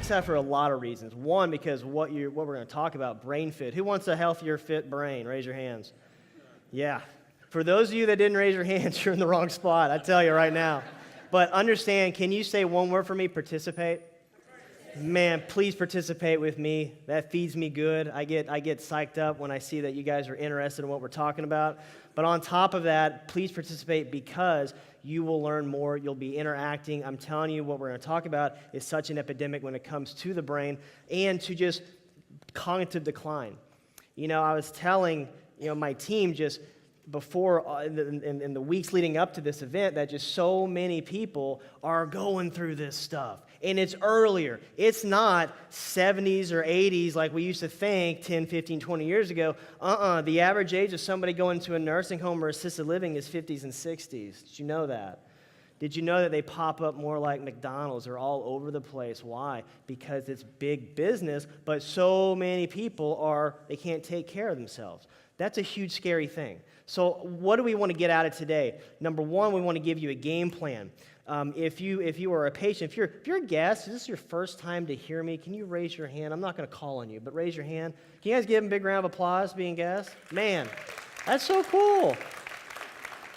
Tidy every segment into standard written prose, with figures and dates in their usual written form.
excited for a lot of reasons. One, because what we're going to talk about, brain fit. Who wants a healthier, fit brain? Raise your hands. Yeah. For those of you that didn't raise your hands, you're in the wrong spot, I tell you right now. But understand, can you say one word for me? Participate. Man, please participate with me. That feeds me good. I get psyched up when I see that you guys are interested in what we're talking about. But on top of that, please participate because you will learn more. You'll be interacting. I'm telling you, what we're going to talk about is such an epidemic when it comes to the brain and to just cognitive decline. You know, I was telling, my team just before, in the weeks leading up to this event, that just so many people are going through this stuff. And it's earlier. It's not 70s or 80s like we used to think 10, 15, 20 years ago. The average age of somebody going to a nursing home or assisted living is 50s and 60s. Did you know that? Did you know that they pop up more like McDonald's? They're all over the place. Why? Because it's big business, but so many people they can't take care of themselves. That's a huge, scary thing. So what do we want to get out of today? Number one, we want to give you a game plan. If you are a patient, if you're a guest, is this your first time to hear me? Can you raise your hand? I'm not going to call on you, but raise your hand. Can you guys give them a big round of applause being guests? Man, that's so cool.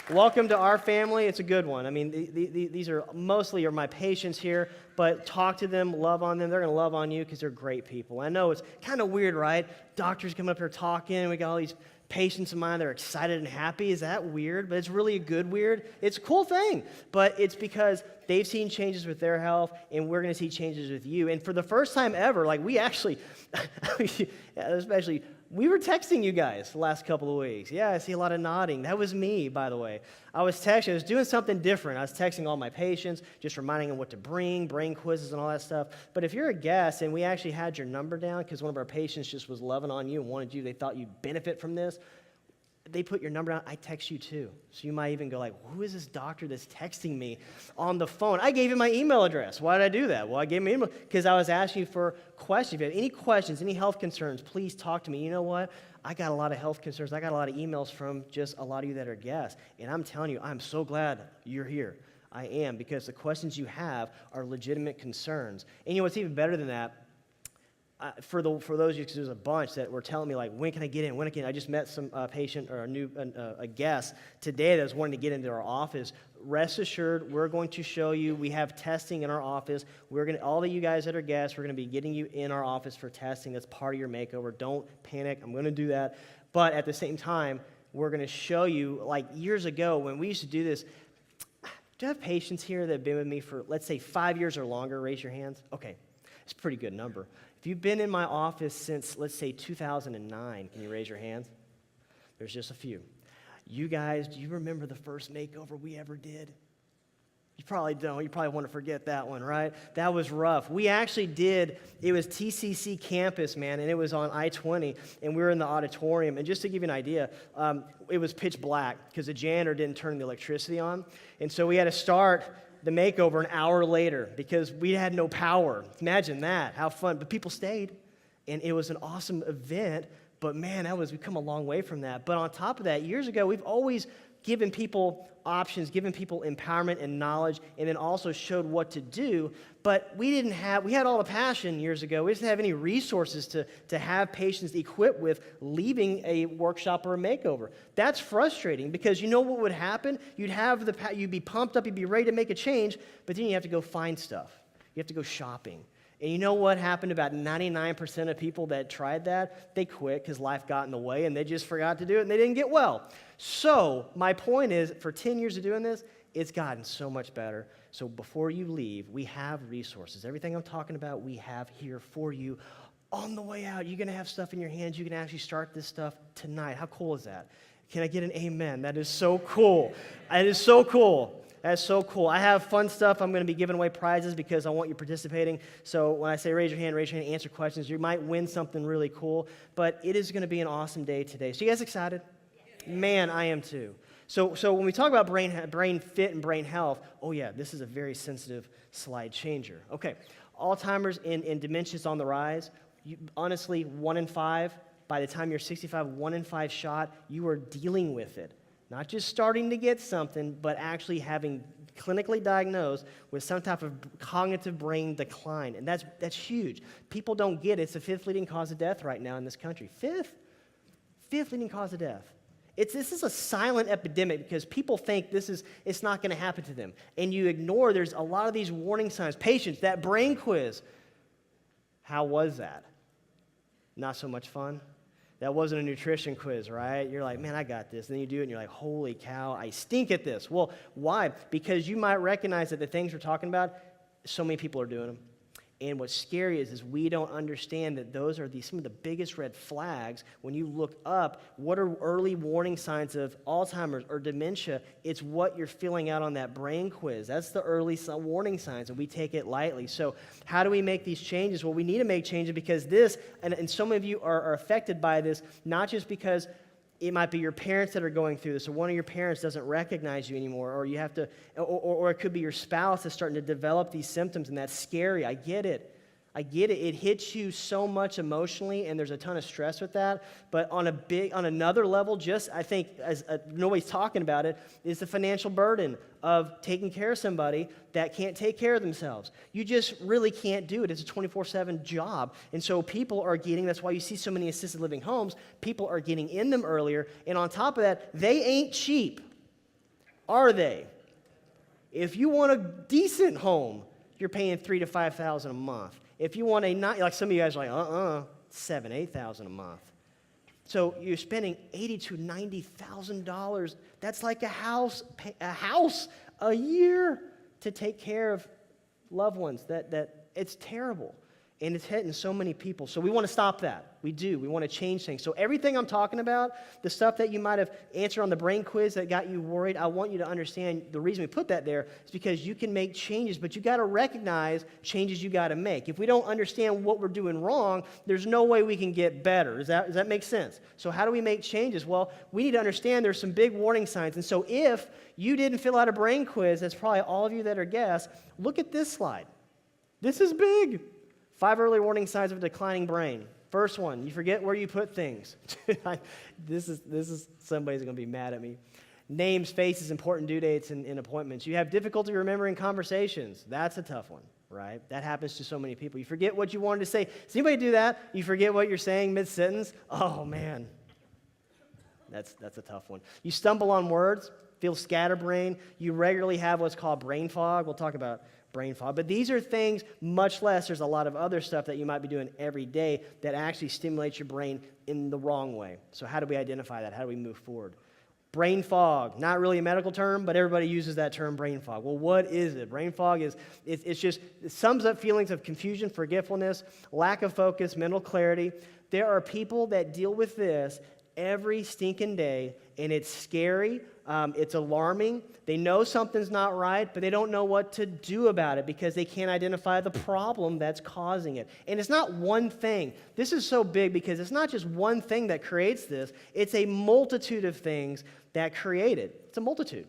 Welcome to our family. It's a good one. I mean, these are mostly my patients here, but talk to them, love on them. They're going to love on you because they're great people. I know it's kind of weird, right? Doctors coming up here talking. We got all these patients of mine that are excited and happy. Is that weird? But it's really a good weird. It's a cool thing. But it's because they've seen changes with their health, and we're going to see changes with you. And for the first time ever, like we actually, we were texting you guys the last couple of weeks. Yeah, I see a lot of nodding. That was me, by the way. I was doing something different. I was texting all my patients, just reminding them what to bring, brain quizzes and all that stuff. But if you're a guest and we actually had your number down because one of our patients just was loving on you and wanted you, they thought you'd benefit from this, they put your number down, I text you too. So you might even go like, who is this doctor that's texting me on the phone? I gave you my email address. Why did I do that? Well, I gave him my email because I was asking you for questions. If you have any questions, any health concerns, please talk to me. You know what? I got a lot of health concerns. I got a lot of emails from just a lot of you that are guests. And I'm telling you, I'm so glad you're here. I am, because the questions you have are legitimate concerns. And you know what's even better than that? For those of you, because there's a bunch that were telling me, like, when can I get in? When can I just met some patient or a guest today that was wanting to get into our office. Rest assured, we're going to show you. We have testing in our office. All of you guys that are guests, we're going to be getting you in our office for testing. That's part of your makeover. Don't panic. I'm going to do that. But at the same time, we're going to show you, like years ago when we used to do this. Do you have patients here that have been with me for, let's say, 5 years or longer? Raise your hands. Okay, it's a pretty good number. If you've been in my office since, let's say, 2009, can you raise your hands? There's just a few. You guys, do you remember the first makeover we ever did? You probably don't. You probably want to forget that one, right? That was rough. We actually did, it was TCC campus, man, and it was on I-20, and we were in the auditorium. And just to give you an idea, it was pitch black because the janitor didn't turn the electricity on. And so we had to start the makeover an hour later because we had no power. Imagine that, how fun. But people stayed, and it was an awesome event. But man, we've come a long way from that. But on top of that, years ago, we've always given people options, given people empowerment and knowledge, and then also showed what to do. But we had all the passion years ago. We didn't have any resources to have patients equipped with leaving a workshop or a makeover. That's frustrating because you know what would happen? You'd be pumped up, you'd be ready to make a change, but then you have to go find stuff. You have to go shopping. And you know what happened? About 99% of people that tried that, they quit because life got in the way and they just forgot to do it and they didn't get well. So my point is, for 10 years of doing this, it's gotten so much better. So before you leave, we have resources. Everything I'm talking about, we have here for you. On the way out, you're going to have stuff in your hands. You can actually start this stuff tonight. How cool is that? Can I get an amen? That is so cool. That is so cool. That's so cool. I have fun stuff. I'm going to be giving away prizes because I want you participating. So when I say raise your hand, answer questions. You might win something really cool. But it is going to be an awesome day today. So you guys excited? Man, I am too. So when we talk about brain fit and brain health, oh yeah, this is a very sensitive slide changer. Okay, Alzheimer's and dementia is on the rise. Honestly, 1 in 5, by the time you're 65, 1 in 5 shot, you are dealing with it. Not just starting to get something, but actually having clinically diagnosed with some type of cognitive brain decline. And that's huge. People don't get it. It's the fifth leading cause of death right now in this country. Fifth leading cause of death. This is a silent epidemic because people think it's not going to happen to them. And you ignore, there's a lot of these warning signs. Patients, that brain quiz, how was that? Not so much fun? That wasn't a nutrition quiz, right? You're like, man, I got this. And then you do it, and you're like, holy cow, I stink at this. Well, why? Because you might recognize that the things we're talking about, so many people are doing them. And what's scary is we don't understand that those are some of the biggest red flags. When you look up, what are early warning signs of Alzheimer's or dementia? It's what you're filling out on that brain quiz. That's the early warning signs, and we take it lightly. So how do we make these changes? Well, we need to make changes because this, and so many of you are affected by this, not just because it might be your parents that are going through this, or one of your parents doesn't recognize you anymore, or you have to, or it could be your spouse that's starting to develop these symptoms, and that's scary. I get it. It hits you so much emotionally, and there's a ton of stress with that. But on another level, just I think as nobody's talking about it, is the financial burden of taking care of somebody that can't take care of themselves. You just really can't do it. It's a 24/7 job, and so people are getting. That's why you see so many assisted living homes. People are getting in them earlier, and on top of that, they ain't cheap, are they? If you want a decent home, you're paying $3,000 to $5,000 a month. If you want like some of you guys are like, $7,000, $8,000 a month. So you're spending $80,000 to $90,000. That's like a house a year to take care of loved ones. That it's terrible. And it's hitting so many people. So we want to stop that. We do. We want to change things. So everything I'm talking about, the stuff that you might have answered on the brain quiz that got you worried, I want you to understand the reason we put that there is because you can make changes, but you got to recognize changes you got to make. If we don't understand what we're doing wrong, there's no way we can get better. Does that make sense? So how do we make changes? Well, we need to understand there's some big warning signs. And so if you didn't fill out a brain quiz, that's probably all of you that are guests, look at this slide. This is big. 5 early warning signs of a declining brain. First one, you forget where you put things. This is somebody's going to be mad at me. Names, faces, important due dates, and appointments. You have difficulty remembering conversations. That's a tough one, right? That happens to so many people. You forget what you wanted to say. Does anybody do that? You forget what you're saying mid-sentence? Oh, man. That's a tough one. You stumble on words, feel scatterbrained. You regularly have what's called brain fog. We'll talk about brain fog. But these are things, much less, there's a lot of other stuff that you might be doing every day that actually stimulates your brain in the wrong way. So how do we identify that? How do we move forward? Brain fog, not really a medical term, but everybody uses that term, brain fog. Well, what is it? Brain fog it sums up feelings of confusion, forgetfulness, lack of focus, mental clarity. There are people that deal with this every stinking day, and it's scary. It's alarming. They know something's not right, but they don't know what to do about it because they can't identify the problem that's causing it. And it's not one thing. This is so big because it's not just one thing that creates this. It's a multitude of things that create it. It's a multitude.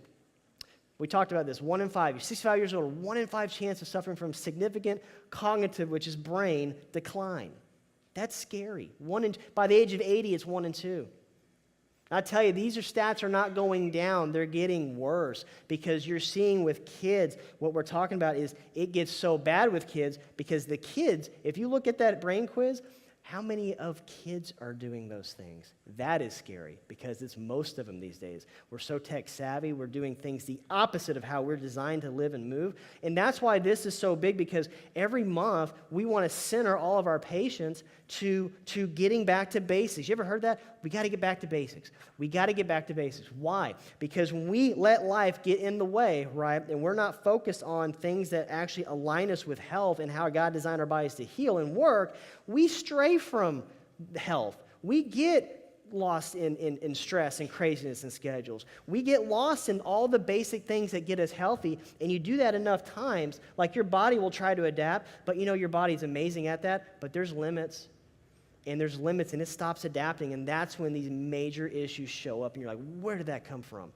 We talked about this. 1 in 5. You're 65 years old. 1 in 5 chance of suffering from significant cognitive, which is brain, decline. That's scary. By the age of 80, it's 1 in 2. I tell you, these stats are not going down. They're getting worse because you're seeing with kids, what we're talking about is it gets so bad with kids because the kids, if you look at that brain quiz, how many of kids are doing those things? That is scary because it's most of them these days. We're so tech savvy. We're doing things the opposite of how we're designed to live and move. And that's why this is so big because every month we want to center all of our patients to getting back to basics. You ever heard that? We got to get back to basics. We got to get back to basics. Why? Because when we let life get in the way, right, and we're not focused on things that actually align us with health and how God designed our bodies to heal and work, we stray from health. We get lost in stress and craziness and schedules. We get lost in all the basic things that get us healthy, and you do that enough times, like your body will try to adapt, but you know your body's amazing at that, but there's limits. And there's limits, and it stops adapting, and that's when these major issues show up, and you're like, where did that come from?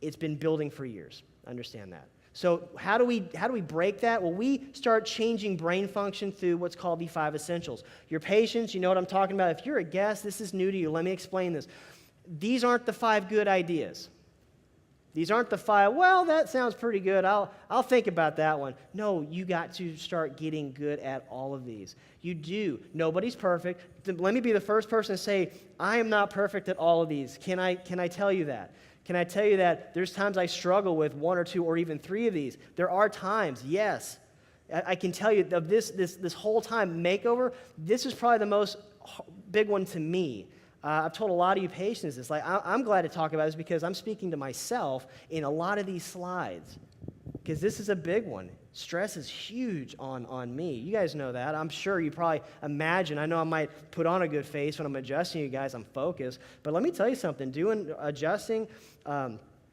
It's been building for years. Understand that. So how do we break that? Well, we start changing brain function through what's called the 5 essentials. Your patients, you know what I'm talking about. If you're a guest, this is new to you. Let me explain this. These aren't the 5 good ideas. These aren't the 5, well, that sounds pretty good. I'll think about that one. No, you got to start getting good at all of these. You do. Nobody's perfect. Let me be the first person to say, I am not perfect at all of these. Can I tell you that? Can I tell you that there's times I struggle with 1 or 2 or even 3 of these? There are times, yes. I can tell you of this whole time makeover, this is probably the most big one to me. I've told a lot of you patients this. Like, I'm glad to talk about this because I'm speaking to myself in a lot of these slides. Because this is a big one. Stress is huge on me. You guys know that. I'm sure you probably imagine. I know I might put on a good face when I'm adjusting you guys. I'm focused. But let me tell you something. Adjusting,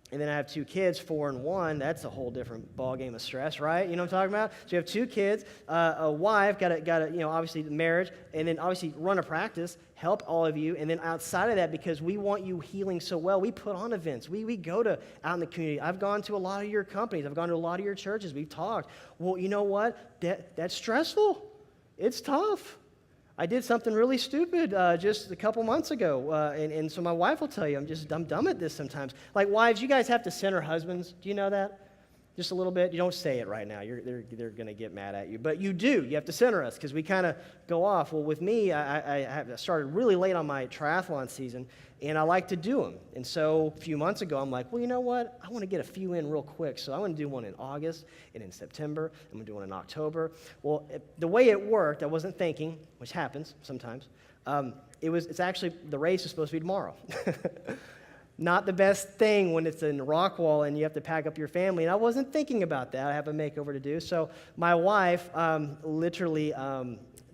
and then I have 2 kids, 4 and 1. That's a whole different ballgame of stress, right? You know what I'm talking about? So you have 2 kids, a wife, got to, obviously marriage, and then obviously run a practice, help all of you. And then outside of that, because we want you healing so well, we put on events. We go to out in the community. I've gone to a lot of your companies. I've gone to a lot of your churches. We've talked. Well, you know what? That's stressful. It's tough. I did something really stupid just a couple months ago, and so my wife will tell you, I'm dumb at this sometimes. Like, wives, you guys have to center husbands. Do you know that? Just a little bit. You don't say it right now. They're going to get mad at you. But you do. You have to center us because we kind of go off. Well, with me, I started really late on my triathlon season, and I like to do them. And so a few months ago, I'm like, well, you know what? I want to get a few in real quick. So I want to do one in August and in September. I'm going to do one in October. Well, the way it worked, I wasn't thinking, which happens sometimes. It's actually, the race is supposed to be tomorrow. Not the best thing when it's in Rockwall and you have to pack up your family. And I wasn't thinking about that. I have a makeover to do. So my wife literally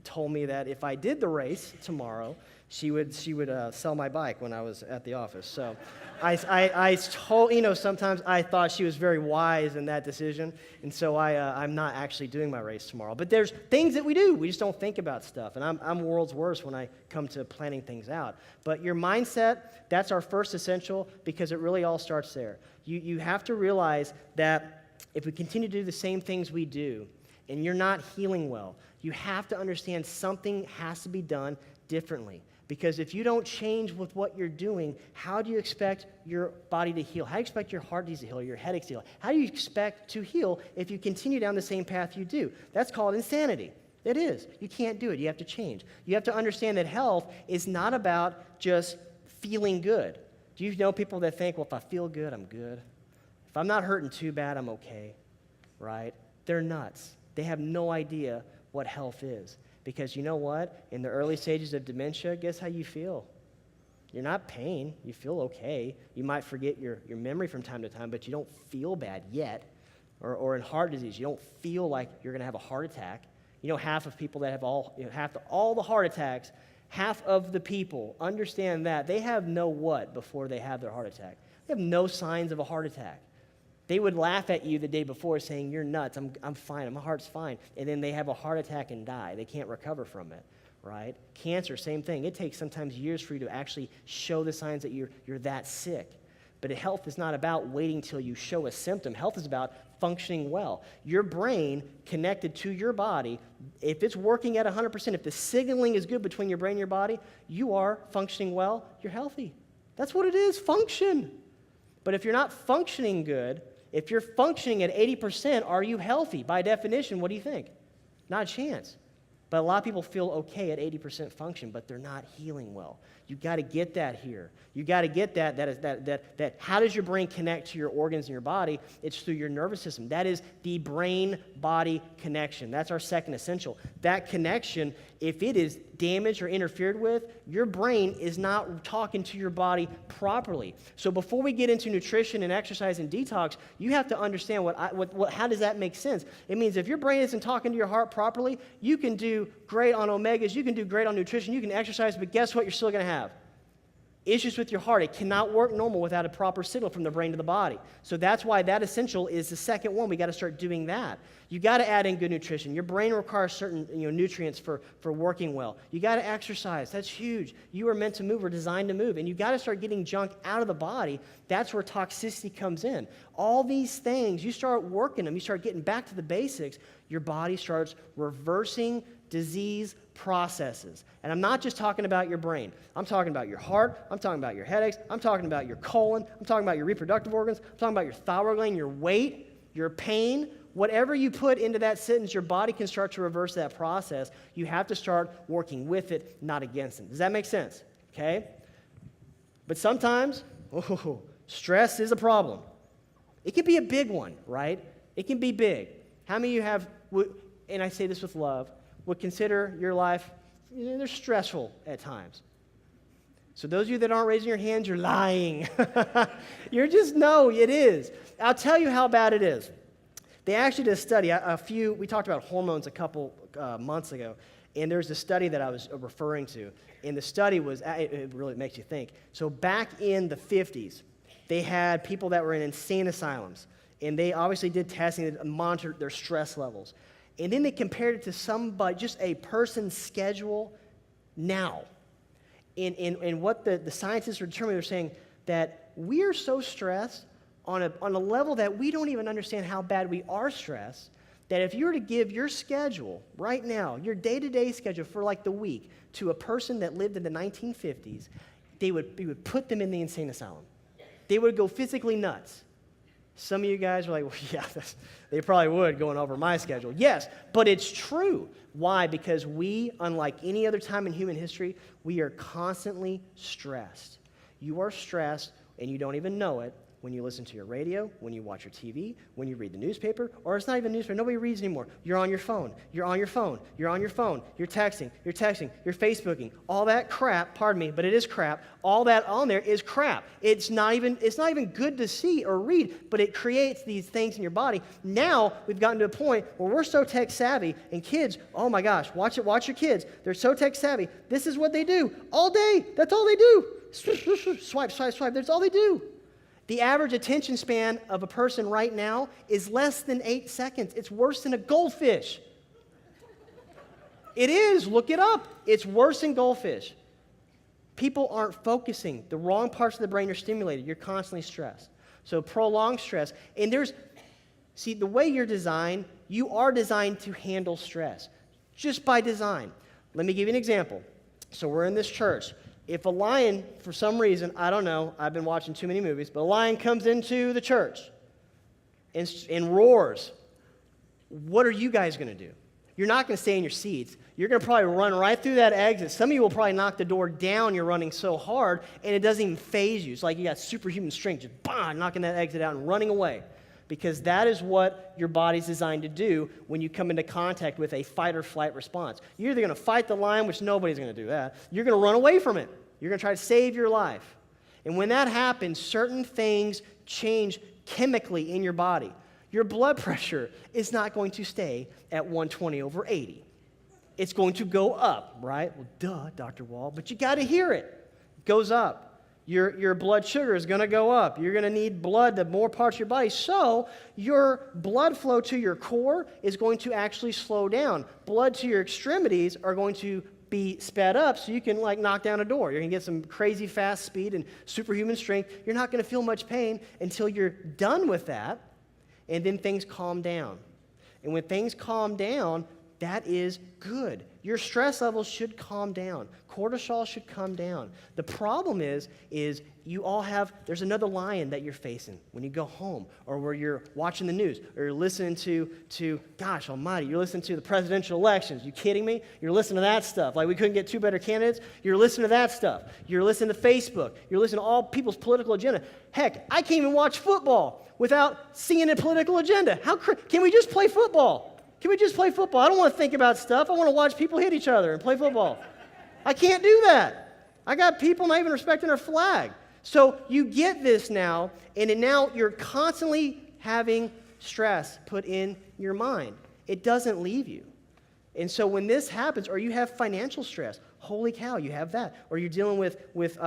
told me that if I did the race tomorrow, she would sell my bike when I was at the office. So I told, sometimes I thought she was very wise in that decision. And so I'm not actually doing my race tomorrow. But there's things that we do. We just don't think about stuff. And I'm world's worst when I come to planning things out. But your mindset, that's our first essential because it really all starts there. You have to realize that if we continue to do the same things we do and you're not healing well, you have to understand something has to be done differently. Because if you don't change with what you're doing, how do you expect your body to heal? How do you expect your heart disease to heal, your headaches to heal? How do you expect to heal if you continue down the same path you do? That's called insanity. It is. You can't do it. You have to change. You have to understand that health is not about just feeling good. Do you know people that think, well, if I feel good, I'm good? If I'm not hurting too bad, I'm okay, right? They're nuts. They have no idea what health is. Because you know what? In the early stages of dementia, guess how you feel? You're not pain. You feel okay. You might forget your memory from time to time, but you don't feel bad yet. Or in heart disease, you don't feel like you're going to have a heart attack. Half of people that have all the heart attacks, half of the people understand that they have no what before they have their heart attack. They have no signs of a heart attack. They would laugh at you the day before saying, you're nuts, I'm fine, my heart's fine. And then they have a heart attack and die. They can't recover from it, right? Cancer, same thing. It takes sometimes years for you to actually show the signs that you're that sick. But health is not about waiting till you show a symptom. Health is about functioning well. Your brain connected to your body, if it's working at 100%, if the signaling is good between your brain and your body, you are functioning well, you're healthy. That's what it is, function. But if you're not functioning good, if you're functioning at 80%, are you healthy? By definition, what do you think? Not a chance. But a lot of people feel okay at 80% function, but they're not healing well. You got to get that here. You got to get that how does your brain connect to your organs in your body? It's through your nervous system. That is the brain-body connection. That's our second essential. That connection, if it is damaged or interfered with, your brain is not talking to your body properly. So before we get into nutrition and exercise and detox, you have to understand how does that make sense? It means if your brain isn't talking to your heart properly, you can do great on omegas, you can do great on nutrition, you can exercise, but guess what you're still going to have? Issues with your heart. It cannot work normal without a proper signal from the brain to the body. So that's why that essential is the second one. We got to start doing that. You got to add in good nutrition. Your brain requires certain nutrients for working well. You got to exercise. That's huge. You are meant to move or designed to move. And you got to start getting junk out of the body. That's where toxicity comes in. All these things, you start working them. You start getting back to the basics. Your body starts reversing disease processes. And I'm not just talking about your brain. I'm talking about your heart. I'm talking about your headaches. I'm talking about your colon. I'm talking about your reproductive organs. I'm talking about your thyroid gland, your weight, your pain. Whatever you put into that sentence, your body can start to reverse that process. You have to start working with it, not against it. Does that make sense? Okay? But sometimes, stress is a problem. It can be a big one, right? It can be big. How many of you have, and I say this with love, would consider your life, they're stressful at times? So those of you that aren't raising your hands, you're lying. You're just, no, it is. I'll tell you how bad it is. They actually did a study, we talked about hormones a couple months ago, and there's a study that I was referring to, and the study was, it really makes you think. So back in the 50s, they had people that were in insane asylums, and they obviously did testing that monitored their stress levels. And then they compared it to somebody, just a person's schedule now. And what the scientists are determining, they're saying that we are so stressed on a level that we don't even understand how bad we are stressed, that if you were to give your schedule right now, your day-to-day schedule for like the week, to a person that lived in the 1950s, they would put them in the insane asylum. They would go physically nuts. Some of you guys are like, well, yeah, they probably would going over my schedule. Yes, but it's true. Why? Because we, unlike any other time in human history, we are constantly stressed. You are stressed, and you don't even know it, when you listen to your radio, when you watch your TV, when you read the newspaper, or it's not even newspaper, nobody reads anymore. You're on your phone, you're on your phone, you're on your phone, you're texting, you're Facebooking, all that crap, pardon me, but it is crap, all that on there is crap. It's not even good to see or read, but it creates these things in your body. Now, we've gotten to a point where we're so tech savvy, and kids, oh my gosh, watch your kids, they're so tech savvy, this is what they do all day, that's all they do. Swipe, swipe, swipe, that's all they do. The average attention span of a person right now is less than 8 seconds. It's worse than a goldfish. It is. Look it up. It's worse than goldfish. People aren't focusing. The wrong parts of the brain are stimulated. You're constantly stressed. So prolonged stress. And the way you're designed, you are designed to handle stress, just by design. Let me give you an example. So we're in this church. If a lion, for some reason, I don't know, I've been watching too many movies, but a lion comes into the church and roars, what are you guys going to do? You're not going to stay in your seats. You're going to probably run right through that exit. Some of you will probably knock the door down. You're running so hard, and it doesn't even faze you. It's like you got superhuman strength, just knocking that exit out and running away. Because that is what your body's designed to do when you come into contact with a fight or flight response. You're either going to fight the lion, which nobody's going to do that. You're going to run away from it. You're going to try to save your life. And when that happens, certain things change chemically in your body. Your blood pressure is not going to stay at 120/80. It's going to go up, right? Well, duh, Dr. Wall, but you got to hear it. It goes up. Your blood sugar is going to go up. You're going to need blood to more parts of your body. So your blood flow to your core is going to actually slow down. Blood to your extremities are going to be sped up so you can knock down a door. You're going to get some crazy fast speed and superhuman strength. You're not going to feel much pain until you're done with that, and then things calm down. And when things calm down, that is good. Your stress levels should calm down. Cortisol should come down. The problem is you all there's another lion that you're facing when you go home, or where you're watching the news, or you're listening to gosh almighty, you're listening to the presidential elections. You kidding me? You're listening to that stuff. Like we couldn't get two better candidates. You're listening to that stuff. You're listening to Facebook. You're listening to all people's political agenda. Heck, I can't even watch football without seeing a political agenda. Can we just play football? Can we just play football? I don't want to think about stuff. I want to watch people hit each other and play football. I can't do that. I got people not even respecting our flag. So you get this now, and now you're constantly having stress put in your mind. It doesn't leave you. And so when this happens, or you have financial stress, holy cow, you have that. Or you're dealing with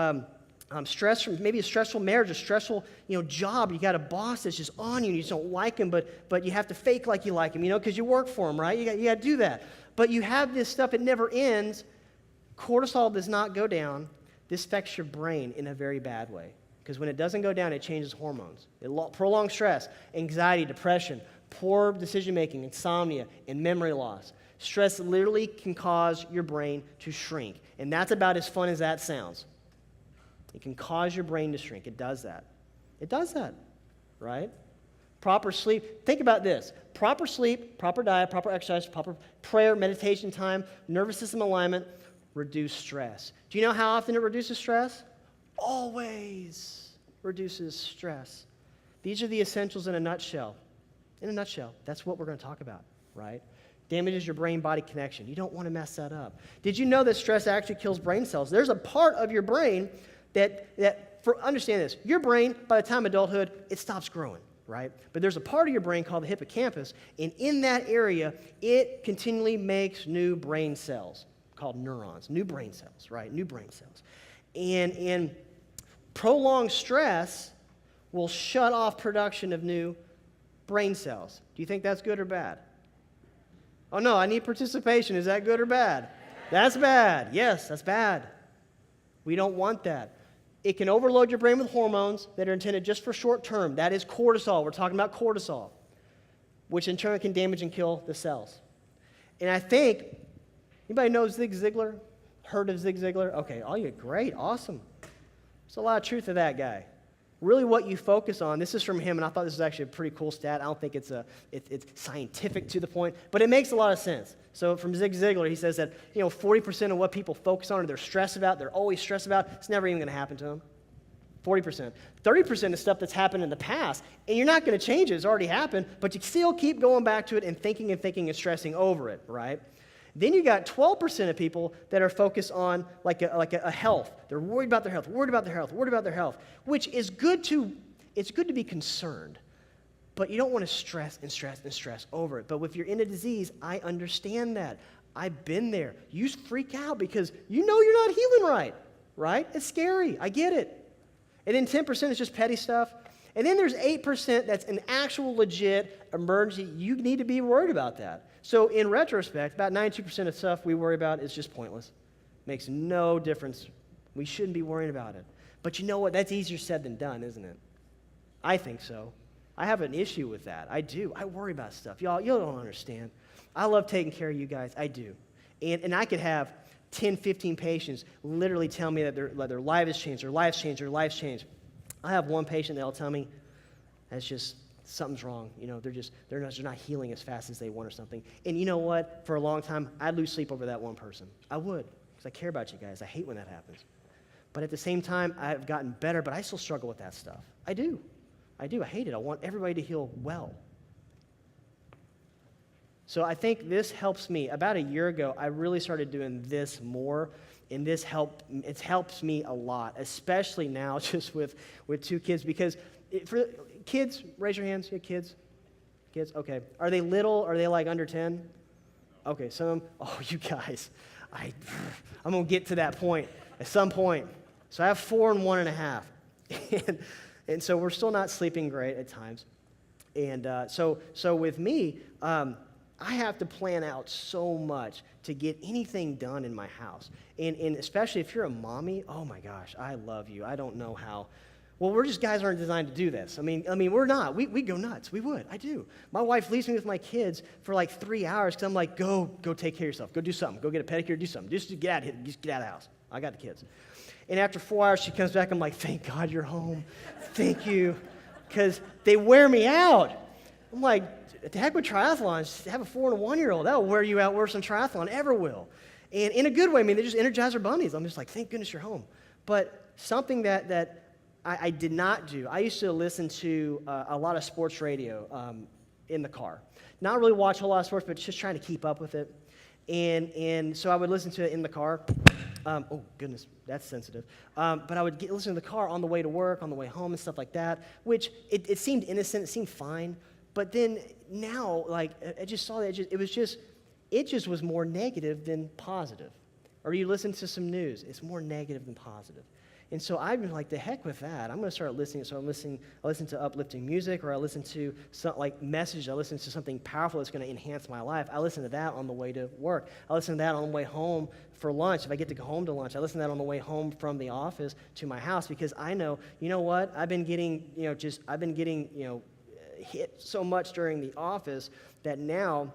stress from maybe a stressful marriage, a stressful job. You got a boss that's just on you and you just don't like him, but you have to fake like you like him, because you work for him, right? You got to do that. But you have this stuff, it never ends. Cortisol does not go down. This affects your brain in a very bad way, because when it doesn't go down, it changes hormones. Prolonged stress, anxiety, depression, poor decision-making, insomnia, and memory loss. Stress literally can cause your brain to shrink, and that's about as fun as that sounds. It can cause your brain to shrink. It does that. It does that, right? Proper sleep. Think about this. Proper sleep, proper diet, proper exercise, proper prayer, meditation time, nervous system alignment, reduce stress. Do you know how often it reduces stress? Always reduces stress. These are the essentials in a nutshell. In a nutshell, that's what we're going to talk about, right? Damages your brain-body connection. You don't want to mess that up. Did you know that stress actually kills brain cells? There's a part of your brain understand this, your brain, by the time adulthood, it stops growing, right? But there's a part of your brain called the hippocampus, and in that area, it continually makes new brain cells called neurons, new brain cells, right? New brain cells. And prolonged stress will shut off production of new brain cells. Do you think that's good or bad? Oh no, I need participation. Is that good or bad? That's bad. Yes, that's bad. We don't want that. It can overload your brain with hormones that are intended just for short term. That is cortisol. We're talking about cortisol, which in turn can damage and kill the cells. And I think, anybody know Zig Ziglar? Heard of Zig Ziglar? Okay, oh, you're great, awesome. There's a lot of truth to that guy. Really what you focus on, this is from him, and I thought this was actually a pretty cool stat. I don't think it's scientific to the point, but it makes a lot of sense. So from Zig Ziglar, he says that 40% of what people focus on or they're stressed about, they're always stressed about, it's never even going to happen to them. 40%. 30% is stuff that's happened in the past, and you're not going to change it. It's already happened, but you still keep going back to it and thinking and stressing over it, right? Then you got 12% of people that are focused on like a health. They're worried about their health, worried about their health, which is good to be concerned. But you don't want to stress over it. But if you're in a disease, I understand that. I've been there. You freak out because you know you're not healing right? It's scary. I get it. And then 10% is just petty stuff. And then there's 8% that's an actual legit emergency. You need to be worried about that. So in retrospect, about 92% of stuff we worry about is just pointless. Makes no difference. We shouldn't be worrying about it. But you know what? That's easier said than done, isn't it? I think so. I have an issue with that. I do. I worry about stuff. Y'all don't understand. I love taking care of you guys. I do. And I could have 10, 15 patients literally tell me that their life has changed, their life's changed. I have one patient that'll tell me that's just something's wrong. They're not healing as fast as they want or something. And you know what? For a long time, I'd lose sleep over that one person. I would, because I care about you guys. I hate when that happens. But at the same time, I've gotten better, but I still struggle with that stuff. I do. I hate it. I want everybody to heal well. So I think this helps me. About a year ago, I really started doing this more, and it helps me a lot, especially now just with 2 kids, because for kids, raise your hands. You have kids? Kids? Okay. Are they little? Are they like under 10? Okay, some of them. Oh, you guys. I'm going to get to that point at some point. So I have 4 and 1.5. And so we're still not sleeping great at times. And so with me, I have to plan out so much to get anything done in my house. And especially if you're a mommy, oh my gosh, I love you. I don't know how. Well, guys aren't designed to do this. I mean, we're not. We go nuts. We would. I do. My wife leaves me with my kids for like 3 hours because I'm like, go take care of yourself. Go do something. Go get a pedicure. Do something. Just get out of here. Just get out of the house. I got the kids. And after 4 hours, she comes back. I'm like, thank God you're home. Thank you. Because they wear me out. I'm like, the heck with triathlons. Have a 4 and a 1-year-old. That'll wear you out worse than triathlon ever will. And in a good way, they just energize our bunnies. I'm just like, thank goodness you're home. But something that I did not do, I used to listen to a lot of sports radio in the car. Not really watch a whole lot of sports, but just trying to keep up with it. And so I would listen to it in the car. Oh, goodness, that's sensitive. But I would listen to the car on the way to work, on the way home, and stuff like that, which it seemed innocent. It seemed fine. But then now, like, I just saw that it just was more negative than positive. Or you listen to some news, it's more negative than positive. And so I've been like, the heck with that. I'm going to start listening. So I listen to uplifting music, or I listen to some like message. I listen to something powerful that's going to enhance my life. I listen to that on the way to work. I listen to that on the way home for lunch. If I get to go home to lunch, I listen to that on the way home from the office to my house, because I know, you know what? I've been getting hit so much during the office that now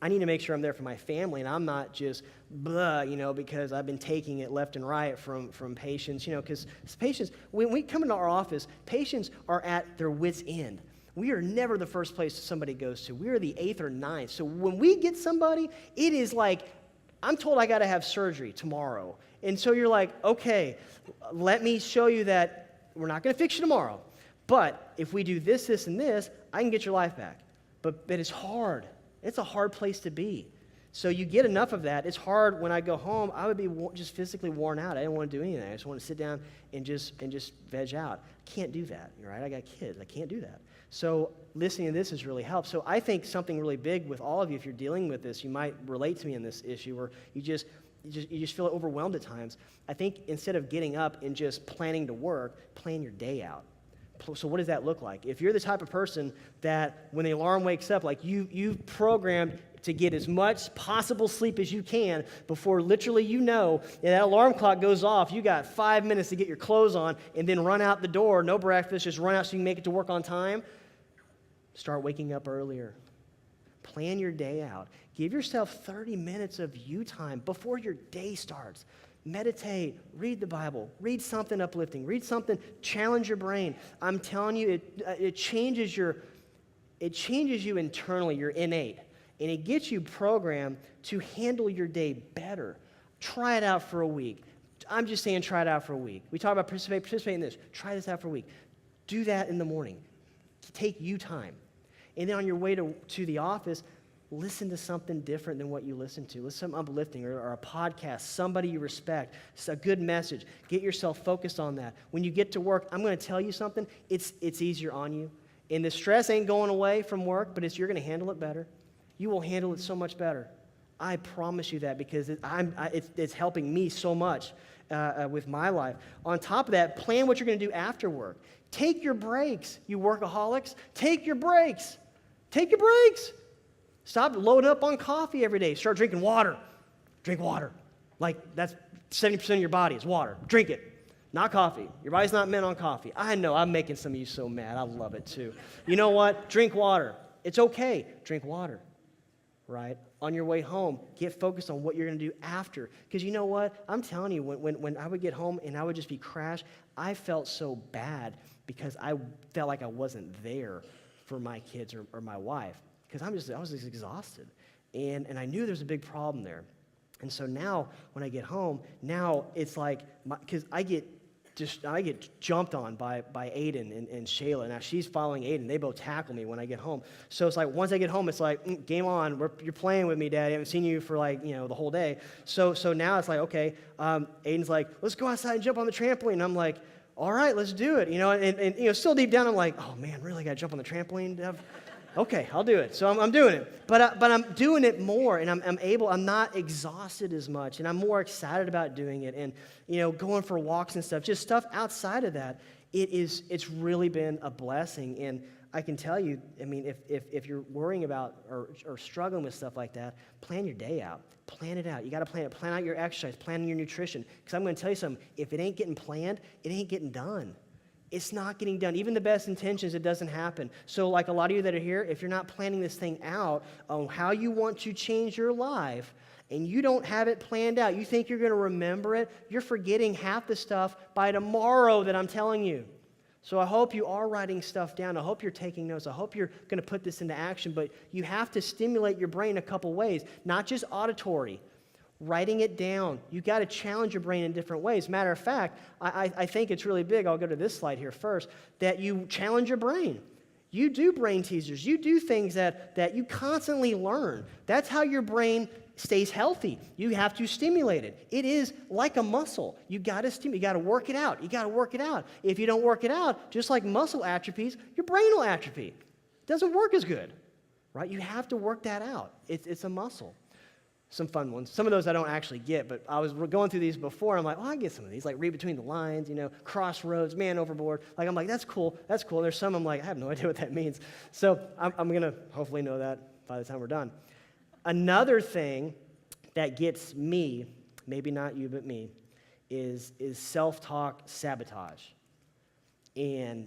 I need to make sure I'm there for my family, and I'm not just blah, because I've been taking it left and right from patients, because patients, when we come into our office, patients are at their wits' end. We are never the first place somebody goes to. We are the 8th or 9th. So when we get somebody, it is like, I'm told I got to have surgery tomorrow. And so you're like, okay, let me show you that we're not going to fix you tomorrow. But if we do this, this, and this, I can get your life back. But it's hard. It's a hard place to be. So you get enough of that. It's hard when I go home. I would be just physically worn out. I didn't want to do anything. I just want to sit down and just veg out. I can't do that, right? I got kids. I can't do that. So listening to this has really helped. So I think something really big with all of you, if you're dealing with this, you might relate to me in this issue, or you just feel overwhelmed at times. I think instead of getting up and just planning to work, plan your day out. So what does that look like? If you're the type of person that when the alarm wakes up, like you've programmed to get as much possible sleep as you can before literally and that alarm clock goes off, you got 5 minutes to get your clothes on and then run out the door, no breakfast, just run out so you can make it to work on time, start waking up earlier. Plan your day out. Give yourself 30 minutes of you time before your day starts. Meditate, read the Bible, read something uplifting, read something, challenge your brain. I'm telling you, it changes you internally, you're innate, and it gets you programmed to handle your day better. Try it out for a week. I'm just saying try it out for a week. We talk about participate in this. Try this out for a week. Do that in the morning. Take you time. And then on your way to the office, listen to something different than what you listen to. Listen to something uplifting or a podcast, somebody you respect. It's a good message. Get yourself focused on that. When you get to work, I'm going to tell you something. It's easier on you. And the stress ain't going away from work, but you're going to handle it better. You will handle it so much better. I promise you that because it's helping me so much with my life. On top of that, plan what you're going to do after work. Take your breaks, you workaholics. Take your breaks. Take your breaks. Stop loading up on coffee every day. Start drinking water. Drink water. Like that's 70% of your body is water. Drink it. Not coffee. Your body's not meant on coffee. I know, I'm making some of you so mad. I love it too. You know what? Drink water. It's okay. Drink water. Right? On your way home, get focused on what you're going to do after. Because you know what? I'm telling you, when I would get home and I would just be crashed, I felt so bad because I felt like I wasn't there for my kids or my wife. Because I was just exhausted. And I knew there's a big problem there. And so now, when I get home, now it's like, because I get jumped on by Aiden and Shayla. Now, she's following Aiden. They both tackle me when I get home. So it's like, once I get home, it's like, game on. You're playing with me, Dad. I haven't seen you for the whole day. So now it's like, okay, Aiden's like, let's go outside and jump on the trampoline. And I'm like, all right, let's do it. And still deep down, I'm like, oh, man, really got to jump on the trampoline? Okay, I'll do it. So I'm doing it. But I'm doing it more, and I'm not exhausted as much, and I'm more excited about doing it, and, going for walks and stuff, just stuff outside of that. It's really been a blessing, and I can tell you, if you're worrying about or struggling with stuff like that, plan your day out. Plan it out. You got to plan it. Plan out your exercise. Plan your nutrition. Because I'm going to tell you something. If it ain't getting planned, it ain't getting done. It's not getting done. Even the best intentions, it doesn't happen. So like a lot of you that are here, if you're not planning this thing out on how you want to change your life, and you don't have it planned out, you think you're going to remember it, you're forgetting half the stuff by tomorrow that I'm telling you. So I hope you are writing stuff down. I hope you're taking notes. I hope you're going to put this into action. But you have to stimulate your brain a couple ways, not just auditory. Writing it down. You got to challenge your brain in different ways. Matter of fact, I think it's really big. I'll go to this slide here first. That you challenge your brain. You do brain teasers. You do things that you constantly learn. That's how your brain stays healthy. You have to stimulate it. It is like a muscle. You got to stimulate. You got to work it out. You got to work it out. If you don't work it out, just like muscle atrophies, your brain will atrophy. It doesn't work as good, right? You have to work that out. It's a muscle. Some fun ones. Some of those I don't actually get, but I was going through these before. I'm like, I get some of these. Like read between the lines, crossroads, man overboard. Like I'm like, that's cool. That's cool. And there's some I'm like, I have no idea what that means. So I'm going to hopefully know that by the time we're done. Another thing that gets me, maybe not you, but me, is self-talk sabotage. And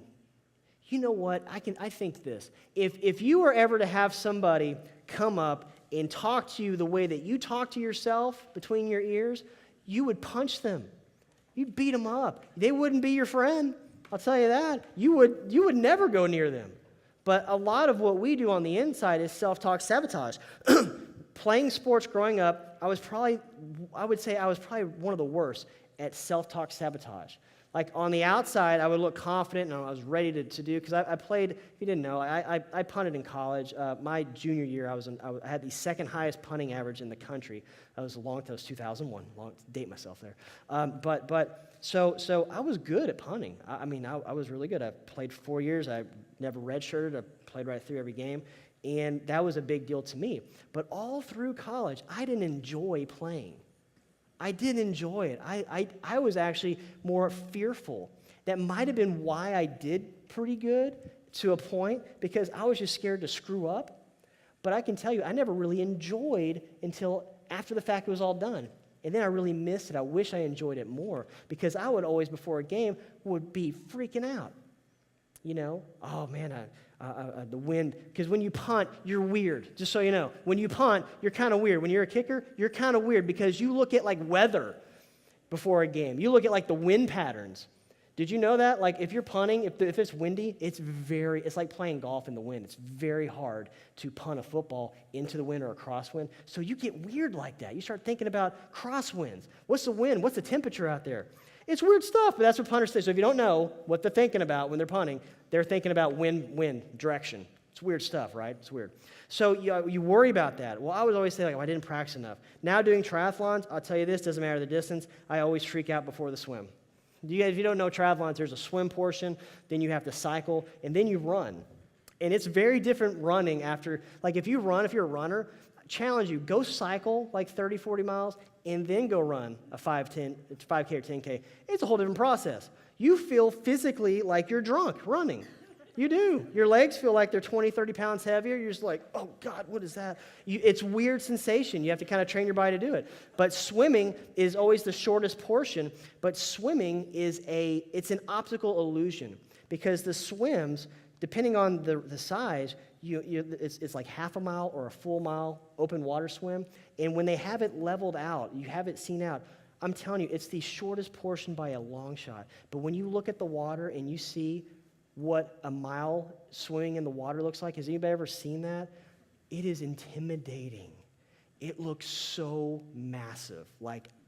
you know what? I think this. If you were ever to have somebody come up and talk to you the way that you talk to yourself between your ears, you would punch them. You'd beat them up. They wouldn't be your friend. I'll tell you that. You would never go near them. But a lot of what we do on the inside is self-talk sabotage. Playing sports growing up, I would say I was probably one of the worst at self-talk sabotage. Like on the outside, I would look confident and I was ready to do, because I played, if you didn't know, I punted in college. My junior year, I had the second highest punting average in the country. That was 2001, date myself there. So I was good at punting. I was really good. I played 4 years. I never redshirted. I played right through every game. And that was a big deal to me. But all through college, I didn't enjoy playing. I didn't enjoy it. I was actually more fearful. That might have been why I did pretty good to a point, because I was just scared to screw up. But I can tell you, I never really enjoyed until after the fact it was all done. And then I really missed it. I wish I enjoyed it more, because I would always, before a game, would be freaking out. Oh man, the wind. Because when you punt, you're weird. Just so you know, when you punt, you're kind of weird. When you're a kicker, you're kind of weird, because you look at like weather before a game. You look at like the wind patterns. Did you know that? Like if you're punting, if it's windy, it's like playing golf in the wind. It's very hard to punt a football into the wind or a crosswind. So you get weird like that. You start thinking about crosswinds. What's the wind? What's the temperature out there? It's weird stuff, but that's what punters say. So if you don't know what they're thinking about when they're punting, they're thinking about wind, direction. It's weird stuff, right? It's weird. So you worry about that. Well, I would always say, I didn't practice enough. Now doing triathlons, I'll tell you this, doesn't matter the distance, I always freak out before the swim. You guys, if you don't know triathlons, there's a swim portion, then you have to cycle, and then you run. And it's very different running after, if you're a runner, challenge you, go cycle 30, 40 miles, and then go run a 5K or 10K. It's a whole different process. You feel physically like you're drunk running. You do. Your legs feel like they're 20, 30 pounds heavier. You're just like, oh, God, what is that? It's a weird sensation. You have to kind of train your body to do it. But swimming is always the shortest portion, but swimming it's an optical illusion, because the swims, depending on the size, it's like half a mile or a full mile open water swim. And when they have it leveled out, you have it seen out, I'm telling you, it's the shortest portion by a long shot. But when you look at the water and you see what a mile swimming in the water looks like, has anybody ever seen that? It is intimidating. It looks so massive.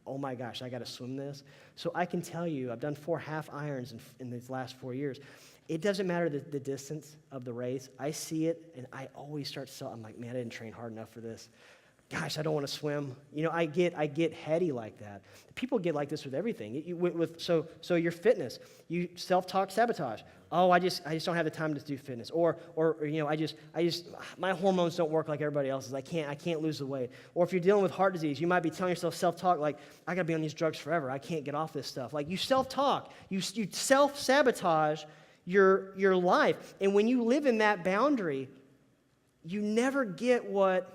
Oh my gosh, I got to swim this. So I can tell you, I've done 4 half irons in these last 4 years. It doesn't matter the distance of the race. I see it, and I always I'm like, man, I didn't train hard enough for this. Gosh, I don't want to swim. I get heady like that. People get like this with everything. So your fitness, you self-talk sabotage. Oh, I just don't have the time to do fitness. Or my hormones don't work like everybody else's. I can't lose the weight. Or if you're dealing with heart disease, you might be telling yourself self-talk I got to be on these drugs forever. I can't get off this stuff. You self-talk. You self-sabotage your life. And when you live in that boundary, you never get what,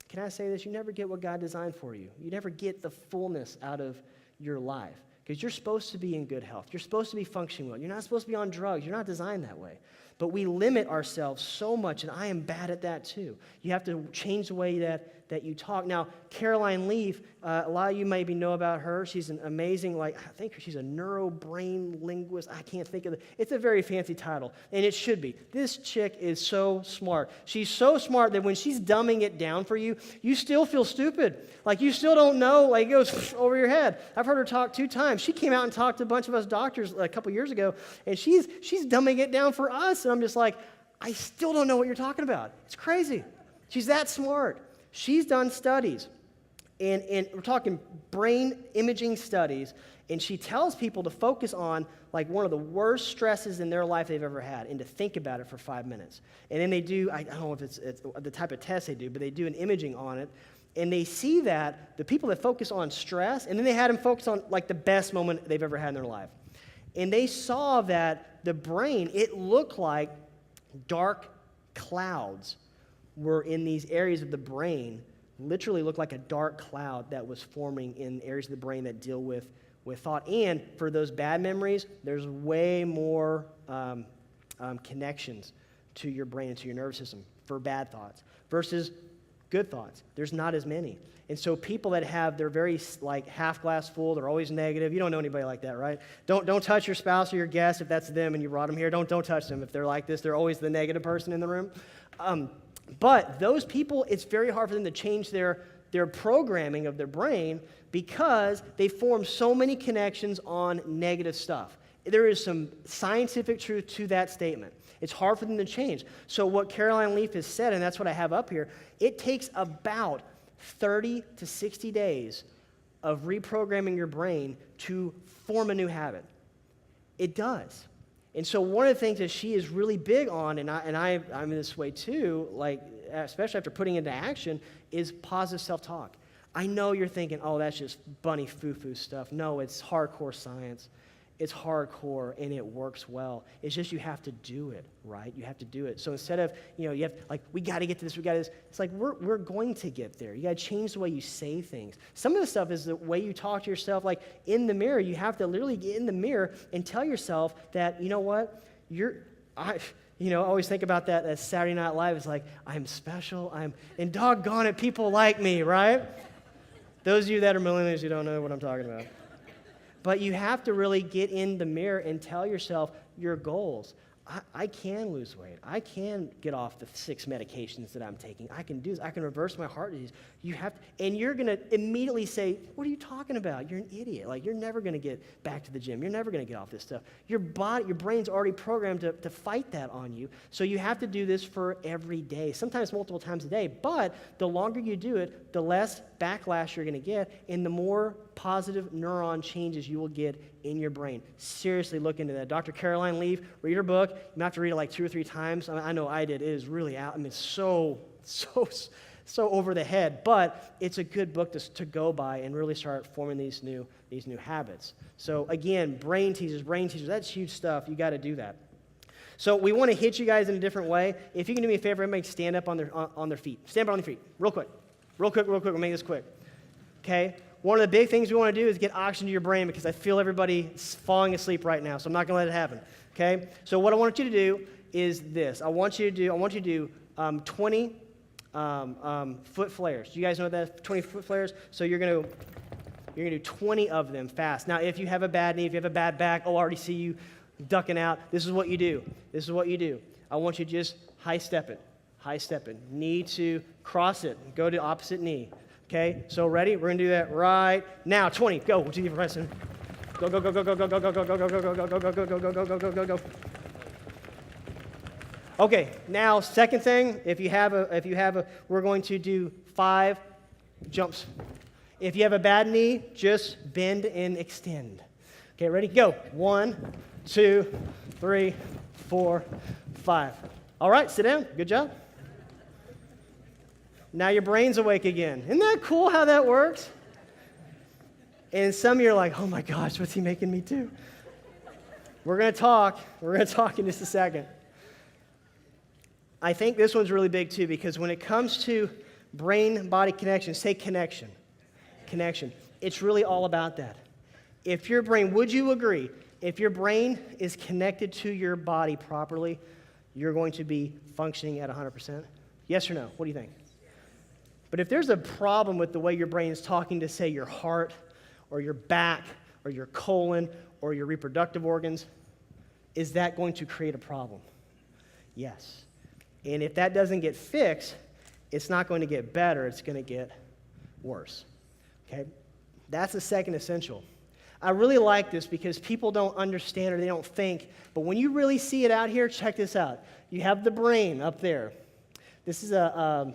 can I say this? You never get what God designed for you. You never get the fullness out of your life, because you're supposed to be in good health. You're supposed to be functioning well. You're not supposed to be on drugs. You're not designed that way. But we limit ourselves so much, and I am bad at that too. You have to change the way that you talk. Now, Caroline Leaf, a lot of you maybe know about her. She's an amazing, I think she's a neurobrain linguist. I can't think of it. It's a very fancy title, and it should be. This chick is so smart. She's so smart that when she's dumbing it down for you, you still feel stupid. You still don't know. It goes over your head. I've heard her talk 2 times. She came out and talked to a bunch of us doctors a couple years ago, and she's dumbing it down for us. And I'm just like, I still don't know what you're talking about. It's crazy. She's that smart. She's done studies, and we're talking brain imaging studies, and she tells people to focus on one of the worst stresses in their life they've ever had, and to think about it for 5 minutes. And then they do, I don't know if it's the type of test they do, but they do an imaging on it, and they see that the people that focus on stress, and then they had them focus on the best moment they've ever had in their life. And they saw that the brain, it looked like dark clouds were in these areas of the brain, literally looked like a dark cloud that was forming in areas of the brain that deal with thought. And for those bad memories, there's way more connections to your brain and to your nervous system for bad thoughts versus good thoughts. There's not as many. And so people that they're very like half glass full, they're always negative. You don't know anybody like that, right? Don't touch your spouse or your guest if that's them and you brought them here. Don't touch them if they're like this. They're always the negative person in the room. But those people, it's very hard for them to change their programming of their brain because they form so many connections on negative stuff. There is some scientific truth to that statement. It's hard for them to change. So what Caroline Leaf has said, and that's what I have up here, it takes about 30 to 60 days of reprogramming your brain to form a new habit. It does. And so one of the things that she is really big on, and I'm this way too, like especially after putting into action, is positive self-talk. I know you're thinking, oh, that's just bunny foo-foo stuff. No, it's hardcore science. It's hardcore, and it works well. It's just you have to do it, right? You have to do it. So instead of, you have, like, we got to get to this, we got to this, it's like we're going to get there. You got to change the way you say things. Some of the stuff is the way you talk to yourself, like in the mirror. You have to literally get in the mirror and tell yourself that, you know what, I always think about that Saturday Night Live. It's like, I'm special, and doggone it, people like me, right? Those of you that are millennials, you don't know what I'm talking about. But you have to really get in the mirror and tell yourself your goals. I can lose weight. I can get off the 6 medications that I'm taking. I can do this. I can reverse my heart disease. And you're going to immediately say, what are you talking about? You're an idiot. Like, you're never going to get back to the gym. You're never going to get off this stuff. Your brain's already programmed to fight that on you. So you have to do this for every day, sometimes multiple times a day. But the longer you do it, the less backlash you're going to get, and the more positive neuron changes you will get in your brain. Seriously, look into that. Dr. Caroline Leaf, read her book. You might have to read it like 2 or 3 times. I know I did. It is really out. I mean, so over the head. But it's a good book to go by and really start forming these new habits. So again, brain teasers, that's huge stuff. You got to do that. So we want to hit you guys in a different way. If you can do me a favor, everybody stand up on their feet. Stand up on their feet, real quick. We'll make this quick. Okay? One of the big ththings we want to do is get oxygen to your brain because I feel everybody falling asleep right now, so I'm not going to let it happen. Okay? So what I want you to do is this. I want you to do 20 foot flares. Do you guys know what that is? 20 foot flares? So you're going to do 20 of them fast. Now, if you have a bad knee, if you have a bad back, I already see you ducking out. This is what you do. I want you to just high step it. Knee to cross it. Go to opposite knee. Okay, so ready? We're going to do that right now. 20. Go. To the person. Go. Okay, now second thing, if you have a, we're going to do 5 jumps. If you have a bad knee, just bend and extend. Okay, ready? Go. 1, 2, 3, 4, 5. All right, sit down. Good job. Now your brain's awake again. Isn't that cool how that works? And some of you are like, oh my gosh, what's he making me do? We're going to talk in just a second. I think this one's really big too, because when it comes to brain-body connection, say connection. It's really all about that. If your brain, would you agree, if your brain is connected to your body properly, you're going to be functioning at 100%? Yes or no? What do you think? But if there's a problem with the way your brain is talking to, say, your heart or your back or your colon or your reproductive organs, is that going to create a problem? Yes. And if that doesn't get fixed, it's not going to get better, it's going to get worse. Okay? That's the second essential. I really like this because people don't understand or they don't think, but when you really see it out here, check this out. You have the brain up there. This is a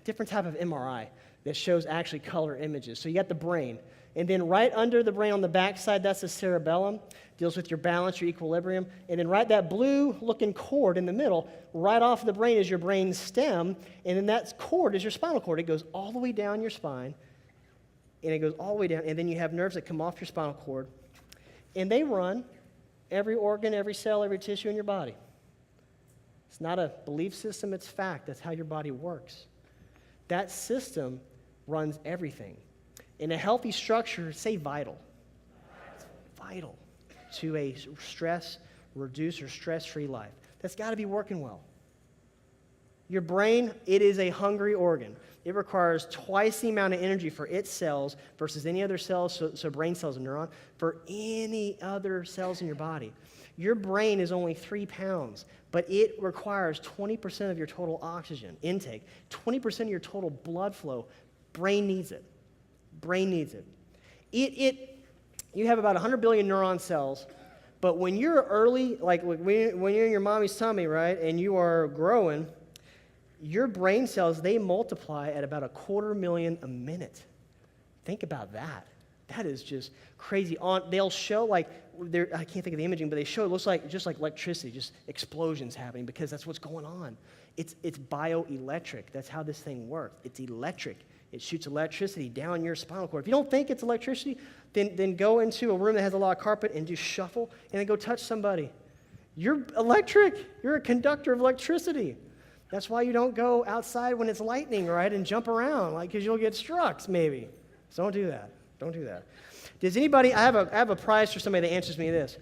different type of MRI that shows actually color images. So you got the brain. And then right under the brain on the back side, that's the cerebellum. Deals with your balance, your equilibrium. And then right that blue-looking cord in the middle, right off the brain is your brain stem. And then that cord is your spinal cord. It goes all the way down your spine. And it goes all the way down. And then you have nerves that come off your spinal cord. And they run every organ, every cell, every tissue in your body. It's not a belief system, it's fact. That's how your body works. That system runs everything. In a healthy structure, say vital. It's vital to a stress-reduced or stress-free life. That's got to be working well. Your brain, it is a hungry organ. It requires twice the amount of energy for its cells versus any other cells, so brain cells and neuron, for any other cells in your body. Your brain is only 3 pounds, but it requires 20% of your total oxygen intake, 20% of your total blood flow. Brain needs it. Brain needs it. You have about 100 billion neuron cells, but when you're early, like when you're in your mommy's tummy, right, and you are growing, your brain cells, they multiply at about 250,000 a minute. Think about that. That is just crazy. They'll show, like, I can't think of the imaging, but they show it looks like just like electricity, just explosions happening, because that's what's going on. It's bioelectric. That's how this thing works. It's electric. It shoots electricity down your spinal cord. If you don't think it's electricity, then go into a room that has a lot of carpet and just shuffle, and then go touch somebody. You're electric. You're a conductor of electricity. That's why you don't go outside when it's lightning, right, and jump around, like, because you'll get struck, maybe. So don't do that. Don't do that. Does anybody, I have a prize for somebody that answers me this.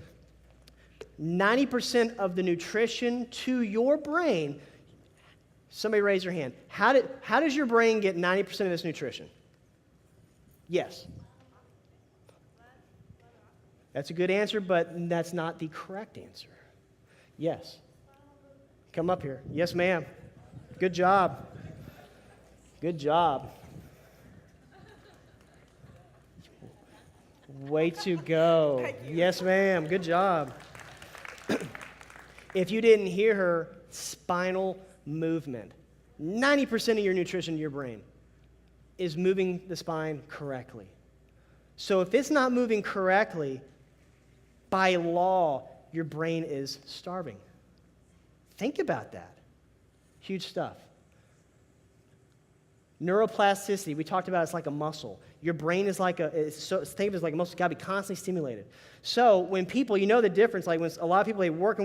90% of the nutrition to your brain, somebody raise their hand. How does your brain get 90% of this nutrition? Yes. That's a good answer, but that's not the correct answer. Yes. Come up here. Yes, ma'am. Good job. Good job. Way to go. Yes, ma'am. Good job. If you didn't hear her, spinal movement. 90% of your nutrition to your brain is moving the spine correctly. So if it's not moving correctly, by law, your brain is starving. Think about that. Huge stuff. Neuroplasticity, we talked about it's like a muscle. Your brain is like think of it as like a muscle. It's got to be constantly stimulated. So when people, you know the difference, like when a lot of people, they work,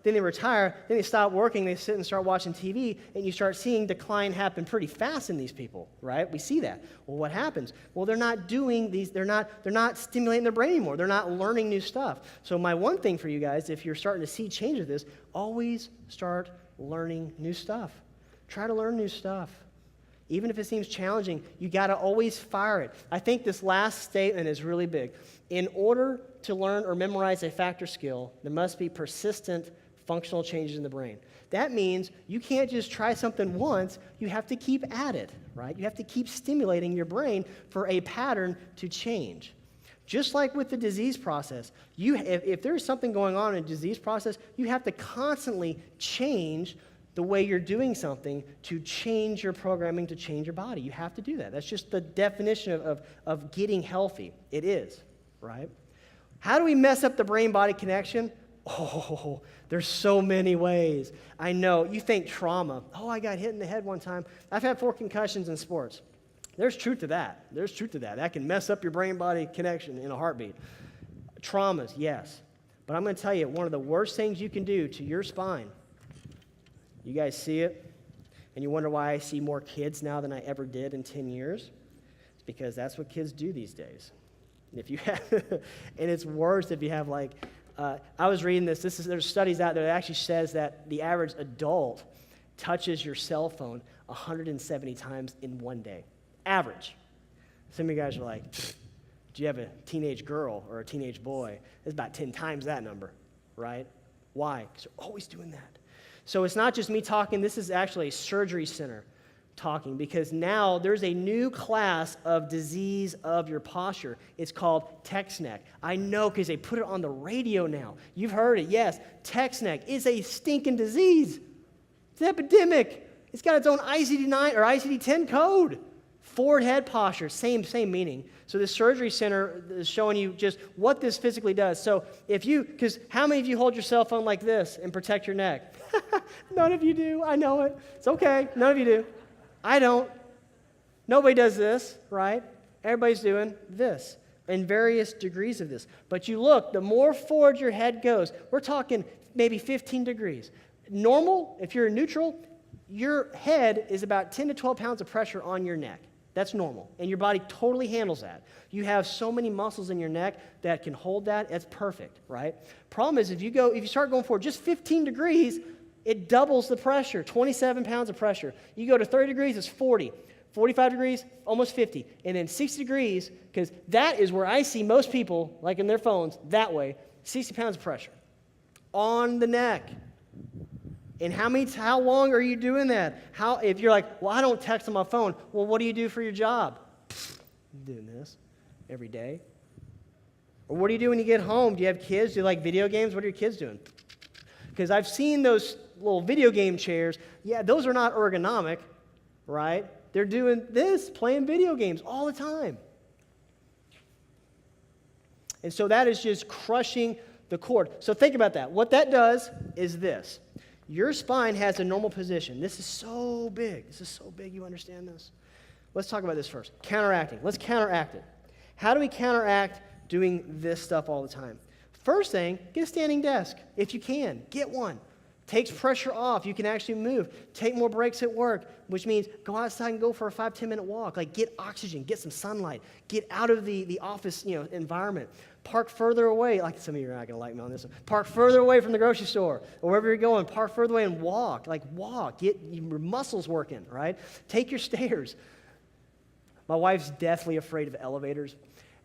then they retire, then they stop working, they sit and start watching TV, and you start seeing decline happen pretty fast in these people, right? We see that. Well, what happens? Well, they're not doing these, they're not stimulating their brain anymore. They're not learning new stuff. So my one thing for you guys, if you're starting to see change of this, always start learning new stuff. Try to learn new stuff. Even if it seems challenging, you got to always fire it. I think this last statement is really big. In order to learn or memorize a factor skill, there must be persistent functional changes in the brain. That means you can't just try something once. You have to keep at it, right? You have to keep stimulating your brain for a pattern to change. Just like with the disease process, if there's something going on in a disease process, you have to constantly change the way you're doing something to change your programming, to change your body. You have to do that. That's just the definition of getting healthy. It is, right? How do we mess up the brain-body connection? Oh, there's so many ways. I know. You think trauma. Oh, I got hit in the head one time. I've had 4 concussions in sports. There's truth to that. There's truth to that. That can mess up your brain-body connection in a heartbeat. Traumas, yes. But I'm going to tell you, one of the worst things you can do to your spine, you guys see it, and you wonder why I see more kids now than I ever did in 10 years. It's because that's what kids do these days. If you have, and it's worse if you have I was reading there's studies out there that actually says that the average adult touches your cell phone 170 times in one day. Average. Some of you guys are like, do you have a teenage girl or a teenage boy? It's about 10 times that number, right? Why? Because they're always doing that. So it's not just me talking. This is actually a surgery center talking, because now there's a new class of disease of your posture. It's called text neck. I know because they put it on the radio now. You've heard it, yes. Text neck is a stinking disease. It's an epidemic. It's got its own ICD-9 or ICD-10 code. Forward head posture, same meaning. So this surgery center is showing you just what this physically does. So because how many of you hold your cell phone like this and protect your neck? None of you do. I know it. It's okay. None of you do. I don't. Nobody does this, right? Everybody's doing this in various degrees of this. But you look, the more forward your head goes, we're talking maybe 15 degrees. Normal, if you're neutral, your head is about 10 to 12 pounds of pressure on your neck. That's normal. And your body totally handles that. You have so many muscles in your neck that can hold that. That's perfect, right? Problem is, if you start going forward just 15 degrees, It doubles the pressure, 27 pounds of pressure. You go to 30 degrees, it's 40. 45 degrees, almost 50. And then 60 degrees, because that is where I see most people, like in their phones, that way, 60 pounds of pressure on the neck. And how long are you doing that? If you're like, well, I don't text on my phone. Well, what do you do for your job? I'm doing this every day. Or what do you do when you get home? Do you have kids? Do you like video games? What are your kids doing? Because I've seen those little video game chairs. Yeah, those are not ergonomic, right? They're doing this, playing video games all the time. And so that is just crushing the cord. So think about that. What that does is this. Your spine has a normal position. This is so big. This is so big. You understand this? Let's talk about this first. Counteracting. Let's counteract it. How do we counteract doing this stuff all the time? First thing, get a standing desk. If you can, get one. Takes pressure off. You can actually move. Take more breaks at work, which means go outside and go for a 5-10 minute walk. Like get oxygen, get some sunlight, get out of the office environment. Park further away. Like some of you are not going to like me on this one. Park further away from the grocery store or wherever you're going. Park further away and walk. Like walk. Get your muscles working, right? Take your stairs. My wife's deathly afraid of elevators.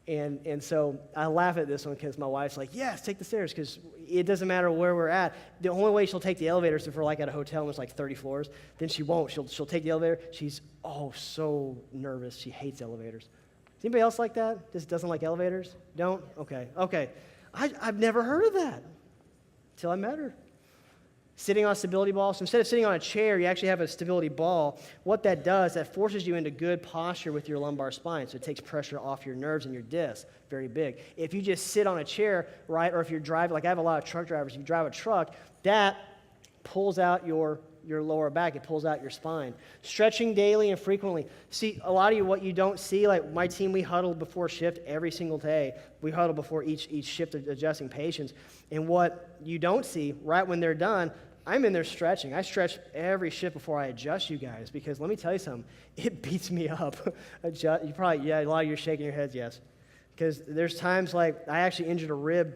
And so I laugh at this one because my wife's like, yes, take the stairs, because it doesn't matter where we're at. The only way she'll take the elevator is if we're like at a hotel and there's like 30 floors. Then she won't. She'll take the elevator. She's so nervous. She hates elevators. Is anybody else like that? Just doesn't like elevators? Don't? Okay. I've never heard of that until I met her. Sitting on a stability ball. So instead of sitting on a chair, you actually have a stability ball. What that does, that forces you into good posture with your lumbar spine. So it takes pressure off your nerves and your discs. Very big. If you just sit on a chair, right, or if you're driving, like I have a lot of truck drivers, if you drive a truck, that pulls out your lower back. It pulls out your spine. Stretching daily and frequently. See, a lot of you, what you don't see, like my team, we huddle before shift every single day. We huddle before each shift of adjusting patients. And what you don't see, right when they're done, I'm in there stretching. I stretch every shift before I adjust you guys, because let me tell you something, it beats me up. A lot of you are shaking your heads, yes. Because there's times like I actually injured a rib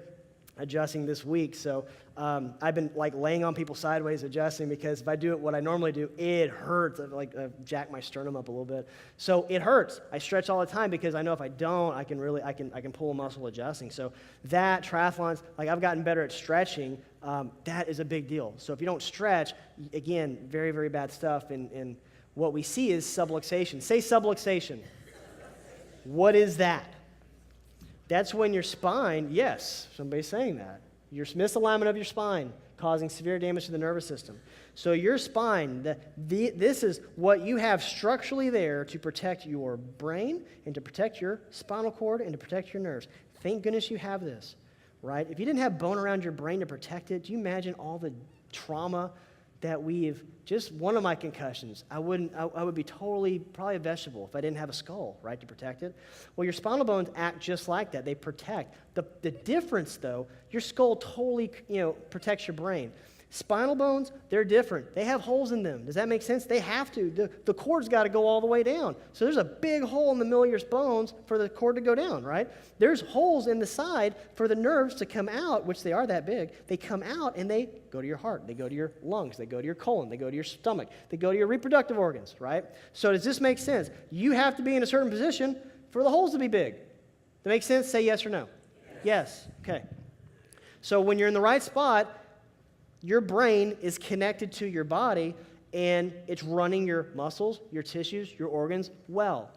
adjusting this week, so I've been like laying on people sideways adjusting, because if I do it what I normally do, it hurts. I jack my sternum up a little bit, so it hurts. I stretch all the time because I know if I don't, I can pull a muscle adjusting. So that triathlons, like I've gotten better at stretching. That is a big deal. So if you don't stretch, again, very, very bad stuff. And what we see is subluxation. Say subluxation. What is that? That's when your spine, yes, somebody's saying that. Your misalignment of your spine causing severe damage to the nervous system. So your spine, this is what you have structurally there to protect your brain and to protect your spinal cord and to protect your nerves. Thank goodness you have this, right? If you didn't have bone around your brain to protect it, do you imagine all the trauma that we've, just one of my concussions, I would be totally probably a vegetable if I didn't have a skull, right, to protect it. Well, your spinal bones act just like that. They protect. The difference, though, your skull totally, protects your brain. Spinal bones, they're different. They have holes in them. Does that make sense? They have to. The cord's got to go all the way down. So there's a big hole in the middle of your bones for the cord to go down, right? There's holes in the side for the nerves to come out, which they are that big. They come out and they go to your heart. They go to your lungs. They go to your colon. They go to your stomach. They go to your reproductive organs, right? So does this make sense? You have to be in a certain position for the holes to be big. That makes sense? Say yes or no. Yes. Okay. So when you're in the right spot, your brain is connected to your body, and it's running your muscles, your tissues, your organs well.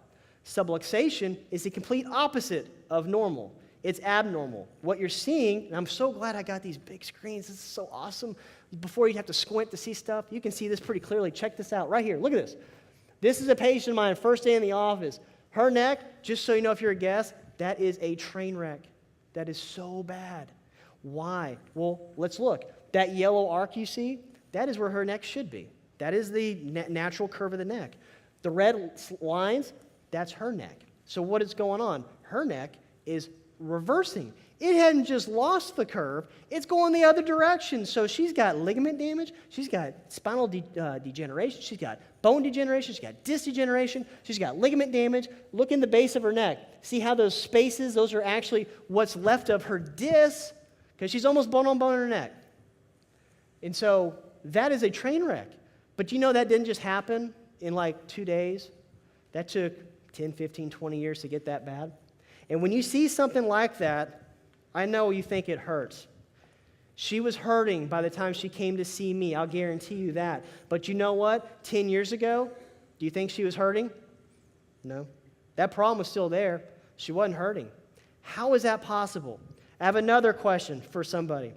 Subluxation is the complete opposite of normal. It's abnormal. What you're seeing, and I'm so glad I got these big screens. This is so awesome. Before you have to squint to see stuff, you can see this pretty clearly. Check this out right here. Look at this. This is a patient of mine, first day in the office. Her neck, just so you know if you're a guest, that is a train wreck. That is so bad. Why? Well, let's look. That yellow arc you see, that is where her neck should be. That is the natural curve of the neck. The red lines, that's her neck. So what is going on? Her neck is reversing. It hadn't just lost the curve, it's going the other direction. So she's got ligament damage, she's got spinal degeneration, she's got bone degeneration, she's got disc degeneration, she's got ligament damage. Look in the base of her neck. See how those spaces, those are actually what's left of her disc, because she's almost bone on bone in her neck. And so that is a train wreck. But you know that didn't just happen in like 2 days. That took 10, 15, 20 years to get that bad. And when you see something like that, I know you think it hurts. She was hurting by the time she came to see me. I'll guarantee you that. But you know what? 10 years ago, do you think she was hurting? No. That problem was still there. She wasn't hurting. How is that possible? I have another question for somebody.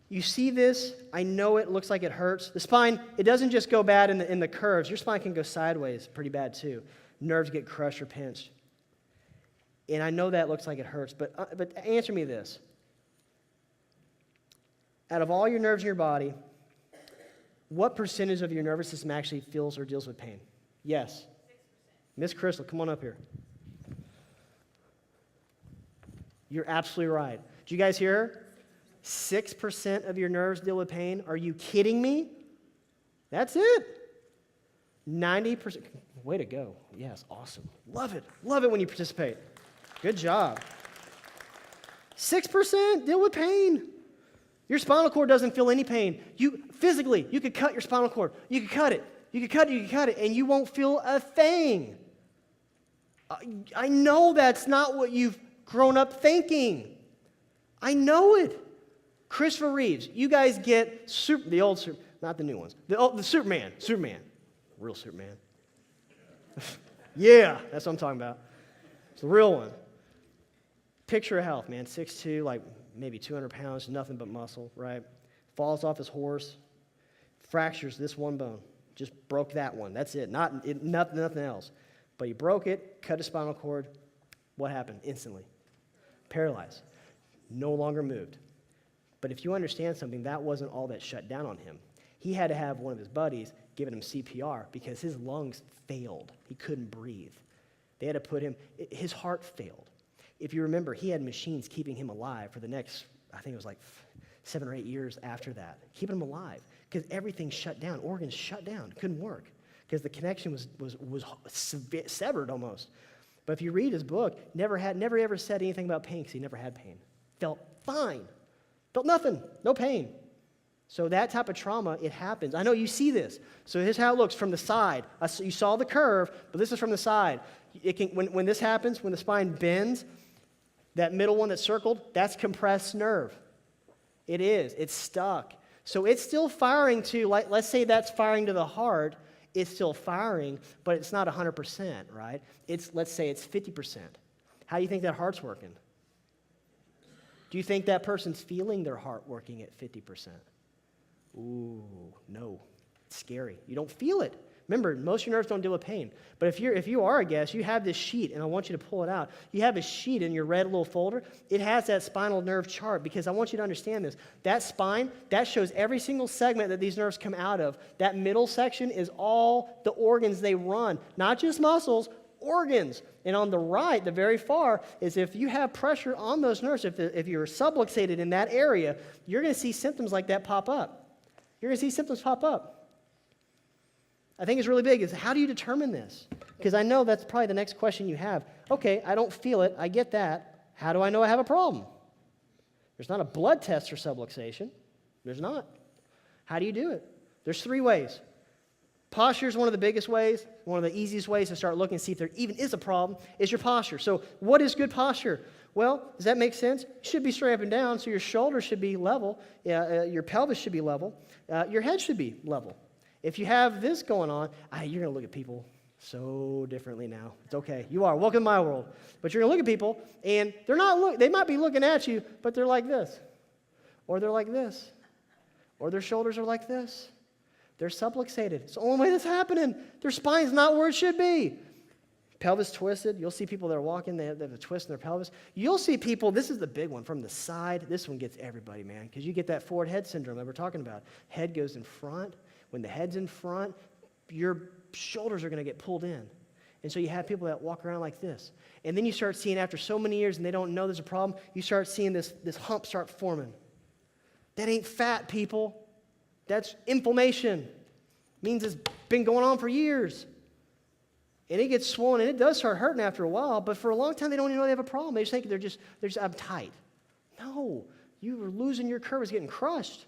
You see this? I know it looks like it hurts. The spine, it doesn't just go bad in the curves. Your spine can go sideways pretty bad too. Nerves get crushed or pinched. And I know that looks like it hurts, but answer me this. Out of all your nerves in your body, what percentage of your nervous system actually feels or deals with pain? Yes. 6%. Miss Crystal, come on up here. You're absolutely right. Did you guys hear her? 6% of your nerves deal with pain? Are you kidding me? That's it. 90%. Way to go. Yes, awesome. Love it. Love it when you participate. Good job. 6% deal with pain. Your spinal cord doesn't feel any pain. You could cut your spinal cord. You could cut it. You could cut it, and you won't feel a thing. I know that's not what you've grown up thinking. I know it. Christopher Reeves, you guys get the old Superman, not the new ones. The Superman. Real Superman. Yeah, that's what I'm talking about. It's the real one. Picture of health, man. 6'2", like maybe 200 pounds, nothing but muscle, right? Falls off his horse, fractures this one bone. Just broke that one. That's it. Nothing else. But he broke it, cut his spinal cord. What happened? Instantly. Paralyzed. No longer moved. But if you understand something, that wasn't all that shut down on him. He had to have one of his buddies giving him CPR because his lungs failed. He couldn't breathe. They had to put him, his heart failed. If you remember, he had machines keeping him alive for the next, I think it was like 7 or 8 years after that, keeping him alive because everything shut down. Organs shut down, couldn't work because the connection was severed almost. But if you read his book, never ever said anything about pain because he never had pain. Felt fine. Felt nothing, no pain. So that type of trauma, it happens. I know you see this. So here's how it looks from the side. You saw the curve, but this is from the side. When this happens, when the spine bends, that middle one that's circled, that's compressed nerve. It is. It's stuck. So it's still firing to, like, let's say that's firing to the heart. It's still firing, but it's not 100%, right? Let's say it's 50%. How do you think that heart's working? Do you think that person's feeling their heart working at 50%? Ooh, no. It's scary. You don't feel it. Remember, most of your nerves don't deal with pain. But if you are a guest, you have this sheet, and I want you to pull it out. You have a sheet in your red little folder. It has that spinal nerve chart because I want you to understand this. That spine, that shows every single segment that these nerves come out of. That middle section is all the organs they run, not just muscles, organs. And on the right, the very far, is if you have pressure on those nerves, if you're subluxated in that area, you're going to see symptoms like that pop up. You're going to see symptoms pop up. I think it's really big is how do you determine this? Because I know that's probably the next question you have. Okay, I don't feel it. I get that. How do I know I have a problem? There's not a blood test for subluxation. There's not. How do you do it? There's 3 ways. Posture is one of the biggest ways. One of the easiest ways to start looking and see if there even is a problem is your posture. So what is good posture? Well, does that make sense? You should be straight up and down, so your shoulders should be level. Your pelvis should be level. Your head should be level. If you have this going on, you're going to look at people so differently now. It's okay. You are. Welcome to my world. But you're going to look at people, and they might be looking at you, but they're like this. Or they're like this. Or their shoulders are like this. They're subluxated. It's the only way that's happening. Their spine's not where it should be. Pelvis twisted. You'll see people that are walking, they have a twist in their pelvis. You'll see people, this is the big one, from the side. This one gets everybody, man, because you get that forward head syndrome that we're talking about. Head goes in front. When the head's in front, your shoulders are going to get pulled in. And so you have people that walk around like this. And then you start seeing, after so many years and they don't know there's a problem, you start seeing this hump start forming. That ain't fat, people. That's inflammation. It means it's been going on for years. And it gets swollen, and it does start hurting after a while, but for a long time they don't even know they have a problem. They just think they're just uptight. No, you were losing your curve, it's getting crushed.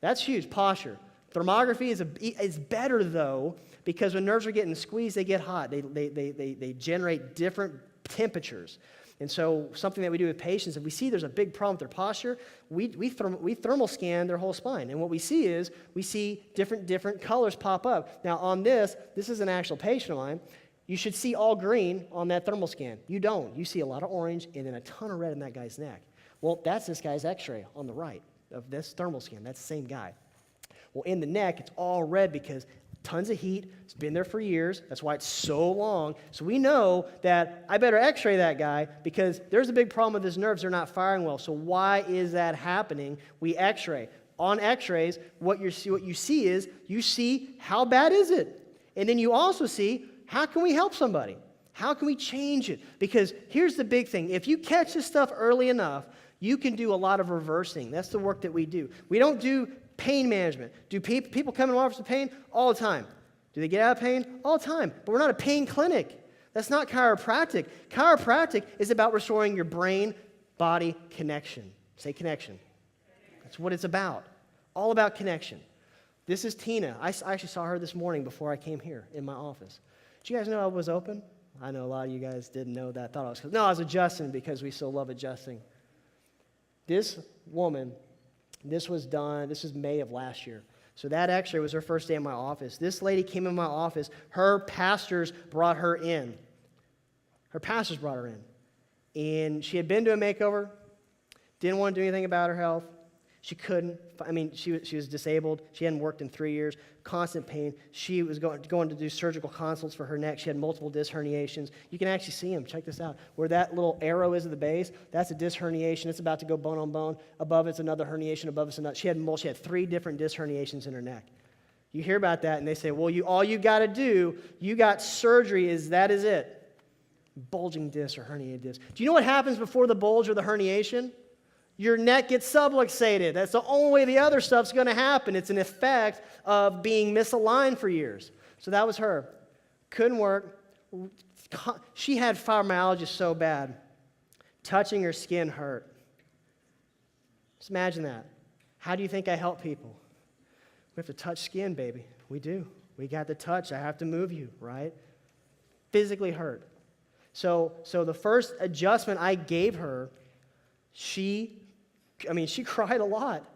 That's huge, posture. Thermography is better, though, because when nerves are getting squeezed, they get hot. They generate different temperatures. And so something that we do with patients, if we see there's a big problem with their posture, we thermal scan their whole spine. And what we see is we see different colors pop up. Now on this is an actual patient of mine. You should see all green on that thermal scan. You don't. You see a lot of orange and then a ton of red in that guy's neck. Well, that's this guy's x-ray on the right of this thermal scan. That's the same guy. Well, in the neck, it's all red because tons of heat. It's been there for years. That's why it's so long. So we know that I better x-ray that guy because there's a big problem with his nerves. They're not firing well. So why is that happening? We x-ray. On x-rays, what you see is you see how bad is it? And then you also see how can we help somebody? How can we change it? Because here's the big thing. If you catch this stuff early enough, you can do a lot of reversing. That's the work that we do. We don't do pain management. Do people come in our office with pain? All the time. Do they get out of pain? All the time. But we're not a pain clinic. That's not chiropractic. Chiropractic is about restoring your brain-body connection. Say connection. That's what it's about. All about connection. This is Tina. I actually saw her this morning before I came here in my office. Did you guys know I was open? I know a lot of you guys didn't know that. I was adjusting because we so love adjusting. This woman, this was May of last year. So that x-ray was her first day in my office. This lady came in my office. Her pastors brought her in. And she had been to a makeover, didn't want to do anything about her health. She couldn't. She was disabled. She hadn't worked in 3 years. Constant pain. She was going to do surgical consults for her neck. She had multiple disc herniations. You can actually see them. Check this out. Where that little arrow is at the base, that's a disc herniation. It's about to go bone on bone. Above it's another herniation. Above it's another. She had 3 different disc herniations in her neck. You hear about that, and they say, well, all you got to do, you got surgery, that is it. Bulging disc or herniated disc. Do you know what happens before the bulge or the herniation? Your neck gets subluxated. That's the only way the other stuff's going to happen. It's an effect of being misaligned for years. So that was her. Couldn't work. She had fibromyalgia so bad. Touching her skin hurt. Just imagine that. How do you think I help people? We have to touch skin, baby. We do. We got to touch. I have to move you, right? Physically hurt. So the first adjustment I gave her, she cried a lot,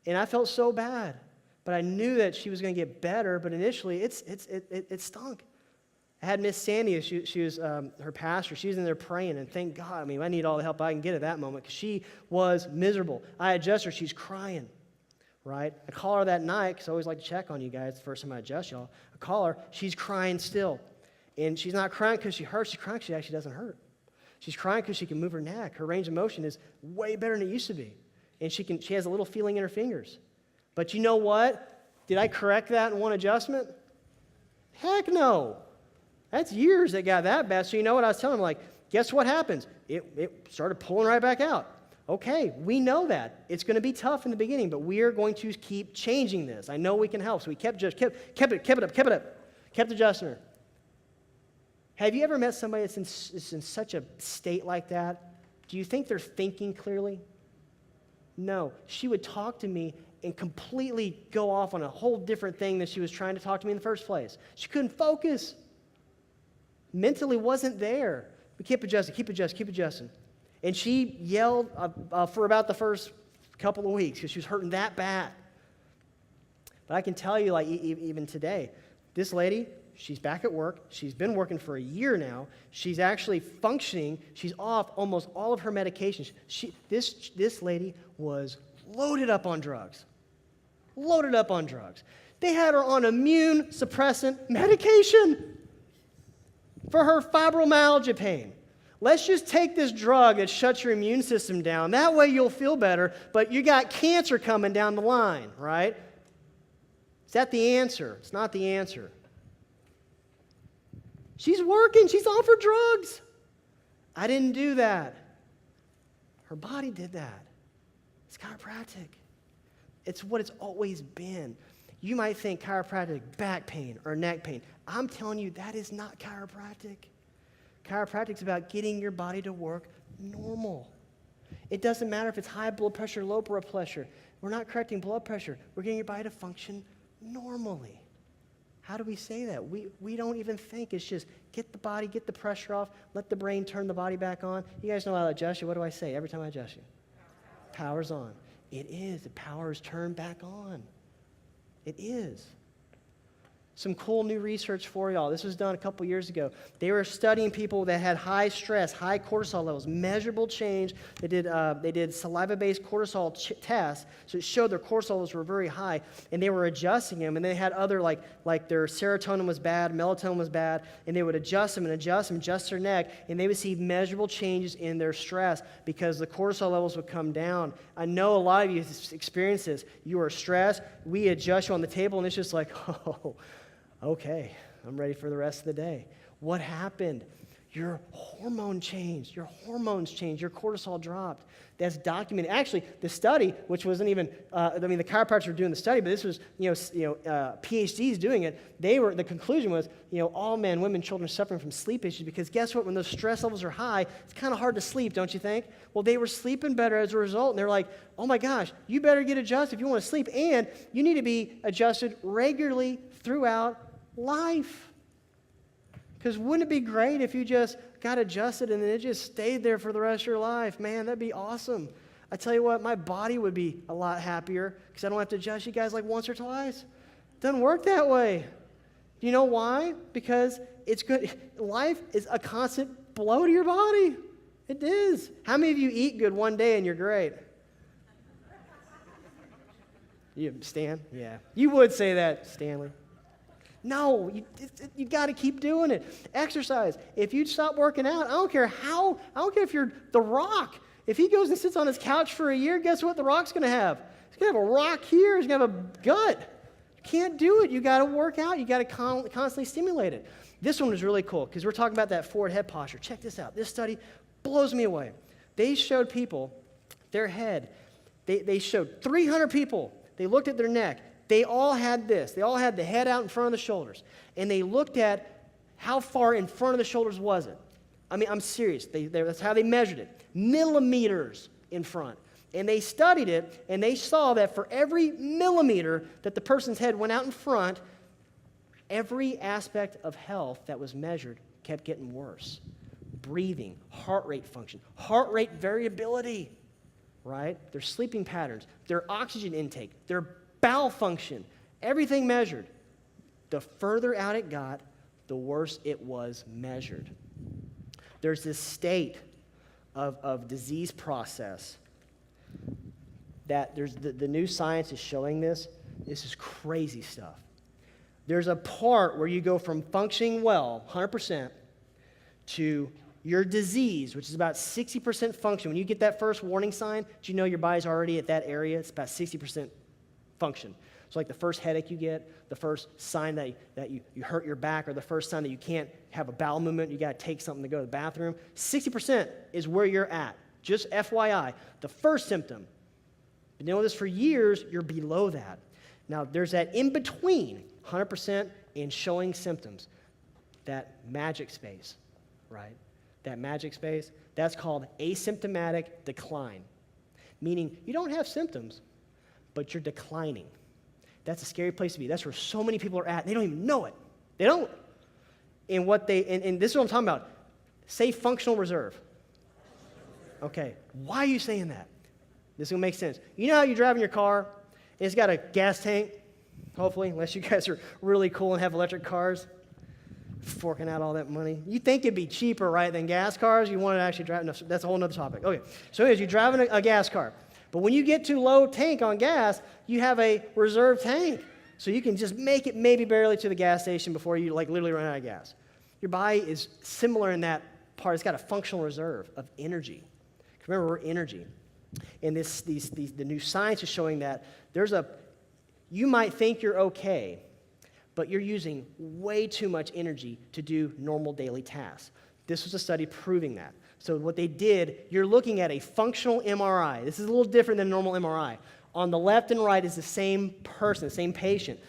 and I felt so bad. But I knew that she was going to get better, but initially it stunk. I had Miss Sandy, she was her pastor. She was in there praying, and thank God, I need all the help I can get at that moment, because she was miserable. I adjust her, she's crying, right? I call her that night, because I always like to check on you guys the first time I adjust y'all. I call her, she's crying still. And she's not crying because she hurts, she's crying because she actually doesn't hurt. She's crying because she can move her neck. Her range of motion is way better than it used to be. And she has a little feeling in her fingers. But you know what? Did I correct that in one adjustment? Heck no. That's years that got that bad. So you know what I was telling them? Guess what happens? It started pulling right back out. Okay, we know that. It's going to be tough in the beginning, but we are going to keep changing this. I know we can help. So we kept it up. Kept adjusting her. Have you ever met somebody that's in such a state like that? Do you think they're thinking clearly? No. She would talk to me and completely go off on a whole different thing than she was trying to talk to me in the first place. She couldn't focus. Mentally wasn't there. We keep adjusting. And she yelled for about the first couple of weeks because she was hurting that bad. But I can tell you, even today, this lady, she's back at work. She's been working for a year now. She's actually functioning. She's off almost all of her medications. This lady was loaded up on drugs. They had her on immune suppressant medication for her fibromyalgia pain. Let's just take this drug that shuts your immune system down. That way you'll feel better, but you got cancer coming down the line, right? Is that the answer? It's not the answer. She's working. She's off her drugs. I didn't do that. Her body did that. It's chiropractic. It's what it's always been. You might think chiropractic, back pain or neck pain. I'm telling you, that is not chiropractic. Chiropractic is about getting your body to work normal. It doesn't matter if it's high blood pressure, low blood pressure. We're not correcting blood pressure. We're getting your body to function normally. How do we say that? We don't even think. It's just get the pressure off, let the brain turn the body back on. You guys know how to adjust you. What do I say every time I adjust you? Power's on. It is. The power is turned back on. It is. Some cool new research for y'all. This was done a couple years ago. They were studying people that had high stress, high cortisol levels, measurable change. They did saliva-based cortisol tests, so it showed their cortisol levels were very high, and they were adjusting them, and they had other, like their serotonin was bad, melatonin was bad, and they would adjust their neck, and they would see measurable changes in their stress because the cortisol levels would come down. I know a lot of you experience this. You are stressed. We adjust you on the table, and it's just like, oh, okay, I'm ready for the rest of the day. What happened? Your hormone changed. Your hormones changed. Your cortisol dropped. That's documented. Actually, the study, which wasn't even, the chiropractors were doing the study, but this was, PhDs doing it. The conclusion was, all men, women, children suffering from sleep issues because guess what? When those stress levels are high, it's kind of hard to sleep, don't you think? Well, they were sleeping better as a result, and they're like, oh my gosh, you better get adjusted if you want to sleep, and you need to be adjusted regularly throughout life. Because wouldn't it be great if you just got adjusted and then it just stayed there for the rest of your life? Man, that'd be awesome. I tell you what, my body would be a lot happier because I don't have to adjust you guys like once or twice. It doesn't work that way. Do you know why? Because it's good. Life is a constant blow to your body. It is. How many of you eat good one day and you're great? You, Stan? Yeah. You would say that, Stanley. No, you got to keep doing it. Exercise. If you stop working out, I don't care if you're The Rock. If he goes and sits on his couch for a year, guess what The Rock's going to have? He's going to have a rock here. He's going to have a gut. You can't do it. You got to work out. You got to constantly stimulate it. This one was really cool because we're talking about that forward head posture. Check this out. This study blows me away. They showed people their head. They showed 300 people. They looked at their neck. They all had this. They all had the head out in front of the shoulders. And they looked at how far in front of the shoulders was it. I mean, I'm serious. That's how they measured it. Millimeters in front. And they studied it, and they saw that for every millimeter that the person's head went out in front, every aspect of health that was measured kept getting worse. Breathing, heart rate function, heart rate variability, right? Their sleeping patterns, their oxygen intake, their bowel function, everything measured. The further out it got, the worse it was measured. There's this state of disease process that the new science is showing this. This is crazy stuff. There's a part where you go from functioning well, 100%, to your disease, which is about 60% function. When you get that first warning sign, do you know your body's already at that area? It's about 60% function. So like the first headache you get, the first sign that you hurt your back, or the first sign that you can't have a bowel movement, you got to take something to go to the bathroom, 60% is where you're at. Just FYI, the first symptom. Been dealing with this for years, you're below that. Now, there's that in between, 100% in showing symptoms, that magic space, right? That magic space, that's called asymptomatic decline, meaning you don't have symptoms, but you're declining. That's a scary place to be. That's where so many people are at, and they don't even know it. They don't. And this is what I'm talking about. Say functional reserve. Okay, why are you saying that? This is going to make sense. You know how you're driving your car, and it's got a gas tank, hopefully, unless you guys are really cool and have electric cars, forking out all that money. You think it'd be cheaper, right, than gas cars? You want to actually drive, no, that's a whole other topic. Okay, so anyways, you're driving a gas car. But when you get to low tank on gas, you have a reserve tank. So you can just make it maybe barely to the gas station before you literally run out of gas. Your body is similar in that part. It's got a functional reserve of energy. Remember, we're energy. And the new science is showing that you might think you're okay, but you're using way too much energy to do normal daily tasks. This was a study proving that. So what they did, you're looking at a functional MRI. This is a little different than a normal MRI. On the left and right is the same person, the same patient.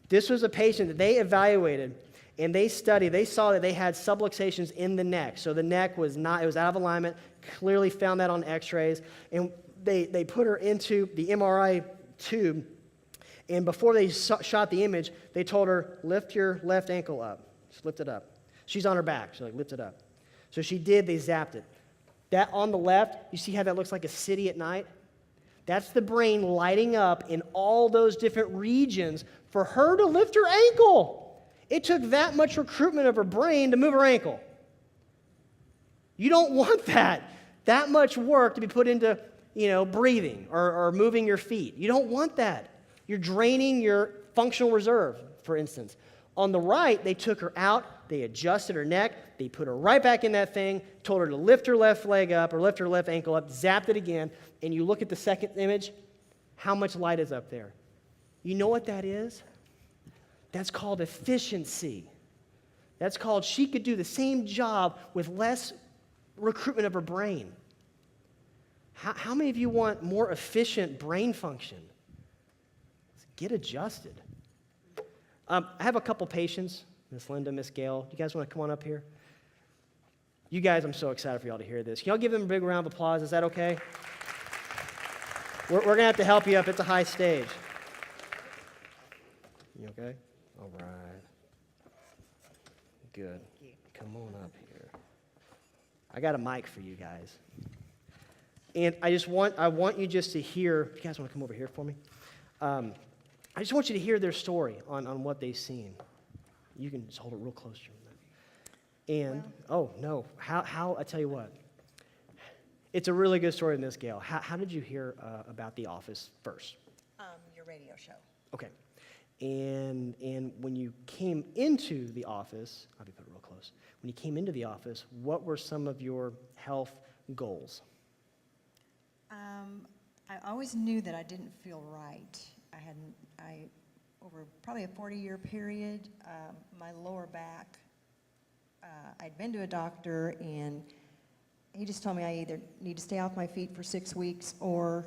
This was a patient that they evaluated, And they saw that they had subluxations in the neck. So the neck was not, it was out of alignment, clearly found that on x-rays. And they put her into the MRI tube. And before they shot the image, they told her, lift your left ankle up. Just lift it up. She's on her back. She's like, lift it up. So she did, they zapped it. That on the left, you see how that looks like a city at night? That's the brain lighting up in all those different regions for her to lift her ankle. It took that much recruitment of her brain to move her ankle. You don't want that much work to be put into, breathing or moving your feet. You don't want that. You're draining your functional reserve, for instance. On the right, they took her out, they adjusted her neck, they put her right back in that thing, told her to lift her left leg up or lift her left ankle up, zapped it again, and you look at the second image, how much light is up there? You know what that is? That's called efficiency. That's called she could do the same job with less recruitment of her brain. How many of you want more efficient brain function? Get adjusted. I have a couple patients, Miss Linda, Miss Gail. You guys want to come on up here? You guys, I'm so excited for y'all to hear this. Can y'all give them a big round of applause? Is that okay? We're going to have to help you up. It's a high stage. You okay? All right. Good. Come on up here. I got a mic for you guys. And I want you just to hear, if you guys want to come over here for me. I just want you to hear their story on what they've seen. You can just hold it real close to you. And, how, I tell you what. It's a really good story, Miss Gail. How did you hear about The Office first? Your radio show. Okay. And when you came into The Office, I'll be put it real close. When you came into The Office, what were some of your health goals? I always knew that I didn't feel right. Over probably a 40-year period, my lower back, I'd been to a doctor, and he just told me I either need to stay off my feet for 6 weeks or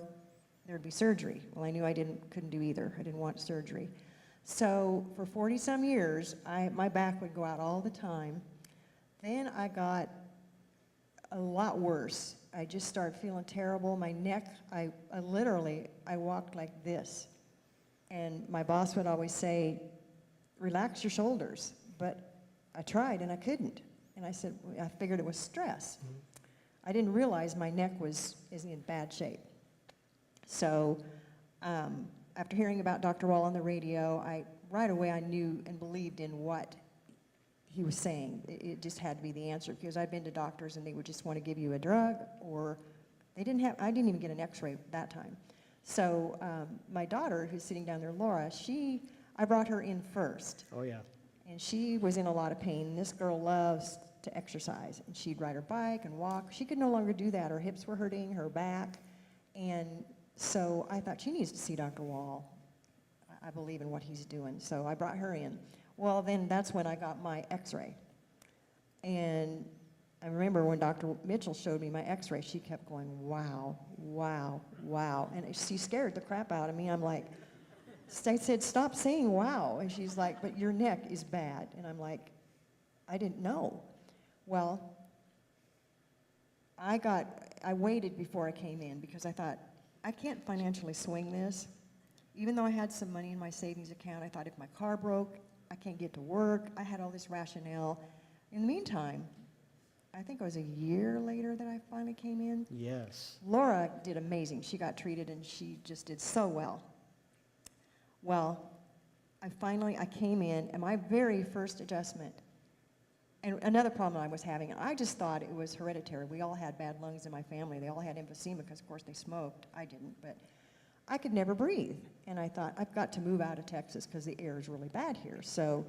there'd be surgery. Well, I knew I couldn't do either. I didn't want surgery. So for 40-some years, my back would go out all the time. Then I got a lot worse. I just started feeling terrible. My neck, I walked like this. And my boss would always say, relax your shoulders. But I tried and I couldn't. And I said, I figured it was stress. Mm-hmm. I didn't realize my neck is in bad shape. So after hearing about Dr. Wall on the radio, right away I knew and believed in what he was saying. It just had to be the answer, because I'd been to doctors and they would just want to give you a drug, or I didn't even get an x-ray that time. So my daughter, who's sitting down there, Laura, I brought her in first. Oh, yeah. And she was in a lot of pain. This girl loves to exercise, and she'd ride her bike and walk. She could no longer do that. Her hips were hurting, her back. And so I thought, she needs to see Dr. Wall. I believe in what he's doing. So I brought her in. Well, then that's when I got my x-ray. And I remember when Dr. Mitchell showed me my x-ray, she kept going, wow, wow, wow. And she scared the crap out of me. I'm like, I said, stop saying wow. And she's like, but your neck is bad. And I'm like, I didn't know. Well, I waited before I came in, because I thought, I can't financially swing this. Even though I had some money in my savings account, I thought, if my car broke, I can't get to work. I had all this rationale. In the meantime, I think it was a year later that I finally came in. Yes. Laura did amazing. She got treated, and she just did so well. Well, I came in, and my very first adjustment, and another problem I was having, I just thought it was hereditary. We all had bad lungs in my family. They all had emphysema because, of course, they smoked. I didn't, but I could never breathe. And I thought, I've got to move out of Texas because the air is really bad here. So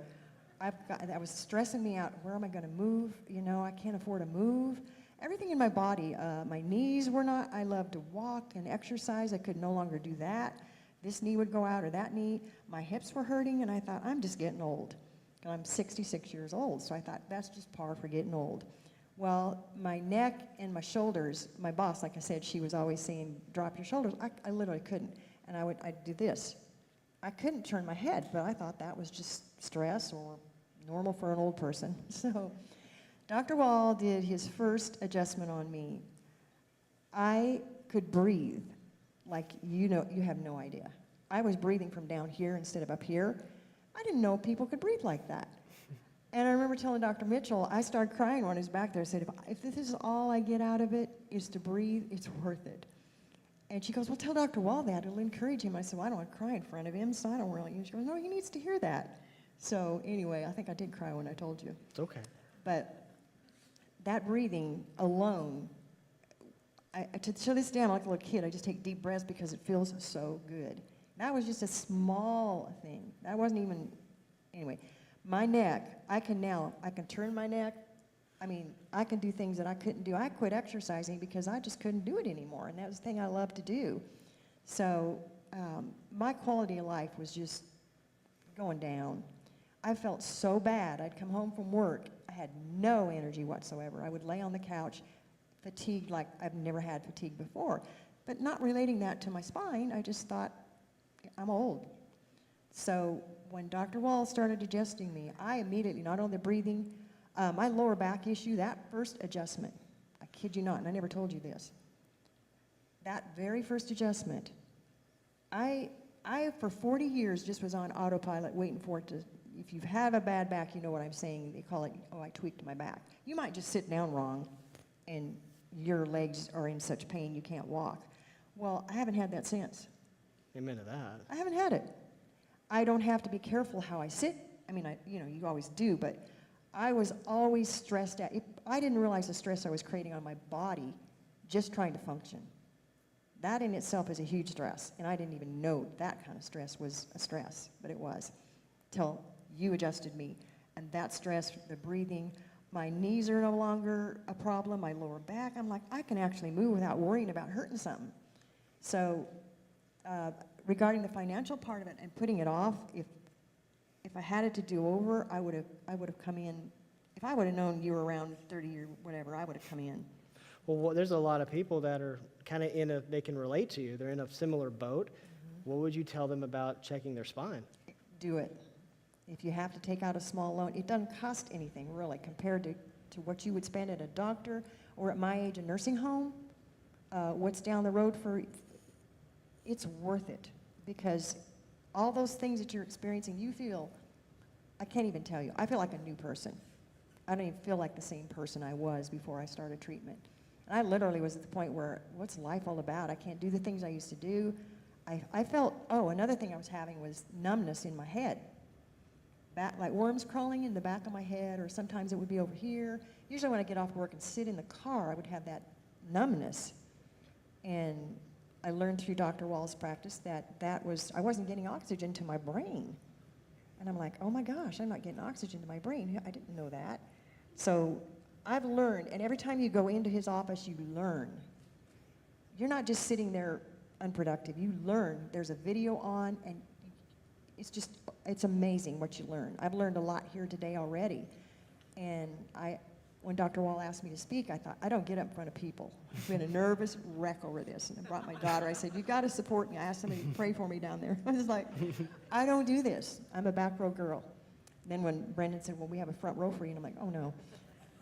that was stressing me out. Where am I going to move? I can't afford to move. Everything in my body, my knees were not, I loved to walk and exercise. I could no longer do that. This knee would go out, or that knee. My hips were hurting, and I thought, I'm just getting old. And I'm 66 years old, so I thought, that's just par for getting old. Well, my neck and my shoulders, my boss, like I said, she was always saying, drop your shoulders. I literally couldn't. And I'd do this. I couldn't turn my head, but I thought that was just stress or normal for an old person. So Dr. Wall did his first adjustment on me. I could breathe like you have no idea. I was breathing from down here instead of up here. I didn't know people could breathe like that. And I remember telling Dr. Mitchell, I started crying when he was back there. I said, if this is all I get out of it is to breathe, it's worth it. And she goes, well, tell Dr. Wall that. It'll encourage him. I said, well, I don't want to cry in front of him, so I don't really. She goes, no, he needs to hear that. So anyway, I think I did cry when I told you. It's okay. But that breathing alone, to this day, I'm like a little kid. I just take deep breaths because it feels so good. That was just a small thing. That wasn't even, anyway. My neck, I can turn my neck. I mean, I can do things that I couldn't do. I quit exercising because I just couldn't do it anymore, and that was the thing I loved to do. So my quality of life was just going down. I felt so bad. I'd come home from work. I had no energy whatsoever. I would lay on the couch, fatigued like I've never had fatigue before. But not relating that to my spine, I just thought, I'm old. So when Dr. Wall started adjusting me, I immediately, not only the breathing, my lower back issue, that first adjustment, I kid you not, and I never told you this, that very first adjustment, I for 40 years just was on autopilot waiting for it to, if you have a bad back, you know what I'm saying, they call it, oh, I tweaked my back. You might just sit down wrong and your legs are in such pain you can't walk. Well, I haven't had that since. Amen to that. I haven't had it. I don't have to be careful how I sit. I mean, you always do, but I was always stressed out. I didn't realize the stress I was creating on my body just trying to function. That in itself is a huge stress, and I didn't even know that kind of stress was a stress, but it was, till you adjusted me. And that stress, the breathing, my knees are no longer a problem, my lower back, I'm like, I can actually move without worrying about hurting something. So regarding the financial part of it and putting it off, if I had it to do over, I would have come in. If I would have known you were around 30 or whatever, I would have come in. Well, there's a lot of people that are kind of they can relate to you. They're in a similar boat. Mm-hmm. What would you tell them about checking their spine? Do it. If you have to take out a small loan, it doesn't cost anything really compared to what you would spend at a doctor or at my age, a nursing home. What's down the road for, it's worth it because all those things that you're experiencing, you feel, I can't even tell you, I feel like a new person. I don't even feel like the same person I was before I started treatment. And I literally was at the point where, what's life all about? I can't do the things I used to do. I felt, another thing I was having was numbness in my head. Back, like worms crawling in the back of my head, or sometimes it would be over here. Usually when I get off work and sit in the car, I would have that numbness. And I learned through Dr. Wall's practice that was, I wasn't getting oxygen to my brain. And I'm like, oh my gosh, I'm not getting oxygen to my brain. I didn't know that. So I've learned, and every time you go into his office, you learn. You're not just sitting there unproductive. You learn. There's a video on, and it's amazing what you learn. I've learned a lot here today already. And when Dr. Wall asked me to speak, I thought, I don't get up in front of people. I've been a nervous wreck over this. And I brought my daughter. I said, you got to support me. I asked somebody to pray for me down there. I was like, I don't do this. I'm a back row girl. Then when Brendan said, well, we have a front row for you, and I'm like, oh, no.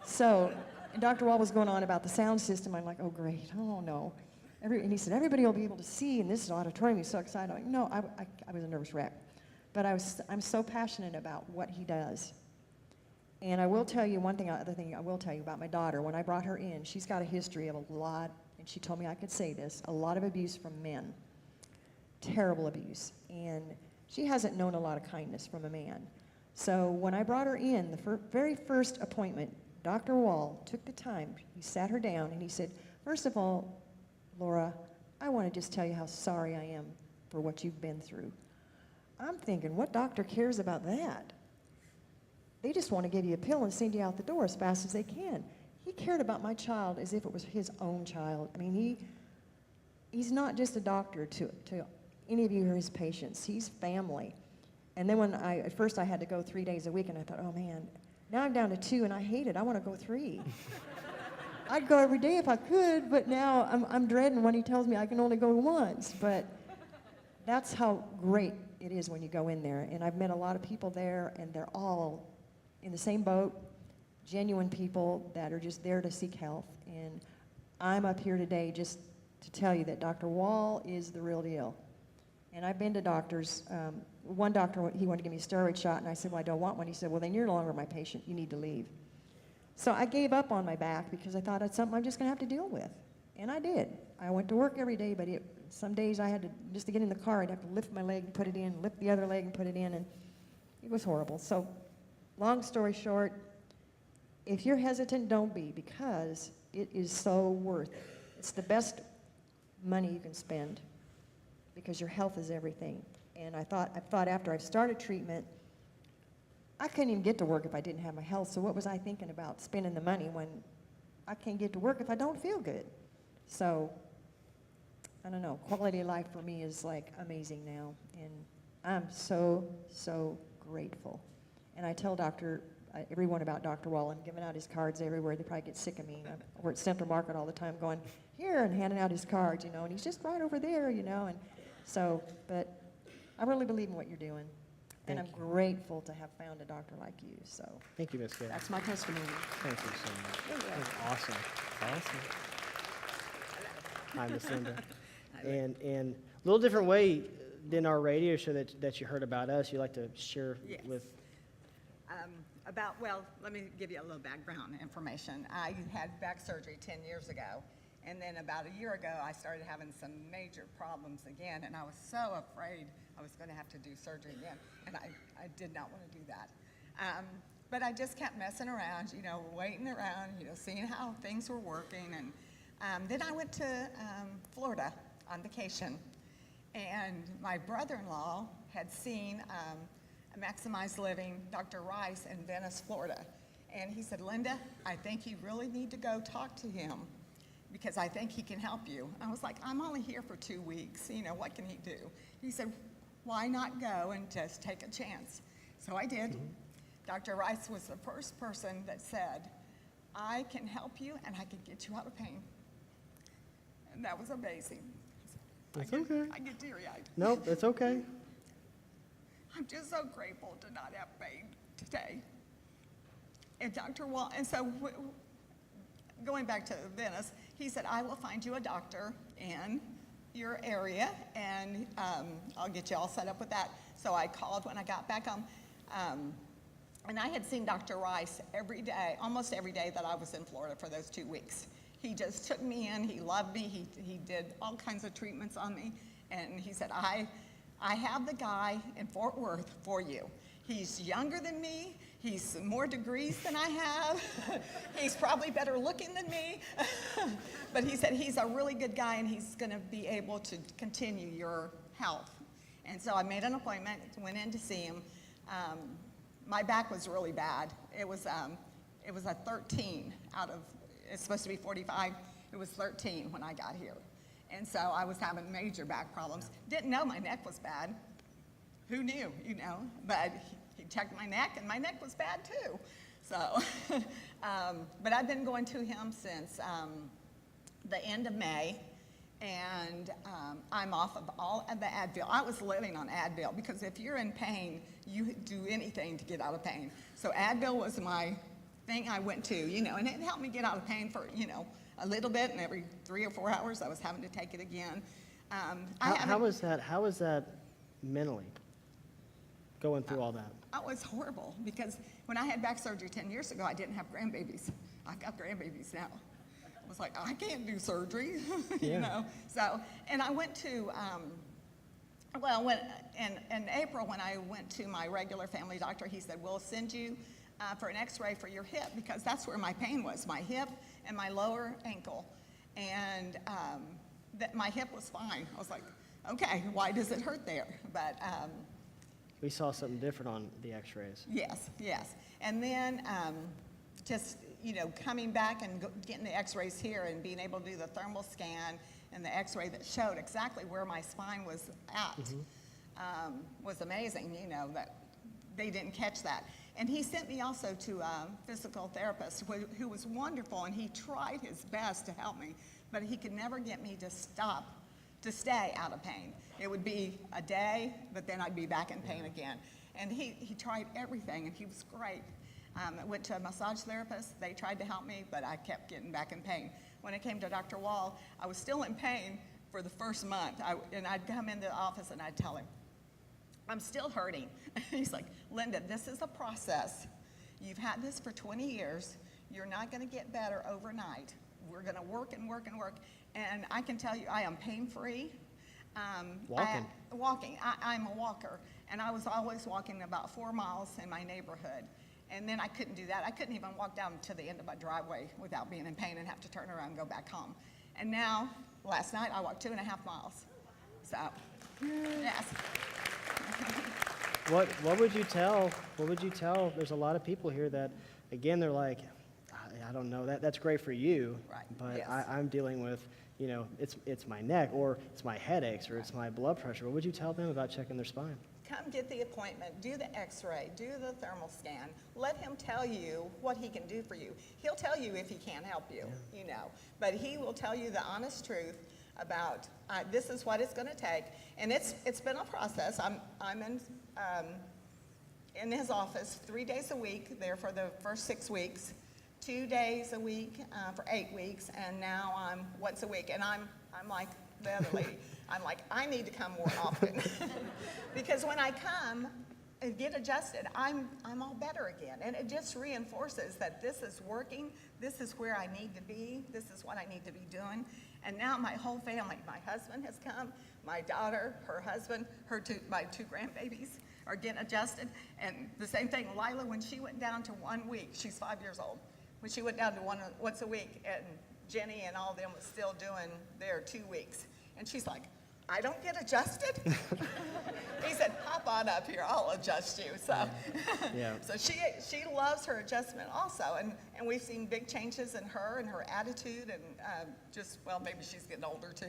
So and Dr. Wall was going on about the sound system. I'm like, oh, great. Oh, no. And he said, everybody will be able to see in this auditorium. He's so excited. I'm like, no, I was a nervous wreck. But I'm so passionate about what he does. And I will tell you other thing I will tell you about my daughter. When I brought her in, she's got a history of a lot, and she told me I could say this, a lot of abuse from men. Terrible abuse. And she hasn't known a lot of kindness from a man. So when I brought her in, the very first appointment, Dr. Wall took the time. He sat her down, and he said, first of all, Laura, I want to just tell you how sorry I am for what you've been through. I'm thinking, what doctor cares about that? They just want to give you a pill and send you out the door as fast as they can. He cared about my child as if it was his own child. I mean, he's not just a doctor to any of you who are his patients. He's family. And then at first I had to go 3 days a week, and I thought, oh man, now I'm down to 2, and I hate it. I want to go 3. I'd go every day if I could, but now I'm dreading when he tells me I can only go once. But that's how great it is when you go in there. And I've met a lot of people there, and they're all in the same boat, genuine people that are just there to seek health. And I'm up here today just to tell you that Dr. Wall is the real deal. And I've been to doctors. One doctor, he wanted to give me a steroid shot, and I said, well, I don't want one. He said, well, then you're no longer my patient. You need to leave. So I gave up on my back because I thought it's something I'm just going to have to deal with. And I did. I went to work every day, but some days I had to, just to get in the car, I'd have to lift my leg and put it in, lift the other leg and put it in, and it was horrible. So long story short, if you're hesitant, don't be, because it is so worth it. It's the best money you can spend because your health is everything. And I thought after I started treatment, I couldn't even get to work if I didn't have my health. So what was I thinking about spending the money when I can't get to work if I don't feel good? So I don't know. Quality of life for me is like amazing now, and I'm so, so grateful. And I tell everyone about Dr. Wall. I'm giving out his cards everywhere. They probably get sick of me. We're at Central Market all the time going, here, and handing out his cards, you know, and he's just right over there, you know. And so, but I really believe in what you're doing. And I'm grateful to have found a doctor like you. So Thank you, Ms. Gill. that's my testimony. Thank you so much. You're welcome. That's awesome. Awesome. Hi, Miss Linda. And a little different way than our radio show that you heard about us, you like to share Yes. with. Well, let me give you a little background information. I had back surgery 10 years ago, and then about a year ago, I started having some major problems again, and I was so afraid I was going to have to do surgery again, and I did not want to do that. But I just kept messing around, you know, waiting around, you know, seeing how things were working, and then I went to Florida on vacation, and my brother-in-law had seen Maximized Living, Dr. Rice in Venice, Florida. And he said, Linda, I think you really need to go talk to him because I think he can help you. I was like, I'm only here for 2 weeks. You know, what can he do? He said, why not go and just take a chance? So I did. Mm-hmm. Dr. Rice was the first person that said, I can help you and I can get you out of pain. And that was amazing. It's okay. I get teary-eyed. Nope, it's okay. I'm just so grateful to not have pain today. And Dr. Wall, and so going back to Venice, he said, I will find you a doctor in your area, and I'll get you all set up with that. So I called when I got back home, and I had seen Dr. Rice every day, almost every day that I was in Florida for those 2 weeks. He just took me in, he loved me, he did all kinds of treatments on me, and he said, I have the guy in Fort Worth for you. He's younger than me. He's more degrees than I have. He's probably better looking than me. But he said he's a really good guy and he's going to be able to continue your health. And so I made an appointment, went in to see him. My back was really bad. It was a 13 out of, it's supposed to be 45. It was 13 when I got here. And so I was having major back problems. Didn't know my neck was bad. Who knew, you know? But he checked my neck, and my neck was bad too. So, but I've been going to him since the end of May, and I'm off of all of the Advil. I was living on Advil because if you're in pain, you do anything to get out of pain. So Advil was my thing I went to, you know, and it helped me get out of pain for, you know, a little bit, and every 3 or 4 hours I was having to take it again. How was that mentally, going through all that? It was horrible because when I had back surgery 10 years ago, I didn't have grandbabies. I got grandbabies now. I was like, I can't do surgery, you know. So, and I went to, in April when I went to my regular family doctor, he said, we'll send you for an x-ray for your hip because that's where my pain was, my hip and my lower ankle. And my hip was fine. I was like, okay, why does it hurt there? But we saw something different on the x-rays. Yes. And then just, you know, coming back and getting the x-rays here and being able to do the thermal scan and the x-ray that showed exactly where my spine was at was amazing, you know, that they didn't catch that. And he sent me also to a physical therapist who was wonderful, and he tried his best to help me, but he could never get me to stay out of pain. It would be a day, but then I'd be back in pain again. And he tried everything, and he was great. I went to a massage therapist. They tried to help me, but I kept getting back in pain. When I came to Dr. Wall, I was still in pain for the first month. And I'd come into the office and I'd tell him, I'm still hurting. He's like, Linda, this is a process. You've had this for 20 years. You're not going to get better overnight. We're going to work and work and work. And I can tell you, I am pain-free. Walking. I'm a walker. And I was always walking about 4 miles in my neighborhood. And then I couldn't do that. I couldn't even walk down to the end of my driveway without being in pain and have to turn around and go back home. And now, last night, I walked 2.5 miles. So, yes. What would you tell? What would you tell? There's a lot of people here that, again, they're like, I don't know. That's great for you, Right, but yes. I'm dealing with, it's my neck, or it's my headaches, or it's my blood pressure. What would you tell them about checking their spine? Come get the appointment, do the x-ray, do the thermal scan. Let him tell you what he can do for you. He'll tell you if he can't help you, but he will tell you the honest truth about this is what it's going to take. And it's been a process. I'm in his office 3 days a week there for the first 6 weeks, 2 days a week for 8 weeks, and now I'm once a week. And I'm like the other lady. I'm like, I need to come more often. Because when I come and get adjusted, I'm all better again. And it just reinforces that this is working, this is where I need to be, this is what I need to be doing. And now my whole family, my husband has come, my daughter, her husband, my 2 grandbabies are getting adjusted. And the same thing, Lila, when she went down to 1 week, she's 5 years old, when she went down to once a week, and Jenny and all of them was still doing their 2 weeks. And she's like, I don't get adjusted? He said, hop on up here, I'll adjust you. So, Yeah. so she loves her adjustment also. And we've seen big changes in her and her attitude, and maybe she's getting older too,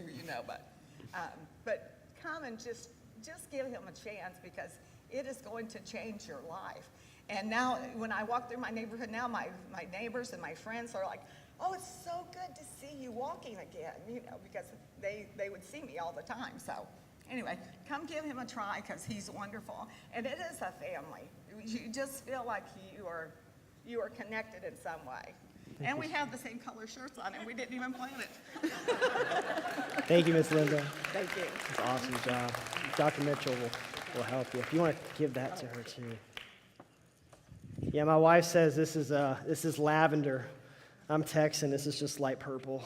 but come and just give him a chance, because it is going to change your life. And now when I walk through my neighborhood now, my neighbors and my friends are like, oh, it's so good to see you walking again, because they would see me all the time. So anyway, come give him a try, because he's wonderful. And it is a family. You just feel like you are connected in some way. And we have the same color shirts on, and we didn't even plan it. Thank you, Miss Linda. Thank you. It's an awesome job. Dr. Mitchell will help you. If you want to give that to her too. Yeah, my wife says this is lavender. I'm Texan. This is just light purple.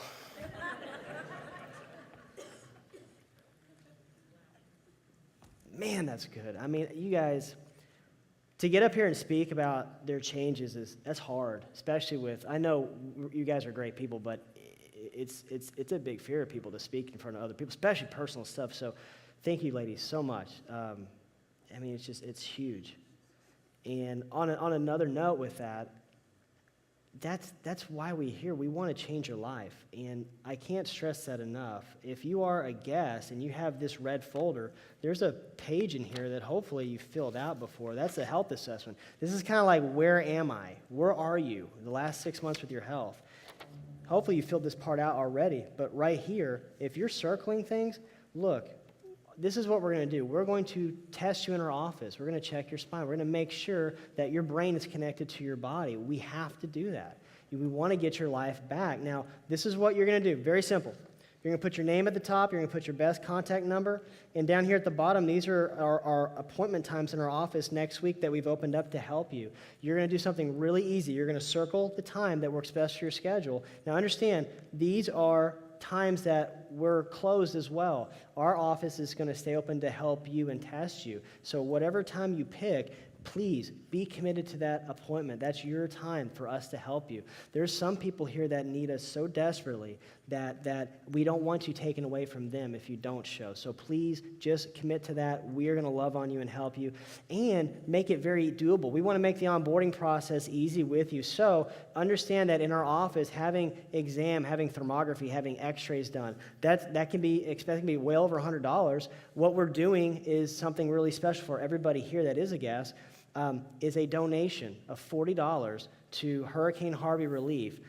Man, that's good. I mean, you guys, to get up here and speak about their changes that's hard, especially with, I know you guys are great people, but it's a big fear of people to speak in front of other people, especially personal stuff. So thank you, ladies, so much. I mean, it's huge. And on another note with that, that's why we're here. We want to change your life. And I can't stress that enough. If you are a guest and you have this red folder, there's a page in here that hopefully you filled out before. That's a health assessment. This is kind of like, where am I? Where are you the last 6 months with your health? Hopefully you filled this part out already. But right here, if you're circling things, look, this is what we're going to do. We're going to test you in our office. We're going to check your spine. We're going to make sure that your brain is connected to your body. We have to do that. We want to get your life back. Now, this is what you're going to do. Very simple. You're going to put your name at the top. You're going to put your best contact number. And down here at the bottom, these are our appointment times in our office next week that we've opened up to help you. You're going to do something really easy. You're going to circle the time that works best for your schedule. Now, understand, these are times that we're closed as well. Our office is going to stay open to help you and test you. So whatever time you pick, please be committed to that appointment. That's your time for us to help you. There's some people here that need us so desperately that we don't want you taken away from them if you don't show. So please just commit to that. We're going to love on you and help you and make it very doable. We want to make the onboarding process easy with you. So understand that in our office, having exam, having thermography, having x-rays done, that can be expected to be well over $100. What we're doing is something really special for everybody here that is a guest, is a donation of $40 to Hurricane Harvey relief.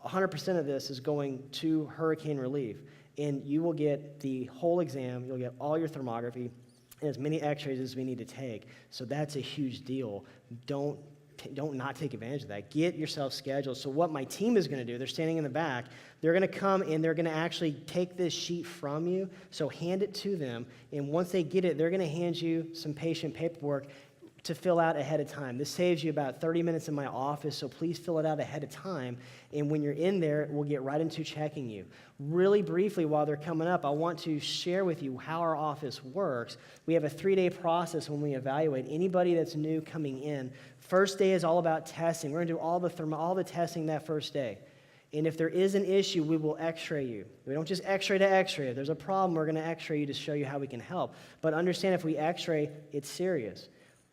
100% of this is going to hurricane relief, and you will get the whole exam. You'll get all your thermography and as many x-rays as we need to take. So that's a huge deal. Don't don't not take advantage of that. Get yourself scheduled. So what my team is going to do, they're standing in the back, they're going to come and they're going to actually take this sheet from you, so hand it to them, and once they get it, they're going to hand you some patient paperwork to fill out ahead of time. This saves you about 30 minutes in my office, so please fill it out ahead of time, and when you're in there, we'll get right into checking you. Really briefly, while they're coming up, I want to share with you how our office works. We have a 3-day process when we evaluate anybody that's new coming in. First day is all about testing. We're going to do all the testing that first day. And if there is an issue, we will x-ray you. We don't just x-ray to x-ray. If there's a problem, we're going to x-ray you to show you how we can help. But understand, if we x-ray, it's serious.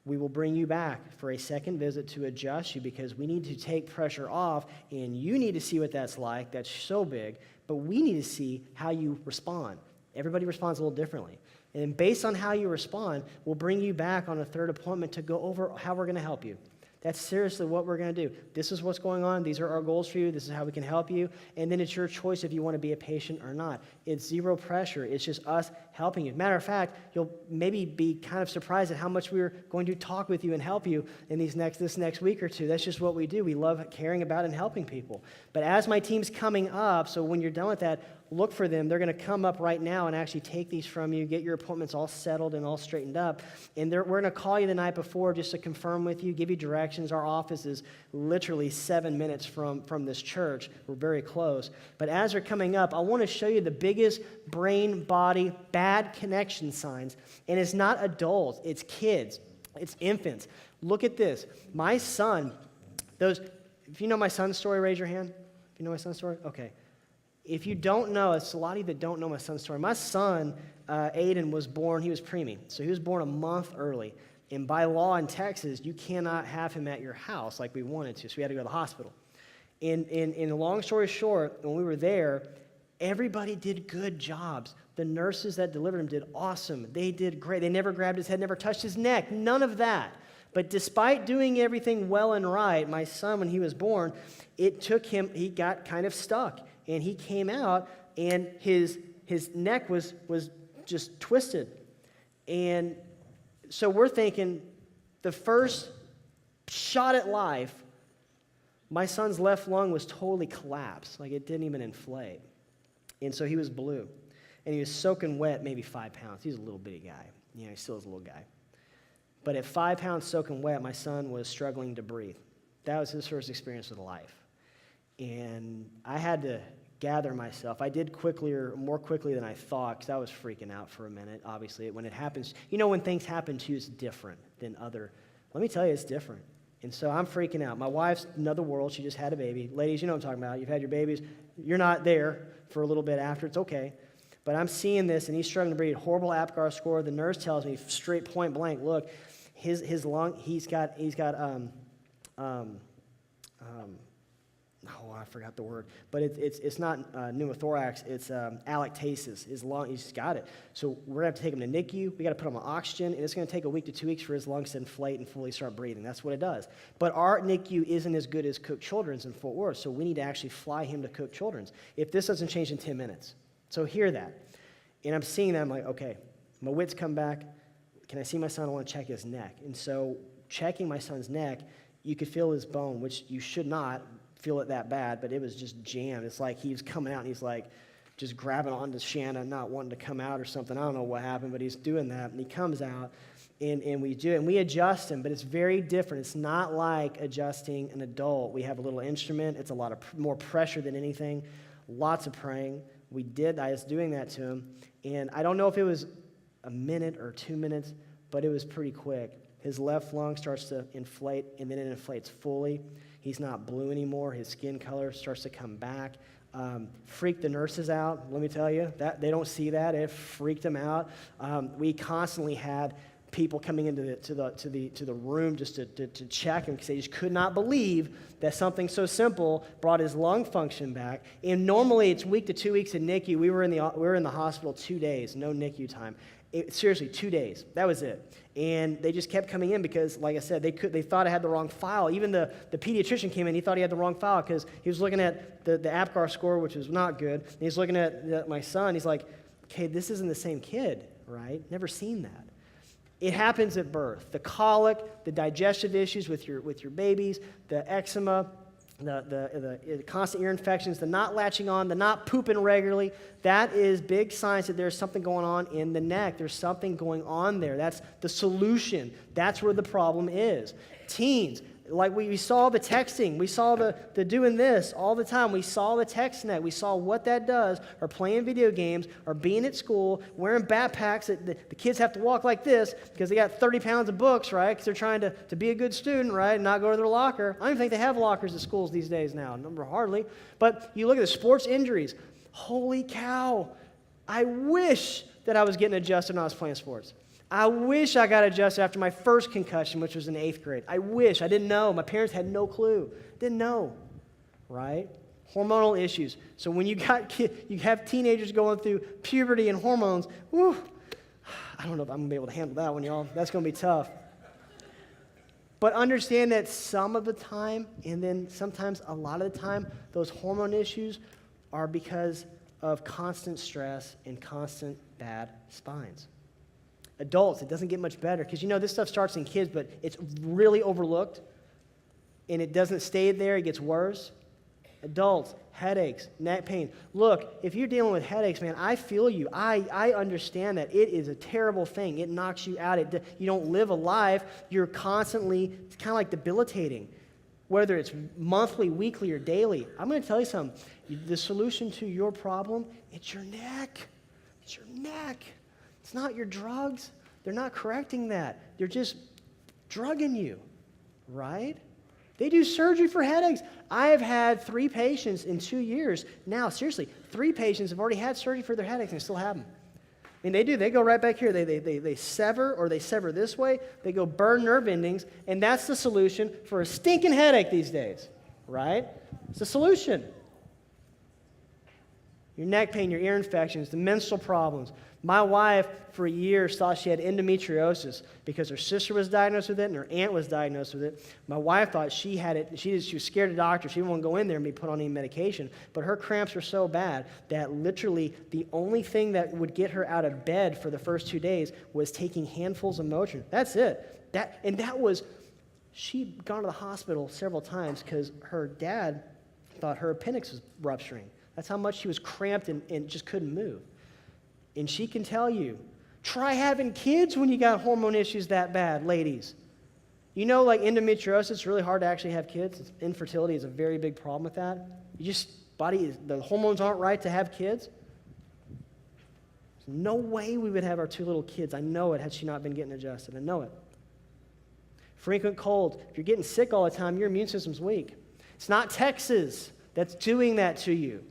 We will bring you back for a second visit to adjust you, because we need to take pressure off, and you need to see what that's like. That's so big. But we need to see how you respond. Everybody responds a little differently. And based on how you respond, we'll bring you back on a third appointment to go over how we're going to help you. That's seriously what we're going to do. This is what's going on. These are our goals for you. This is how we can help you. And then it's your choice if you want to be a patient or not. It's zero pressure. It's just us helping you. Matter of fact, you'll maybe be kind of surprised at how much we're going to talk with you and help you in this next week or two. That's just what we do. We love caring about and helping people. But as my team's coming up, so when you're done with that, look for them. They're going to come up right now and actually take these from you, get your appointments all settled and all straightened up. And we're going to call you the night before just to confirm with you, give you directions. Our office is literally 7 minutes from this church. We're very close. But as they're coming up, I want to show you the biggest brain-body bad connection signs. And it's not adults, it's kids, it's infants. Look at this. My son, if you know my son's story, raise your hand. If you know my son's story? Okay. If you don't know, it's a lot of you that don't know my son's story. My son, Aiden, was born, he was preemie. So he was born a month early. And by law in Texas, you cannot have him at your house like we wanted to. So we had to go to the hospital. In long story short, when we were there, everybody did good jobs. The nurses that delivered him did awesome. They did great. They never grabbed his head, never touched his neck, none of that. But despite doing everything well and right, my son, when he was born, it took him, he got kind of stuck. And he came out, and his neck was just twisted. And so we're thinking, the first shot at life, my son's left lung was totally collapsed. Like, it didn't even inflate. And so he was blue. And he was soaking wet, maybe 5 pounds. He's a little bitty guy. You know, he still is a little guy. But at 5 pounds soaking wet, my son was struggling to breathe. That was his first experience with life. And I had to gather myself. I did more quickly than I thought, because I was freaking out for a minute, obviously. When it happens, when things happen to you, it's different than other. Let me tell you, it's different. And so I'm freaking out. My wife's in another world. She just had a baby. Ladies, you know what I'm talking about. You've had your babies. You're not there for a little bit after. It's okay. But I'm seeing this, and he's struggling to breathe. Horrible APGAR score. The nurse tells me straight point blank, look, his lung, he's got I forgot the word, but it's not pneumothorax, it's alactasis. His lung, he's got it. So we're going to have to take him to NICU. We got to put him on oxygen, and it's going to take a week to 2 weeks for his lungs to inflate and fully start breathing. That's what it does. But our NICU isn't as good as Cook Children's in Fort Worth, so we need to actually fly him to Cook Children's if this doesn't change in 10 minutes. So hear that. And I'm seeing that, I'm like, okay, my wits come back. Can I see my son? I want to check his neck. And so checking my son's neck, you could feel his bone, which you should not feel it that bad, but it was just jammed. It's like he was coming out, and he's like just grabbing onto Shanna, not wanting to come out or something. I don't know what happened, but he's doing that, and he comes out, and we do it, and we adjust him, but it's very different. It's not like adjusting an adult. We have a little instrument. It's a lot of more pressure than anything, lots of praying. I was doing that to him, and I don't know if it was a minute or 2 minutes, but it was pretty quick. His left lung starts to inflate, and then it inflates fully. He's not blue anymore. His skin color starts to come back. Freaked the nurses out, let me tell you. That they don't see that. It freaked them out. We constantly had people coming into the room just to check him, because they just could not believe that something so simple brought his lung function back. And normally it's week to 2 weeks in NICU. We were in the hospital 2 days, no NICU time. Seriously, 2 days. That was it. And they just kept coming in because, like I said, they thought I had the wrong file. Even the pediatrician came in, he thought he had the wrong file because he was looking at the APGAR score, which was not good. And he's looking at my son. He's like, okay, this isn't the same kid, right? Never seen that. It happens at birth. The colic, the digestive issues with your babies, the eczema, the constant ear infections, the not latching on, the not pooping regularly, that is big signs that there's something going on in the neck. There's something going on there. That's the solution. That's where the problem is. Teens, like we saw the texting, we saw the doing this all the time. We saw the text net. We saw what that does, or playing video games, or being at school, wearing backpacks that the kids have to walk like this because they got 30 pounds of books, right? Because they're trying to be a good student, right, and not go to their locker. I don't even think they have lockers at schools these days now. Number hardly. But you look at the sports injuries. Holy cow. I wish that I was getting adjusted when I was playing sports. I wish I got adjusted after my first concussion, which was in 8th grade. I wish. I didn't know. My parents had no clue. Didn't know, right? Hormonal issues. So when you have teenagers going through puberty and hormones, whew, I don't know if I'm going to be able to handle that one, y'all. That's going to be tough. But understand that some of the time, and then sometimes a lot of the time, those hormone issues are because of constant stress and constant bad spines. Adults, it doesn't get much better because this stuff starts in kids, but it's really overlooked and it doesn't stay there, it gets worse. Adults, headaches, neck pain. Look, if you're dealing with headaches, man, I feel you. I understand that. It is a terrible thing. It knocks you out. You don't live a life. You're constantly, it's kind of like debilitating, whether it's monthly, weekly, or daily. I'm going to tell you something. The solution to your problem, it's your neck. It's your neck. It's not your drugs. They're not correcting that. They're just drugging you, right? They do surgery for headaches. I have had 3 patients in 2 years. Now, seriously, 3 patients have already had surgery for their headaches and still have them. I mean, they do. They go right back here. They sever, or they sever this way. They go burn nerve endings, and that's the solution for a stinking headache these days, right? It's the solution. Your neck pain, your ear infections, the menstrual problems. My wife, for years, thought she had endometriosis because her sister was diagnosed with it and her aunt was diagnosed with it. My wife thought she had it. She was scared of doctors. She didn't want to go in there and be put on any medication. But her cramps were so bad that literally the only thing that would get her out of bed for the first 2 days was taking handfuls of Motrin. That's it. She'd gone to the hospital several times because her dad thought her appendix was rupturing. That's how much she was cramped and just couldn't move. And she can tell you, try having kids when you got hormone issues that bad, ladies. Like endometriosis, it's really hard to actually have kids. Infertility is a very big problem with that. The hormones aren't right to have kids. There's no way we would have our 2 little kids. I know it had she not been getting adjusted. I know it. Frequent colds. If you're getting sick all the time, your immune system's weak. It's not Texas that's doing that to you.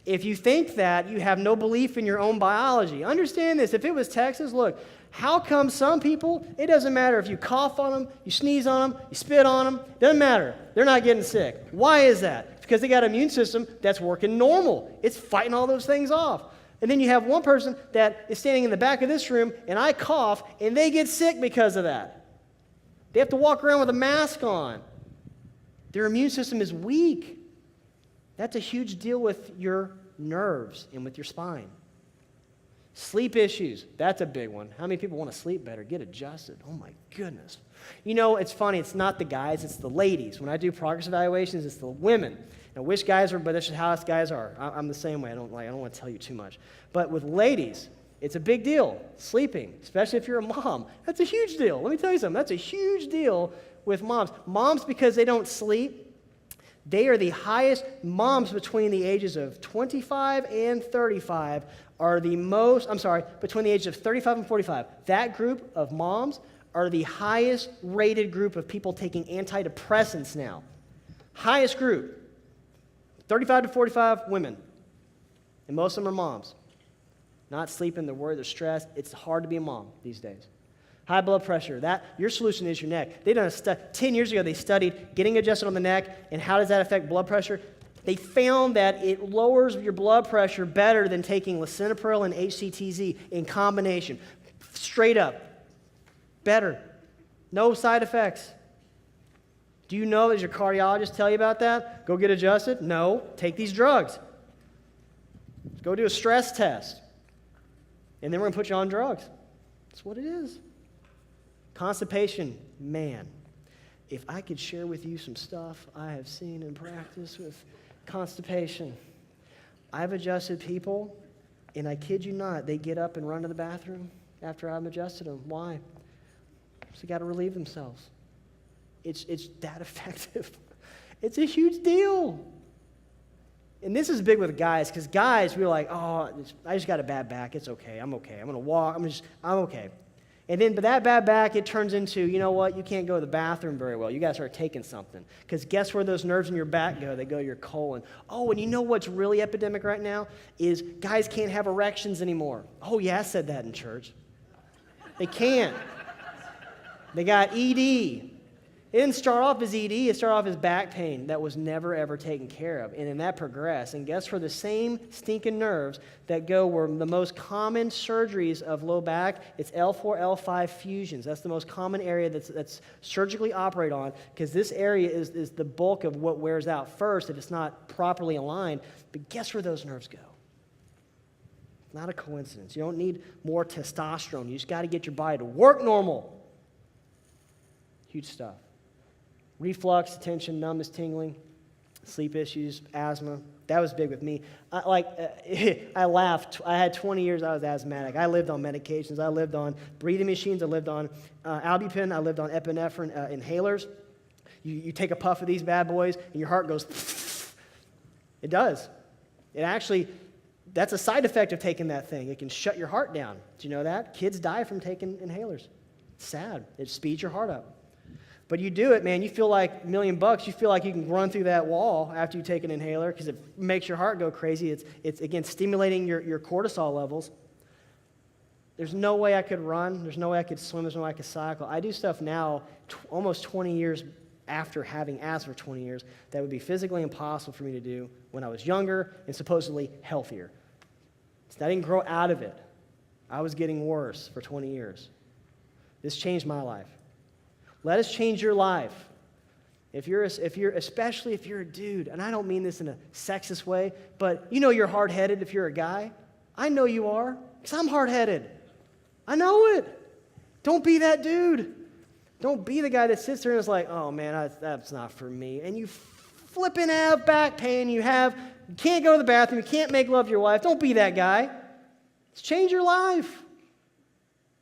If you think that, you have no belief in your own biology. Understand this. If it was Texas, look, how come some people, it doesn't matter if you cough on them, you sneeze on them, you spit on them, doesn't matter. They're not getting sick. Why is that? It's because they got an immune system that's working normal. It's fighting all those things off. And then you have one person that is standing in the back of this room, and I cough, and they get sick because of that. They have to walk around with a mask on. Their immune system is weak. That's a huge deal with your nerves and with your spine. Sleep issues, that's a big one. How many people want to sleep better? Get adjusted. Oh my goodness. It's funny, it's not the guys, it's the ladies. When I do progress evaluations, it's the women. I wish guys were, but that's just how us guys are. I'm the same way. I don't want to tell you too much. But with ladies, it's a big deal, sleeping, especially if you're a mom. That's a huge deal. Let me tell you something. That's a huge deal with moms. Moms, because they don't sleep, they are the highest. Moms between the ages of 25 and 35 are the most, between the ages of 35 and 45. That group of moms are the highest rated group of people taking antidepressants now. Highest group. 35 to 45 women. And most of them are moms. Not sleeping, they're worried, they're stressed. It's hard to be a mom these days. High blood pressure, your solution is your neck. 10 years ago, they studied getting adjusted on the neck and how does that affect blood pressure. They found that it lowers your blood pressure better than taking lisinopril and HCTZ in combination. Straight up. Better. No side effects. Do you know, does your cardiologist tell you about that? Go get adjusted? No. Take these drugs. Go do a stress test. And then we're going to put you on drugs. That's what it is. Constipation, man, if I could share with you some stuff I have seen in practice with constipation. I've adjusted people, and I kid you not, they get up and run to the bathroom after I've adjusted them. Why? So they got to relieve themselves. It's that effective. It's a huge deal. And this is big with guys, because guys, we're like, oh, I just got a bad back. It's okay. I'm okay. I'm going to walk. I'm okay. And then, but that bad back, it turns into, you know what? You can't go to the bathroom very well. You got to start taking something. Because guess where those nerves in your back go? They go to your colon. Oh, and you know what's really epidemic right now? Is guys can't have erections anymore. Oh, yeah, I said that in church. They can't. They got ED. It didn't start off as ED, it started off as back pain that was never, ever taken care of. And then that progressed. And guess where the same stinking nerves that go where the most common surgeries of low back, it's L4, L5 fusions. That's the most common area that's surgically operated on, because this area is the bulk of what wears out first if it's not properly aligned. But guess where those nerves go? Not a coincidence. You don't need more testosterone. You just got to get your body to work normal. Huge stuff. Reflux, tension, numbness, tingling, sleep issues, asthma. That was big with me. I laughed. I had 20 years I was asthmatic. I lived on medications. I lived on breathing machines. I lived on Albupen. I lived on epinephrine inhalers. You take a puff of these bad boys, and your heart goes, it does. It actually, that's a side effect of taking that thing. It can shut your heart down. Do you know that? Kids die from taking inhalers. It's sad. It speeds your heart up. But you do it, man, you feel like $1 million. You feel like you can run through that wall after you take an inhaler because it makes your heart go crazy. It's again, stimulating your cortisol levels. There's no way I could run. There's no way I could swim. There's no way I could cycle. I do stuff now, almost 20 years after having asthma for 20 years, that would be physically impossible for me to do when I was younger and supposedly healthier. So I didn't grow out of it. I was getting worse for 20 years. This changed my life. Let us change your life. Especially if you're a dude, and I don't mean this in a sexist way, but you know you're hard-headed if you're a guy. I know you are, because I'm hard-headed. I know it. Don't be that dude. Don't be the guy that sits there and is like, oh man, that's not for me. And you flipping have back pain, you can't go to the bathroom, you can't make love to your wife. Don't be that guy. Let's change your life.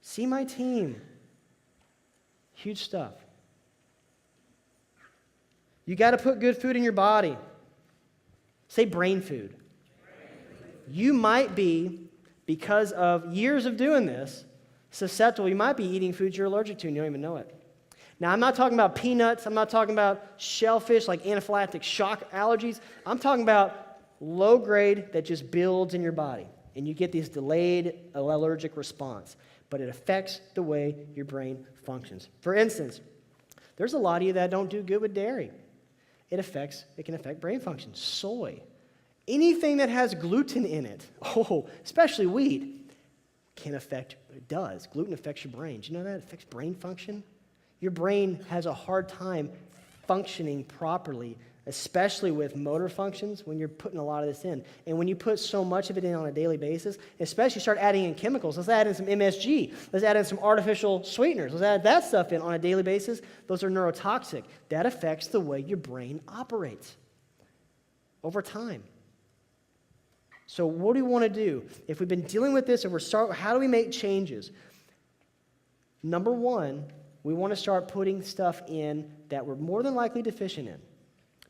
See my team. Huge stuff. You got to put good food in your body. Say brain food. You might be, because of years of doing this, susceptible. You might be eating foods you're allergic to and you don't even know it. Now, I'm not talking about peanuts. I'm not talking about shellfish, like anaphylactic shock allergies. I'm talking about low grade that just builds in your body. And you get this delayed allergic response. But it affects the way your brain functions. For instance, there's a lot of you that don't do good with dairy. It can affect brain function. Soy. Anything that has gluten in it, especially wheat, it does. Gluten affects your brain. Do you know that? It affects brain function. Your brain has a hard time functioning properly, especially with motor functions when you're putting a lot of this in. And when you put so much of it in on a daily basis, especially start adding in chemicals. Let's add in some MSG. Let's add in some artificial sweeteners. Let's add that stuff in on a daily basis. Those are neurotoxic. That affects the way your brain operates over time. So what do we want to do? If we've been dealing with this, how do we make changes? Number one, we want to start putting stuff in that we're more than likely deficient in.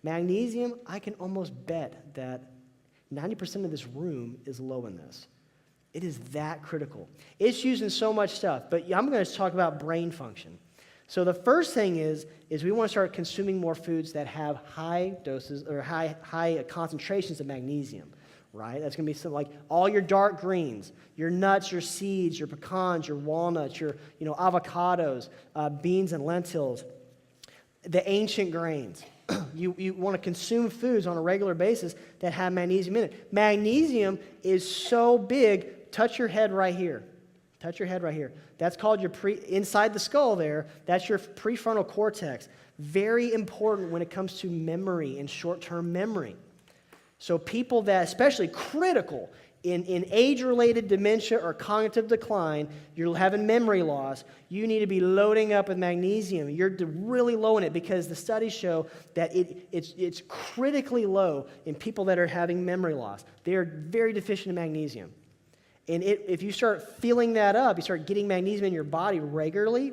Magnesium, I can almost bet that 90% of this room is low in this. It is that critical. It's used in so much stuff, but I'm going to talk about brain function. So the first thing is we want to start consuming more foods that have high doses or high concentrations of magnesium, right? That's going to be something like all your dark greens, your nuts, your seeds, your pecans, your walnuts, your avocados, beans and lentils, the ancient grains. You want to consume foods on a regular basis that have magnesium in it. Magnesium is so big, touch your head right here. Touch your head right here. That's called your inside the skull there, that's your prefrontal cortex. Very important when it comes to memory and short-term memory. So people that, especially critical In age-related dementia or cognitive decline, you're having memory loss, you need to be loading up with magnesium. You're really low in it because the studies show that it's critically low in people that are having memory loss. They are very deficient in magnesium. And if you start filling that up, you start getting magnesium in your body regularly,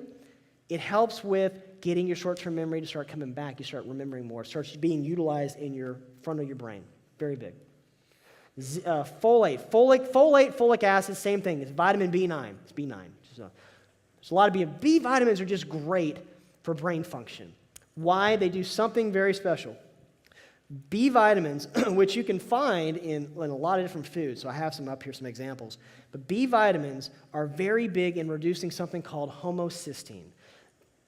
it helps with getting your short-term memory to start coming back. You start remembering more. It starts being utilized in your front of your brain. Very big. Folic acid, same thing. It's vitamin B9. It's B9. So, there's a lot of B vitamins are just great for brain function. Why? They do something very special. B vitamins, which you can find in a lot of different foods, so I have some up here, some examples. But B vitamins are very big in reducing something called homocysteine.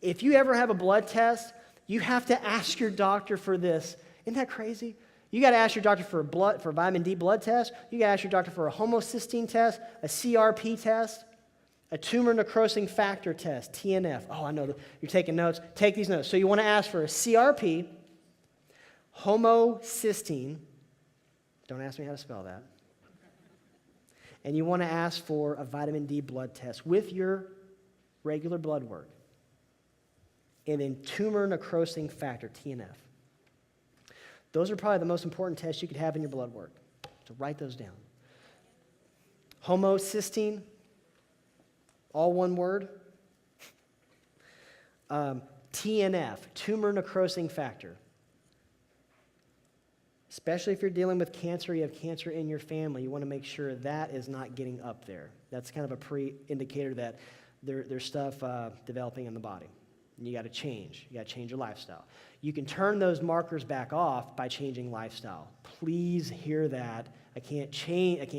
If you ever have a blood test, you have to ask your doctor for this. Isn't that crazy? You got to ask your doctor for a vitamin D blood test. You got to ask your doctor for a homocysteine test, a CRP test, a tumor necrosing factor test, TNF. Oh, I know that you're taking notes. Take these notes. So you want to ask for a CRP, homocysteine. Don't ask me how to spell that. And you want to ask for a vitamin D blood test with your regular blood work. And then tumor necrosing factor, TNF. Those are probably the most important tests you could have in your blood work. So write those down. Homocysteine, all one word. TNF, tumor necrosing factor. Especially if you're dealing with cancer, you have cancer in your family, you want to make sure that is not getting up there. That's kind of a pre-indicator that there's stuff developing in the body. And you got to change. You got to change your lifestyle. You can turn those markers back off by changing lifestyle. Please hear that. I can't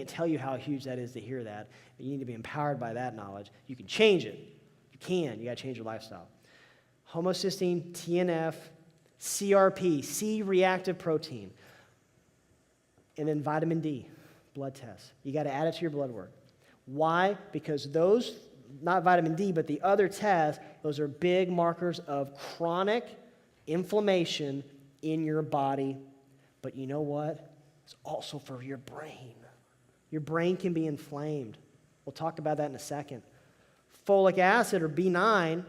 tell you how huge that is to hear that. You need to be empowered by that knowledge. You can change it. You can. You got to change your lifestyle. Homocysteine, TNF, CRP, C-reactive protein, and then vitamin D, blood tests. You got to add it to your blood work. Why? Because those, not vitamin D, but the other tests, those are big markers of chronic inflammation in your body. But you know what? It's also for your brain. Your brain can be inflamed. We'll talk about that in a second. Folic acid, or B9,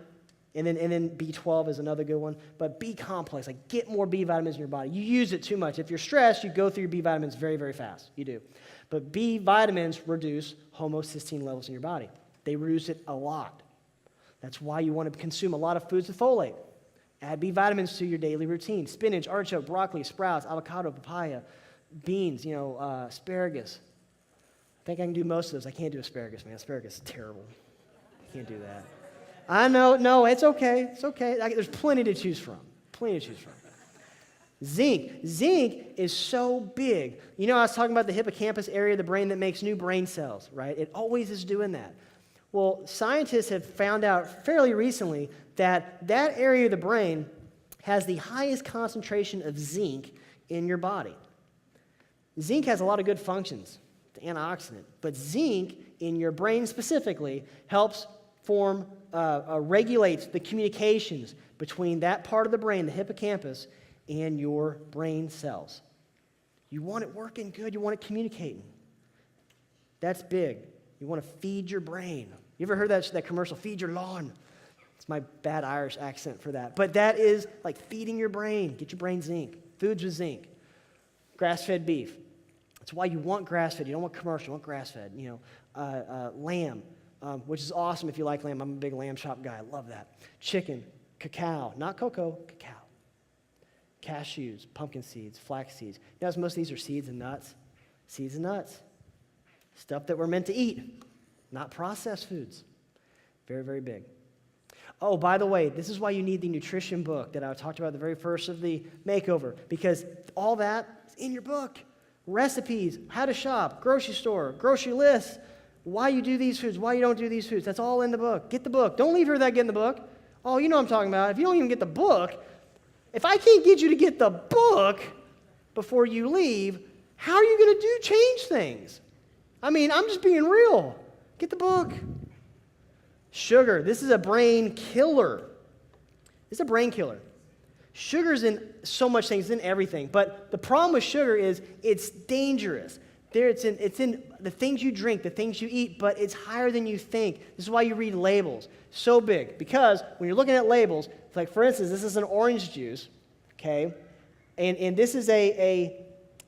and then B12 is another good one. But B complex, like get more B vitamins in your body. You use it too much. If you're stressed, you go through your B vitamins very, very fast. You do. But B vitamins reduce homocysteine levels in your body. They reduce it a lot. That's why you want to consume a lot of foods with folate. Add B vitamins to your daily routine. Spinach, artichoke, broccoli, sprouts, avocado, papaya, beans, asparagus. I think I can do most of those. I can't do asparagus, man. Asparagus is terrible. I can't do that. I know. No, it's okay. It's okay. There's plenty to choose from. Plenty to choose from. Zinc. Zinc is so big. I was talking about the hippocampus area of the brain that makes new brain cells, right? It always is doing that. Well, scientists have found out fairly recently that area of the brain has the highest concentration of zinc in your body. Zinc has a lot of good functions, the antioxidant, but zinc in your brain specifically helps regulates the communications between that part of the brain, the hippocampus, and your brain cells. You want it working good. You want it communicating. That's big. You want to feed your brain. You ever heard that commercial, feed your lawn? It's my bad Irish accent for that. But that is like feeding your brain. Get your brain zinc. Foods with zinc. Grass-fed beef. That's why you want grass-fed. You don't want commercial. You want grass-fed. Lamb, which is awesome if you like lamb. I'm a big lamb chop guy. I love that. Chicken, cacao. Not cocoa, cacao. Cashews, pumpkin seeds, flax seeds. Most of these are seeds and nuts. Seeds and nuts. Stuff that we're meant to eat, not processed foods. Very, very big. Oh, by the way, this is why you need the nutrition book that I talked about at the very first of the makeover, because all that is in your book. Recipes, how to shop, grocery store, grocery lists, why you do these foods, why you don't do these foods. That's all in the book. Get the book. Don't leave here without getting the book. Oh, you know what I'm talking about. If you don't even get the book, if I can't get you to get the book before you leave, how are you going to change things? I'm just being real. Get the book. Sugar. This is a brain killer. It's a brain killer. Sugar's in so much things, it's in everything. But the problem with sugar is it's dangerous. It's in the things you drink, the things you eat, but it's higher than you think. This is why you read labels. So big. Because when you're looking at labels, like for instance, this is an orange juice, okay? And this is the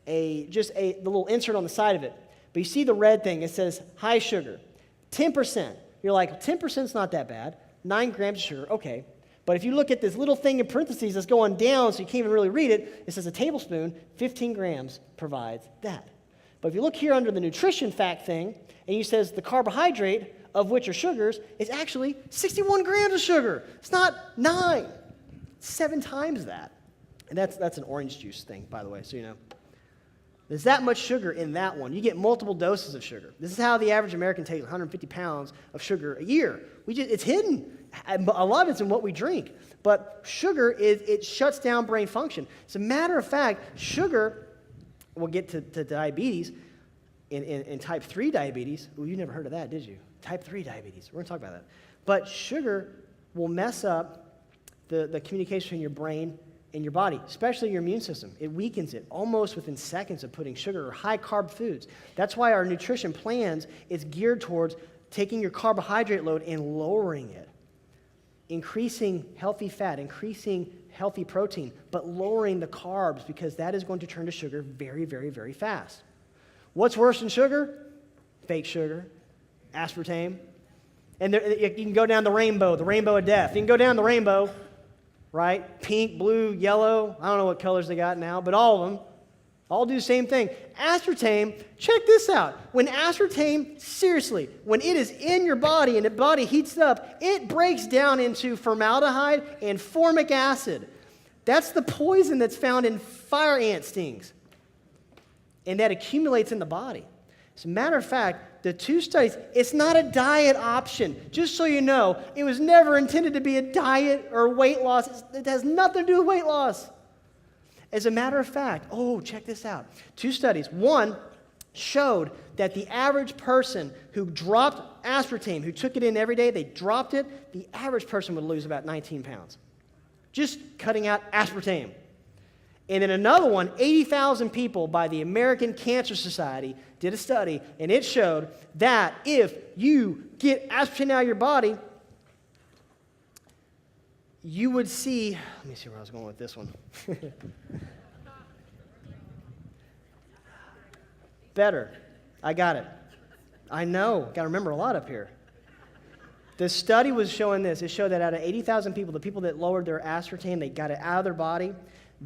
little insert on the side of it. But you see the red thing, it says high sugar, 10%. You're like, 10% is not that bad. 9 grams of sugar, okay. But if you look at this little thing in parentheses that's going down so you can't even really read it, it says a tablespoon, 15 grams provides that. But if you look here under the nutrition fact thing, and you says the carbohydrate, of which are sugars, is actually 61 grams of sugar. It's not 9. It's 7 times that. And that's an orange juice thing, by the way, so you know. There's that much sugar in that one. You get multiple doses of sugar. This is how the average American takes 150 pounds of sugar a year. It's hidden. A lot of it's in what we drink. But sugar, it shuts down brain function. As a matter of fact, sugar, we'll get to diabetes, in type 3 diabetes. Well, you never heard of that, did you? Type 3 diabetes. We're going to talk about that. But sugar will mess up the communication between your brain and your body, especially your immune system. It weakens it almost within seconds of putting sugar or high-carb foods. That's why our nutrition plans is geared towards taking your carbohydrate load and lowering it, increasing healthy fat, increasing healthy protein, but lowering the carbs because that is going to turn to sugar very, very, very fast. What's worse than sugar? Fake sugar, aspartame. And you can go down the rainbow of death. You can go down the rainbow, right? Pink, blue, yellow. I don't know what colors they got now, but all of them all do the same thing. Aspartame, check this out. When aspartame, seriously, when it is in your body and the body heats up, it breaks down into formaldehyde and formic acid. That's the poison that's found in fire ant stings. And that accumulates in the body. As a matter of fact, the 2 studies, it's not a diet option. Just so you know, it was never intended to be a diet or weight loss. It has nothing to do with weight loss. As a matter of fact, check this out. 2 studies. One showed that the average person who dropped aspartame, who took it in every day, they dropped it, the average person would lose about 19 pounds. Just cutting out aspartame. And then another one, 80,000 people by the American Cancer Society did a study, and it showed that if you get aspartame out of your body, you would see, let me see where I was going with this one. Better. I got it. I know. Got to remember a lot up here. The study was showing this. It showed that out of 80,000 people, the people that lowered their aspartame, they got it out of their body,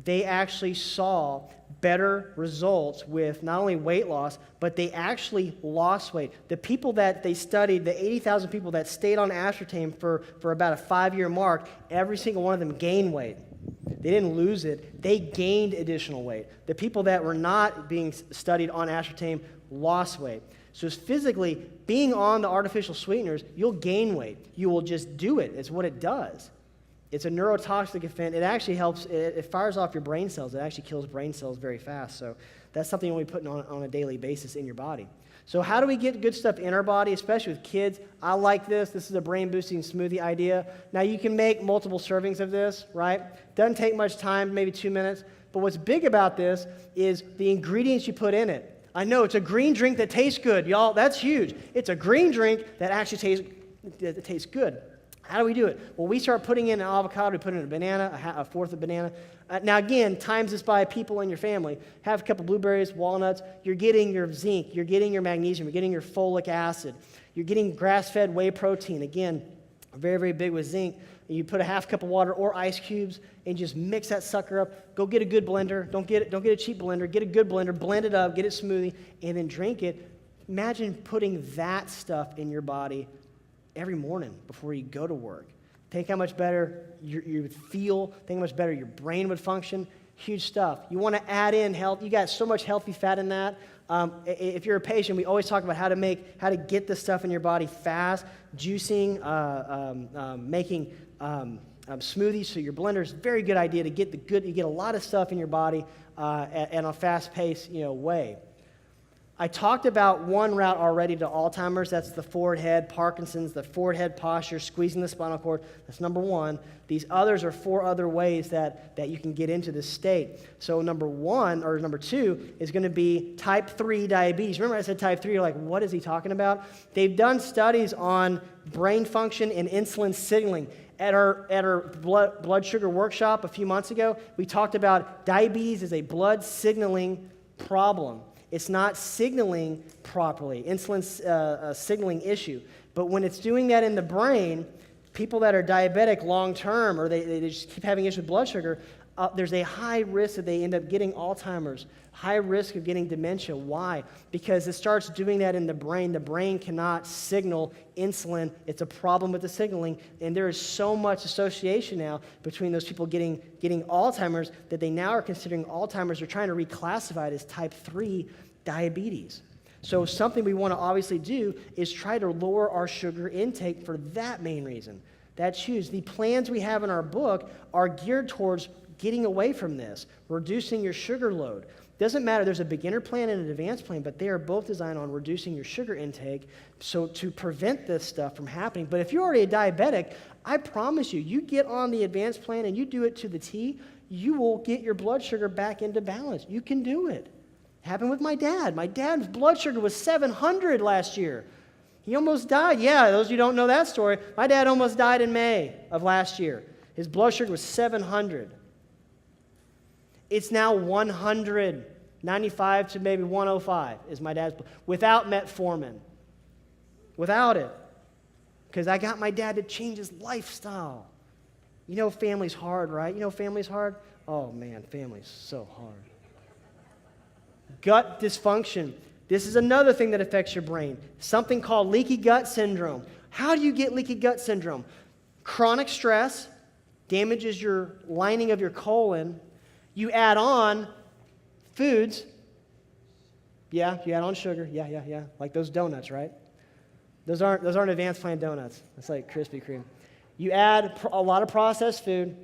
they actually saw better results with not only weight loss, but they actually lost weight. The people that they studied, the 80,000 people that stayed on aspartame for about a 5-year mark, every single one of them gained weight. They didn't lose it. They gained additional weight. The people that were not being studied on aspartame lost weight. So it's physically, being on the artificial sweeteners, you'll gain weight. You will just do it. It's what it does. It's a neurotoxic event. It actually helps, it fires off your brain cells. It actually kills brain cells very fast. So that's something you'll be putting on a daily basis in your body. So how do we get good stuff in our body, especially with kids? I like this. This is a brain-boosting smoothie idea. Now, you can make multiple servings of this, right? Doesn't take much time, maybe 2 minutes. But what's big about this is the ingredients you put in it. I know it's a green drink that tastes good, y'all. That's huge. It's a green drink that actually tastes good. How do we do it? Well, we start putting in an avocado, we put in a banana, a fourth of banana. Now again, times this by people in your family. Have a couple blueberries, walnuts. You're getting your zinc, you're getting your magnesium, you're getting your folic acid. You're getting grass-fed whey protein. Again, very, very big with zinc. You put a half cup of water or ice cubes and just mix that sucker up. Go get a good blender. Don't get a cheap blender. Get a good blender, blend it up, get it smoothie, and then drink it. Imagine putting that stuff in your body every morning before you go to work. Think how much better you would feel. Think how much better your brain would function. Huge stuff. You want to add in health. You got so much healthy fat in that. If you're a patient, we always talk about how to get this stuff in your body fast. Juicing, making smoothies. So your blender is a very good idea to get you get a lot of stuff in your body and on a fast-paced way. I talked about one route already to Alzheimer's. That's the forward head, Parkinson's, the forward head posture, squeezing the spinal cord. That's number one. These others are 4 other ways that you can get into this state. So number 2 is going to be type 3 diabetes. Remember I said type 3, you're like, what is he talking about? They've done studies on brain function and insulin signaling. At our blood sugar workshop a few months ago, we talked about diabetes as a blood signaling problem. It's not signaling properly, insulin's signaling issue. But when it's doing that in the brain, people that are diabetic long-term, or they just keep having issues with blood sugar, there's a high risk that they end up getting Alzheimer's, high risk of getting dementia. Why? Because it starts doing that in the brain. The brain cannot signal insulin. It's a problem with the signaling, and there is so much association now between those people getting Alzheimer's that they now are considering Alzheimer's. They're trying to reclassify it as type 3 diabetes. So something we want to obviously do is try to lower our sugar intake for that main reason. That's huge. The plans we have in our book are geared towards getting away from this, reducing your sugar load. Doesn't matter, there's a beginner plan and an advanced plan, but they are both designed on reducing your sugar intake so to prevent this stuff from happening. But if you're already a diabetic, I promise you, you get on the advanced plan and you do it to the T, you will get your blood sugar back into balance. You can do it. Happened with my dad. My dad's blood sugar was 700 last year. He almost died. Yeah, those of you who don't know that story, my dad almost died in May of last year. His blood sugar was 700. It's now 100, 95 to maybe 105 is my dad's, without metformin. Without it. Because I got my dad to change his lifestyle. You know family's hard, right? You know family's hard? Oh man, family's so hard. Gut dysfunction. This is another thing that affects your brain. Something called leaky gut syndrome. How do you get leaky gut syndrome? Chronic stress damages your lining of your colon. You add on foods. Yeah, you add on sugar. Yeah. Like those donuts, right? Those aren't advanced plan donuts. It's like Krispy Kreme. You add a lot of processed food,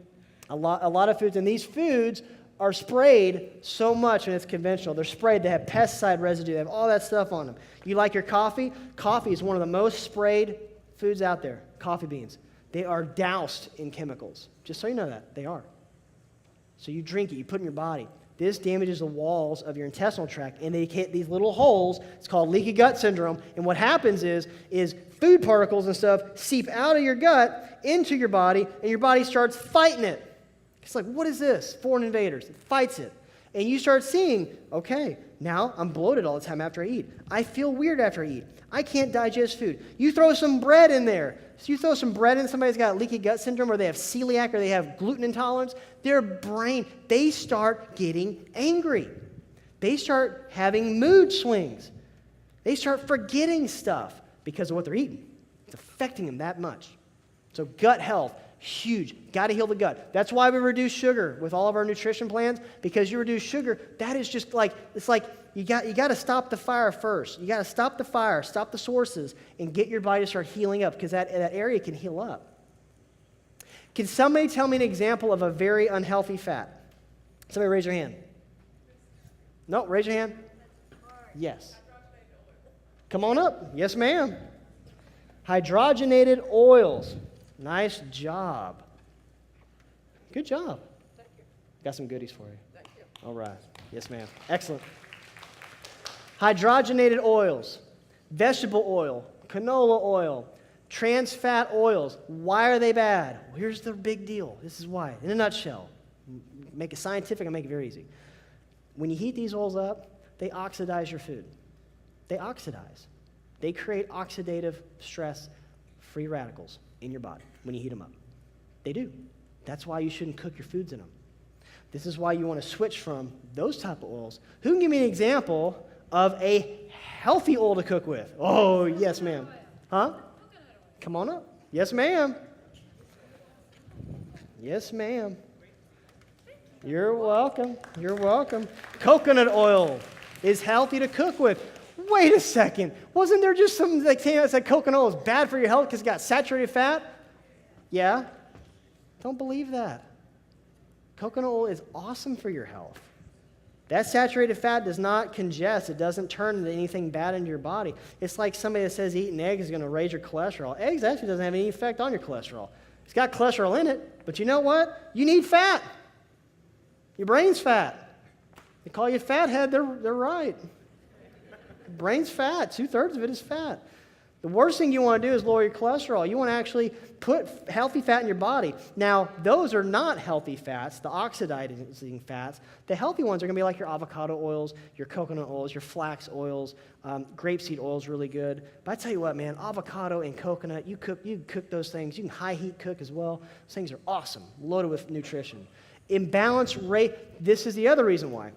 a lot of foods, and these foods are sprayed so much when it's conventional. They're sprayed. They have pesticide residue. They have all that stuff on them. You like your coffee? Coffee is one of the most sprayed foods out there. Coffee beans. They are doused in chemicals. Just so you know that. They are. So you drink it, you put it in your body. This damages the walls of your intestinal tract, and they hit these little holes. It's called leaky gut syndrome. And what happens is food particles and stuff seep out of your gut into your body, and your body starts fighting it. It's like, what is this? Foreign invaders. It fights it. And you start seeing, okay, now I'm bloated all the time after I eat. I feel weird after I eat. I can't digest food. You throw some bread in there. So you throw some bread in, somebody's got leaky gut syndrome, or they have celiac, or they have gluten intolerance, their brain, they start getting angry. They start having mood swings. They start forgetting stuff because of what they're eating. It's affecting them that much. So gut health, huge. Got to heal the gut. That's why we reduce sugar with all of our nutrition plans, because you reduce sugar, that is just like, it's like you got to stop the fire first. You got to stop the fire, stop the sources, and get your body to start healing up, because that area can heal up. Can somebody tell me an example of a very unhealthy fat? Somebody raise your hand. No, raise your hand. Yes. Come on up. Yes, ma'am. Hydrogenated oils. Nice job. Good job. Thank you. Got some goodies for you. Thank you. All right. Yes, ma'am. Excellent. Hydrogenated oils, vegetable oil, canola oil, trans fat oils. Why are they bad? Well, here's the big deal. This is why. In a nutshell, make it scientific and make it very easy. When you heat these oils up, they oxidize your food. They oxidize. They create oxidative stress, free radicals in your body when you heat them up. They do. That's why you shouldn't cook your foods in them. This is why you want to switch from those type of oils. Who can give me an example of a healthy oil to cook with? Oh, yes, ma'am. Huh? Come on up. Yes, ma'am. Yes, ma'am. You're welcome. You're welcome. Coconut oil is healthy to cook with. Wait a second. Wasn't there just something that came out that said coconut oil is bad for your health because it's got saturated fat? Yeah? Don't believe that. Coconut oil is awesome for your health. That saturated fat does not congest. It doesn't turn into anything bad into your body. It's like somebody that says eating eggs is going to raise your cholesterol. Eggs actually doesn't have any effect on your cholesterol. It's got cholesterol in it, but you know what? You need fat. Your brain's fat. They call you fathead, they're right. Brain's fat. 2/3 of it is fat. The worst thing you want to do is lower your cholesterol. You want to actually put healthy fat in your body. Now, those are not healthy fats, the oxidizing fats. The healthy ones are going to be like your avocado oils, your coconut oils, your flax oils. Grapeseed oil is really good. But I tell you what, man, avocado and coconut, you cook those things. You can high heat cook as well. Those things are awesome, loaded with nutrition. Imbalanced rate, this is the other reason why.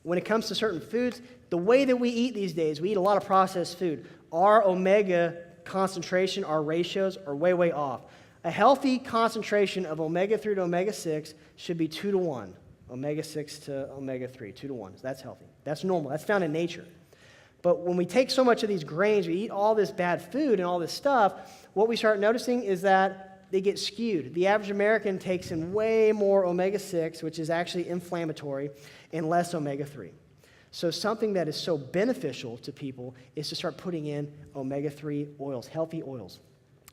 When it comes to certain foods, the way that we eat these days, we eat a lot of processed food. Our omega concentration, our ratios are way, way off. A healthy concentration of omega-3 to omega-6 should be 2-to-1. Omega-6 to omega-3, 2-to-1. So that's healthy. That's normal. That's found in nature. But when we take so much of these grains, we eat all this bad food and all this stuff, what we start noticing is that they get skewed. The average American takes in way more omega-6, which is actually inflammatory, and less omega-3. So something that is so beneficial to people is to start putting in omega-3 oils, healthy oils.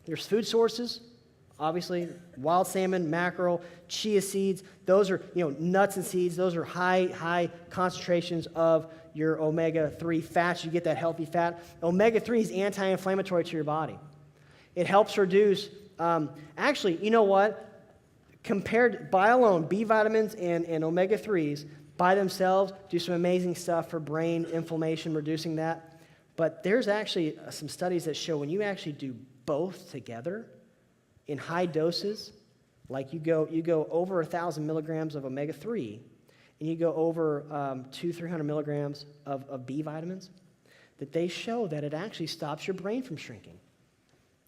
There's food sources, obviously, wild salmon, mackerel, chia seeds. Those are, nuts and seeds. Those are high concentrations of your omega-3 fats. You get that healthy fat. Omega-3 is anti-inflammatory to your body. It helps reduce, actually, you know what? Compared by alone, B vitamins and omega-3s, by themselves, do some amazing stuff for brain inflammation, reducing that. But there's actually some studies that show when you actually do both together in high doses, like you go over 1,000 milligrams of omega-3, and you go over 200-300 milligrams of B vitamins, that they show that it actually stops your brain from shrinking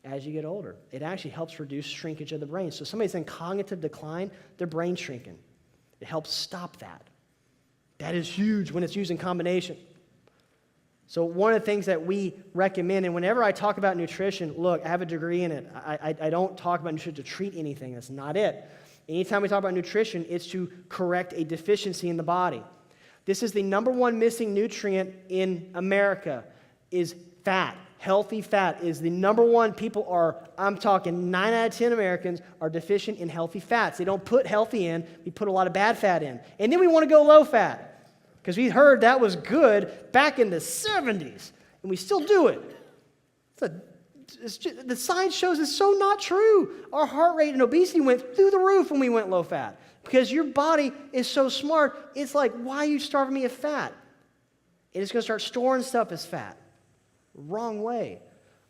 as you get older. It actually helps reduce shrinkage of the brain. So somebody's in cognitive decline, their brain's shrinking. It helps stop that. That is huge when it's used in combination. So one of the things that we recommend, and whenever I talk about nutrition, look, I have a degree in it. I don't talk about nutrition to treat anything. That's not it. Anytime we talk about nutrition, it's to correct a deficiency in the body. This is the number one missing nutrient in America is fat. Healthy fat is the number one. People are, I'm talking 9 out of 10 Americans are deficient in healthy fats. They don't put healthy in. We put a lot of bad fat in. And then we want to go low fat because we heard that was good back in the 70s, and we still do it. The science shows it's so not true. Our heart rate and obesity went through the roof when we went low fat because your body is so smart. It's like, why are you starving me of fat? And it's going to start storing stuff as fat. Wrong way.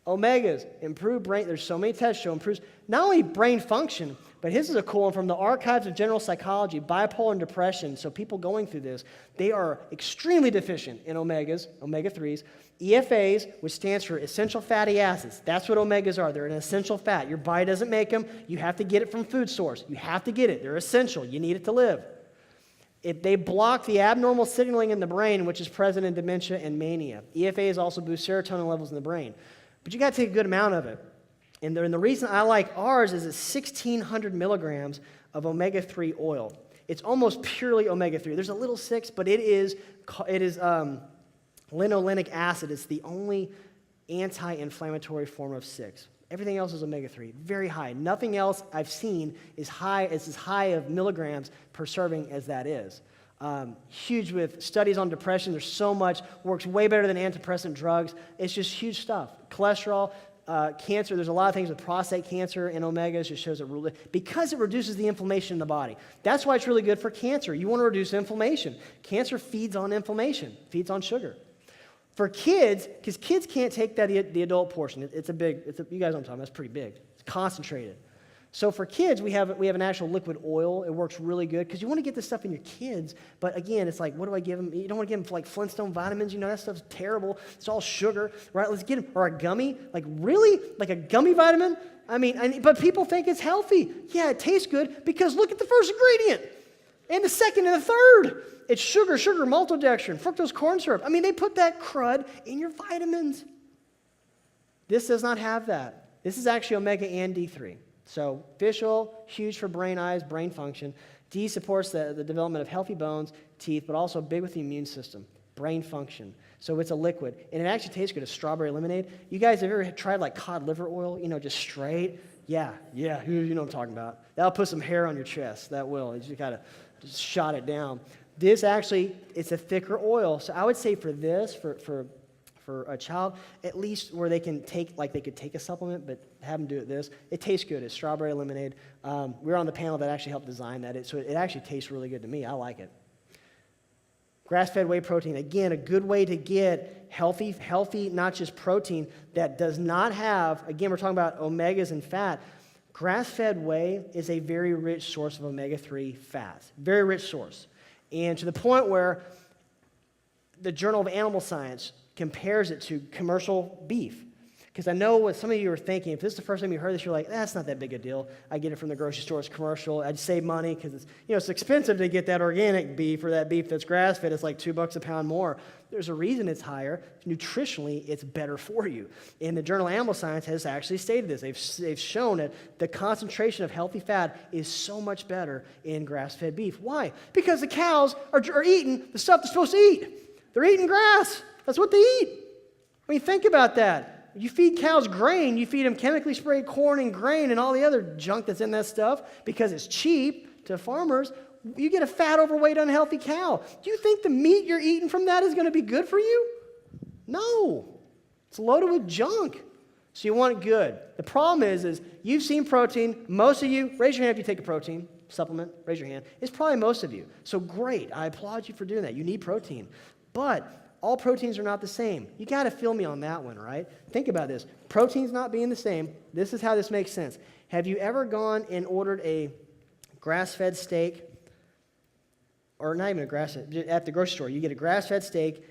Omegas improve brain. There's so many tests show improves not only brain function, but his is a cool one from the Archives of General Psychology, bipolar and depression. So people going through this, they are extremely deficient in omegas, omega-3s, EFAs, which stands for essential fatty acids. That's what omegas are. They're an essential fat. Your body doesn't make them. You have to get it from food source. You have to get it. They're essential. You need it to live. They block the abnormal signaling in the brain, which is present in dementia and mania. EFAs also boost serotonin levels in the brain. But you got to take a good amount of it. And the reason I like ours is it's 1,600 milligrams of omega-3 oil. It's almost purely omega-3. There's a little 6, but it is linolenic acid. It's the only anti-inflammatory form of 6. Everything else is omega-3, very high. Nothing else I've seen is as high of milligrams per serving as that is. Huge with studies on depression. There's so much, works way better than antidepressant drugs. It's just huge stuff. Cholesterol, cancer, there's a lot of things with prostate cancer and omegas. Just shows it because it reduces the inflammation in the body. That's why it's really good for cancer. You want to reduce inflammation. Cancer feeds on inflammation, feeds on sugar. For kids, because kids can't take the adult portion. You guys know what I'm talking about. It's pretty big. It's concentrated. So for kids, we have an actual liquid oil. It works really good because you want to get this stuff in your kids. But again, it's like, what do I give them? You don't want to give them like Flintstone vitamins. That stuff's terrible. It's all sugar, right? Let's get them. Or a gummy. Like really? Like a gummy vitamin? But people think it's healthy. Yeah, it tastes good because look at the first ingredient. And the second and the third. It's sugar, maltodextrin, fructose corn syrup. They put that crud in your vitamins. This does not have that. This is actually omega and D3. So fish oil, huge for brain, eyes, brain function. D supports the development of healthy bones, teeth, but also big with the immune system, brain function. So it's a liquid, and it actually tastes good. It's strawberry lemonade. You guys have ever tried like cod liver oil, just straight? Yeah, you know what I'm talking about. That'll put some hair on your chest. That will. You just gotta just shot it down. This actually, it's a thicker oil. So I would say for this, for a child, at least where they can take, like they could take a supplement, but have them do it this. It tastes good. It's strawberry lemonade. We were on the panel that actually helped design that. So it actually tastes really good to me. I like it. Grass-fed whey protein, again, a good way to get healthy, not just protein that does not have, again, we're talking about omegas and fat. Grass-fed whey is a very rich source of omega-3 fats, very rich source. And to the point where the Journal of Animal Science compares it to commercial beef. Because I know what some of you are thinking. If this is the first time you heard this, you're like, that's not that big a deal. I get it from the grocery store. It's commercial. I'd save money because it's expensive to get that organic beef or that beef that's grass-fed. It's like $2 a pound more. There's a reason it's higher. Nutritionally, it's better for you. And the Journal of Animal Science has actually stated this. They've shown that the concentration of healthy fat is so much better in grass-fed beef. Why? Because the cows are eating the stuff they're supposed to eat. They're eating grass. That's what they eat. I mean, think about that. You feed cows grain, you feed them chemically sprayed corn and grain and all the other junk that's in that stuff because it's cheap to farmers. You get a fat, overweight, unhealthy cow. Do you think the meat you're eating from that is going to be good for you? No. It's loaded with junk. So you want it good. The problem is you've seen protein. Most of you, raise your hand if you take a protein supplement. Raise your hand. It's probably most of you. So great. I applaud you for doing that. You need protein. But all proteins are not the same. You got to feel me on that one, right? Think about this. Proteins not being the same. This is how this makes sense. Have you ever gone and ordered a grass-fed steak, or not even a grass-fed, at the grocery store? You get a grass-fed steak.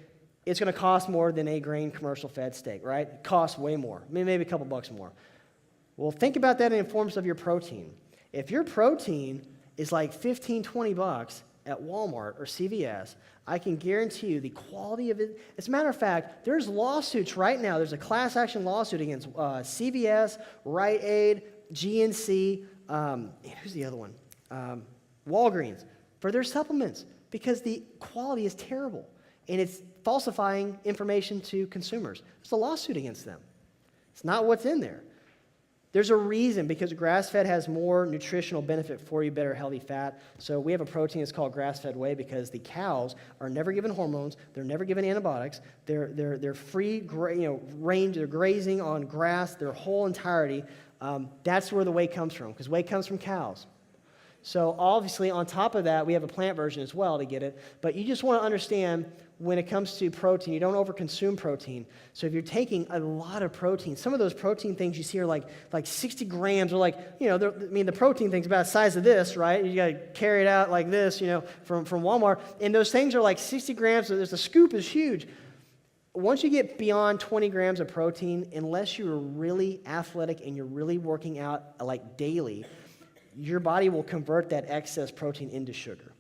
It's going to cost more than a grain commercial-fed steak, right? It costs way more, maybe a couple bucks more. Well, think about that in forms of your protein. If your protein is like $15, $20 at Walmart or CVS, I can guarantee you the quality of it. As a matter of fact, there's lawsuits right now. There's a class action lawsuit against CVS, Rite Aid, GNC, who's the other one? Walgreens, for their supplements because the quality is terrible and it's falsifying information to consumers. There's a lawsuit against them. It's not what's in there. There's a reason, because grass-fed has more nutritional benefit for you, better healthy fat. So we have a protein that's called grass-fed whey because the cows are never given hormones, they're never given antibiotics, they're free range, they're grazing on grass their whole entirety. That's where the whey comes from, because whey comes from cows. So obviously on top of that, we have a plant version as well to get it. But you just want to understand when it comes to protein, you don't overconsume protein. So if you're taking a lot of protein, some of those protein things you see are like 60 grams, or the protein thing's about the size of this, right? You got to carry it out like this, from Walmart. And those things are like 60 grams, so the scoop is huge. Once you get beyond 20 grams of protein, unless you're really athletic and you're really working out like daily, your body will convert that excess protein into sugar.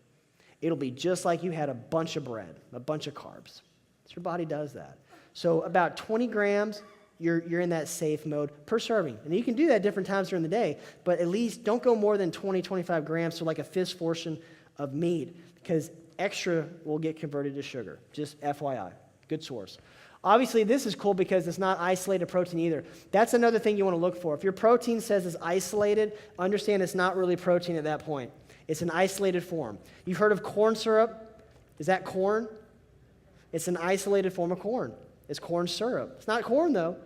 It'll be just like you had a bunch of bread, a bunch of carbs. So your body does that. So about 20 grams, you're in that safe mode per serving. And you can do that different times during the day, but at least don't go more than 20, 25 grams, so like a fist portion of meat, because extra will get converted to sugar. Just FYI. Good source. Obviously, this is cool because it's not isolated protein either. That's another thing you want to look for. If your protein says it's isolated, understand it's not really protein at that point. It's an isolated form. You've heard of corn syrup? Is that corn? It's an isolated form of corn. It's corn syrup. It's not corn, though.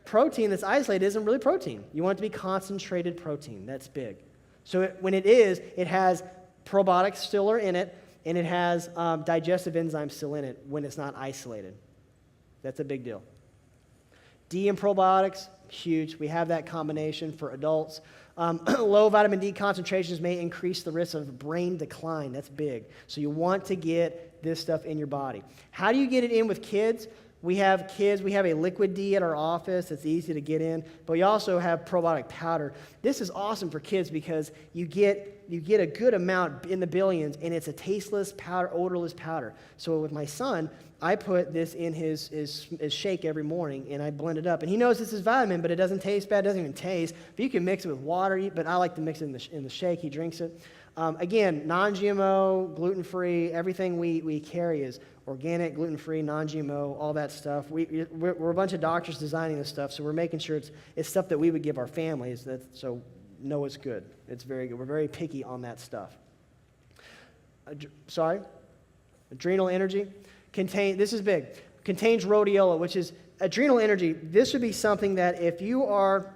Protein that's isolated isn't really protein. You want it to be concentrated protein. That's big. So when it is, it has probiotics still are in it, and it has digestive enzymes still in it when it's not isolated. That's a big deal. D and probiotics, huge. We have that combination for adults. Low vitamin D concentrations may increase the risk of brain decline. That's big. So you want to get this stuff in your body. How do you get it in with kids? We have kids, we have a liquid D at our office that's easy to get in, but we also have probiotic powder. This is awesome for kids because you get a good amount in the billions, and it's a tasteless powder, odorless powder. So with my son, I put this in his shake every morning, and I blend it up. And he knows this is vitamin, but it doesn't taste bad, it doesn't even taste. But you can mix it with water, but I like to mix it in the shake. He drinks it. Again, non-GMO, gluten-free, everything we carry is organic, gluten-free, non-GMO, all that stuff. We're a bunch of doctors designing this stuff, so we're making sure it's stuff that we would give our families, so know it's good. It's very good. We're very picky on that stuff. Adrenal energy. This is big. Contains rhodiola, which is adrenal energy. This would be something that if you are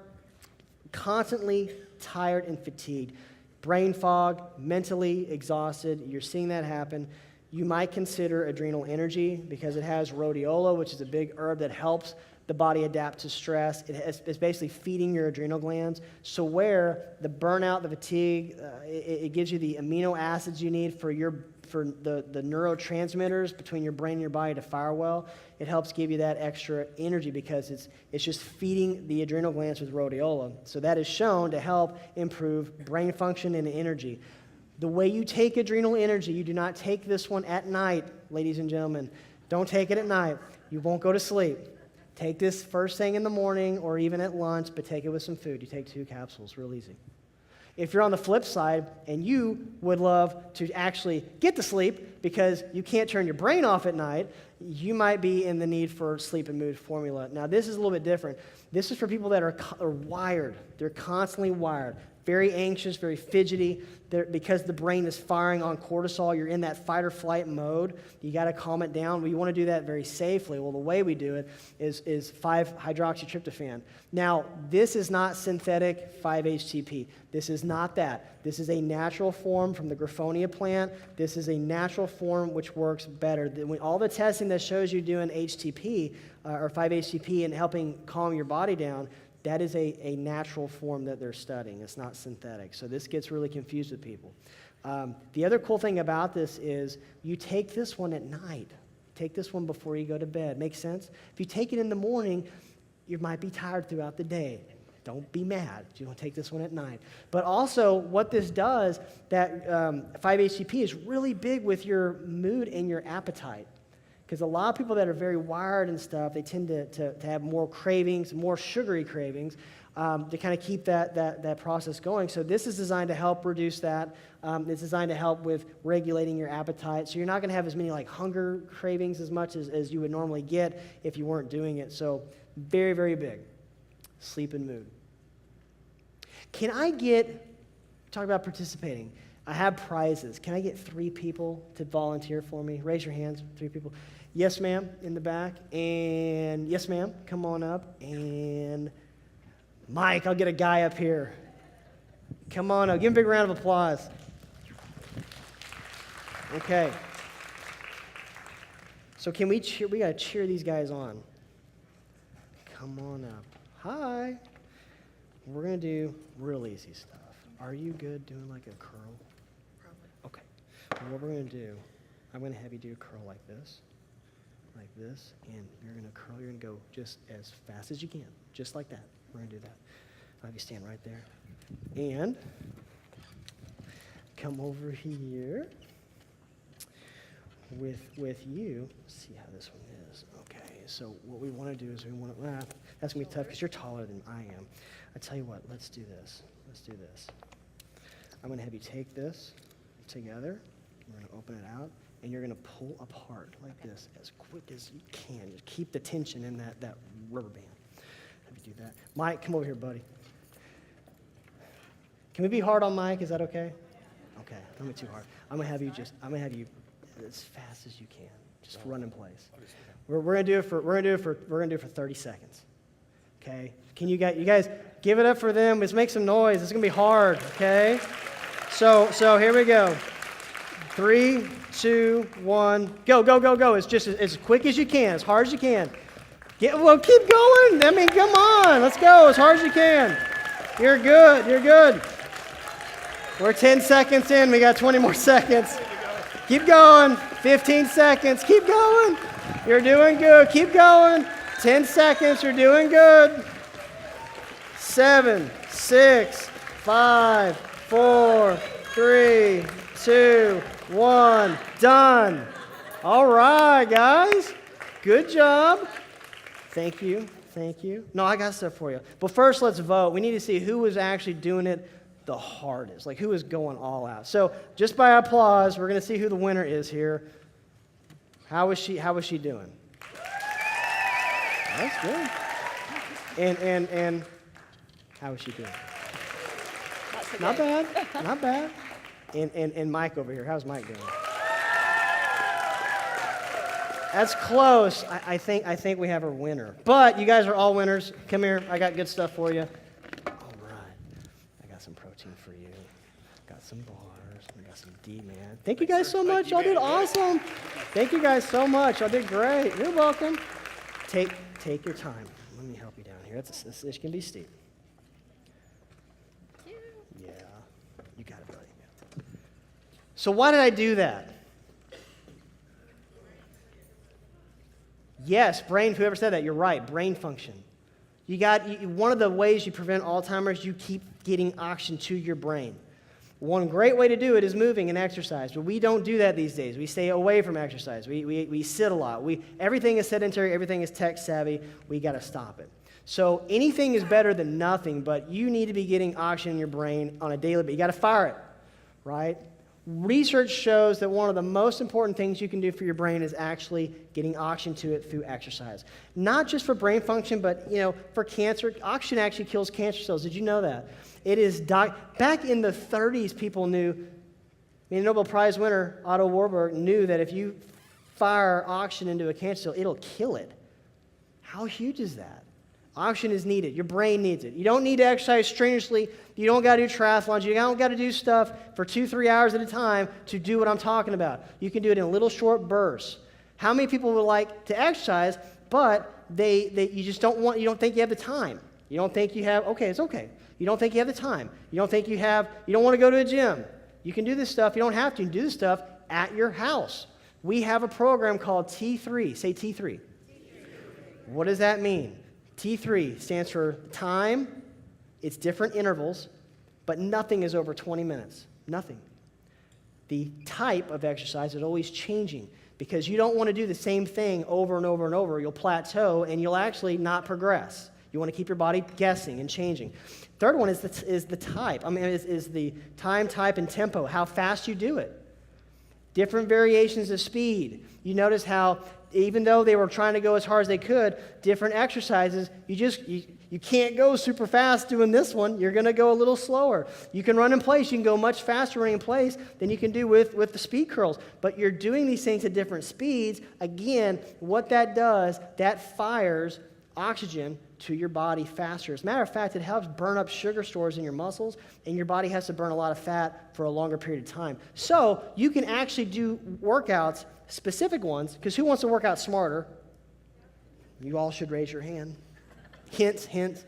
constantly tired and fatigued, brain fog, mentally exhausted, you're seeing that happen, you might consider adrenal energy because it has rhodiola, which is a big herb that helps the body adapt to stress. It's basically feeding your adrenal glands. So where the burnout, the fatigue, it gives you the amino acids you need for the neurotransmitters between your brain and your body to fire well. It helps give you that extra energy because it's just feeding the adrenal glands with rhodiola. So that is shown to help improve brain function and energy. The way you take adrenal energy, you do not take this one at night, ladies and gentlemen. Don't take it at night. You won't go to sleep. Take this first thing in the morning or even at lunch, but take it with some food. You take 2 capsules, real easy. If you're on the flip side and you would love to actually get to sleep because you can't turn your brain off at night, you might be in the need for sleep and mood formula. Now, this is a little bit different. This is for people that are wired. They're constantly wired. Very anxious, very fidgety. Because the brain is firing on cortisol, you're in that fight or flight mode. You got to calm it down. We want to do that very safely. Well, the way we do it is 5-hydroxytryptophan. Now, this is not synthetic 5-HTP. This is not that. This is a natural form from the Griffonia plant. This is a natural form which works better. All the testing that shows you doing HTP or 5-HTP and helping calm your body down, that is a natural form that they're studying. It's not synthetic. So this gets really confused with people. The other cool thing about this is you take this one at night. Take this one before you go to bed. Makes sense? If you take it in the morning, you might be tired throughout the day. Don't be mad. You don't take this one at night. But also what this does, that 5-HTP is really big with your mood and your appetite. Because a lot of people that are very wired and stuff, they tend to have more cravings, more sugary cravings, to kind of keep that process going. So this is designed to help reduce that. It's designed to help with regulating your appetite. So you're not going to have as many like hunger cravings as much as you would normally get if you weren't doing it. So very, very big. Sleep and mood. Talk about participating. I have prizes. Can I get 3 people to volunteer for me? Raise your hands, 3 people. Yes, ma'am, in the back. And yes, ma'am, come on up. And Mike, I'll get a guy up here. Come on up. Give him a big round of applause. Okay. So can we cheer? We got to cheer these guys on. Come on up. Hi. We're going to do real easy stuff. Are you good doing like a curl? Probably. Okay. Well, what we're going to do, I'm going to have you do a curl like this, and you're going to curl. You're going to go just as fast as you can, just like that. We're going to do that. I'll have you stand right there. And come over here with you. Let's see how this one is. Okay, so what we want to do is that's going to be tough because you're taller than I am. I tell you what, let's do this. I'm going to have you take this together. We're going to open it out, and you're going to pull apart like this as quick as you can. Just keep the tension in that rubber band. Have you do that. Mike, come over here, buddy. Can we be hard on Mike? Is that okay? Okay, don't be too hard. I'm going to have you as fast as you can. Just run in place. We're going to do it for 30 seconds. Okay? Can you guys give it up for them? Let's make some noise. It's going to be hard, okay? So here we go. 3, 2, 1, go. It's just as quick as you can, as hard as you can. Keep going. I mean, come on. Let's go as hard as you can. You're good. We're 10 seconds in. We got 20 more seconds. Keep going. 15 seconds. Keep going. You're doing good. Keep going. 10 seconds. You're doing good. 7, 6, 5, 4, 3, 2, 1. Done. All right, guys. Good job. Thank you. Thank you. No, I got stuff for you. But first, let's vote. We need to see who was actually doing it the hardest, like who is going all out. So just by applause, we're going to see who the winner is here. How was she doing? That's good. And how was she doing? Not bad. Not bad. And Mike over here, how's Mike doing? That's close. I think we have a winner. But you guys are all winners. Come here. I got good stuff for you. All right. I got some protein for you. Got some bars. I got some D-man. Thank you guys so much. Y'all did awesome. Thank you guys so much. Y'all did great. You're welcome. Take your time. Let me help you down here. This can be steep. Yeah. You got it, buddy. So why did I do that? Yes, whoever said that, you're right, brain function. One of the ways you prevent Alzheimer's, you keep getting oxygen to your brain. One great way to do it is moving and exercise, but we don't do that these days. We stay away from exercise. We sit a lot. Everything is sedentary, everything is tech savvy. We got to stop it. So anything is better than nothing, but you need to be getting oxygen in your brain on a daily basis. You got to fire it, right? Research shows that one of the most important things you can do for your brain is actually getting oxygen to it through exercise. Not just for brain function, but for cancer. Oxygen actually kills cancer cells. Did you know that? It is back in the 30s, people knew. Nobel Prize winner Otto Warburg knew that if you fire oxygen into a cancer cell, it'll kill it. How huge is that? Oxygen is needed. Your brain needs it. You don't need to exercise strenuously. You don't got to do triathlons. You don't got to do stuff for 2-3 hours at a time to do what I'm talking about. You can do it in little short bursts. How many people would like to exercise, but you just don't want, you don't think you have the time. You don't think you have, okay, it's okay. You don't think you have the time. You don't think you don't want to go to a gym. You can do this stuff. You don't have to. You can do this stuff at your house. We have a program called T3. Say T3. T3. What does that mean? T3 stands for time. It's different intervals, but nothing is over 20 minutes. Nothing. The type of exercise is always changing because you don't want to do the same thing over and over and over. You'll plateau and you'll actually not progress. You want to keep your body guessing and changing. Third one is the type. Is the time, type, and tempo, how fast you do it. Different variations of speed. You notice how even though they were trying to go as hard as they could, different exercises, you can't go super fast doing this one. You're going to go a little slower. You can run in place. You can go much faster running in place than you can do with the speed curls. But you're doing these things at different speeds. Again, what that does, that fires oxygen to your body faster. As a matter of fact, it helps burn up sugar stores in your muscles, and your body has to burn a lot of fat for a longer period of time. So you can actually do workouts, specific ones, because who wants to work out smarter? You all should raise your hand. Hint, hint.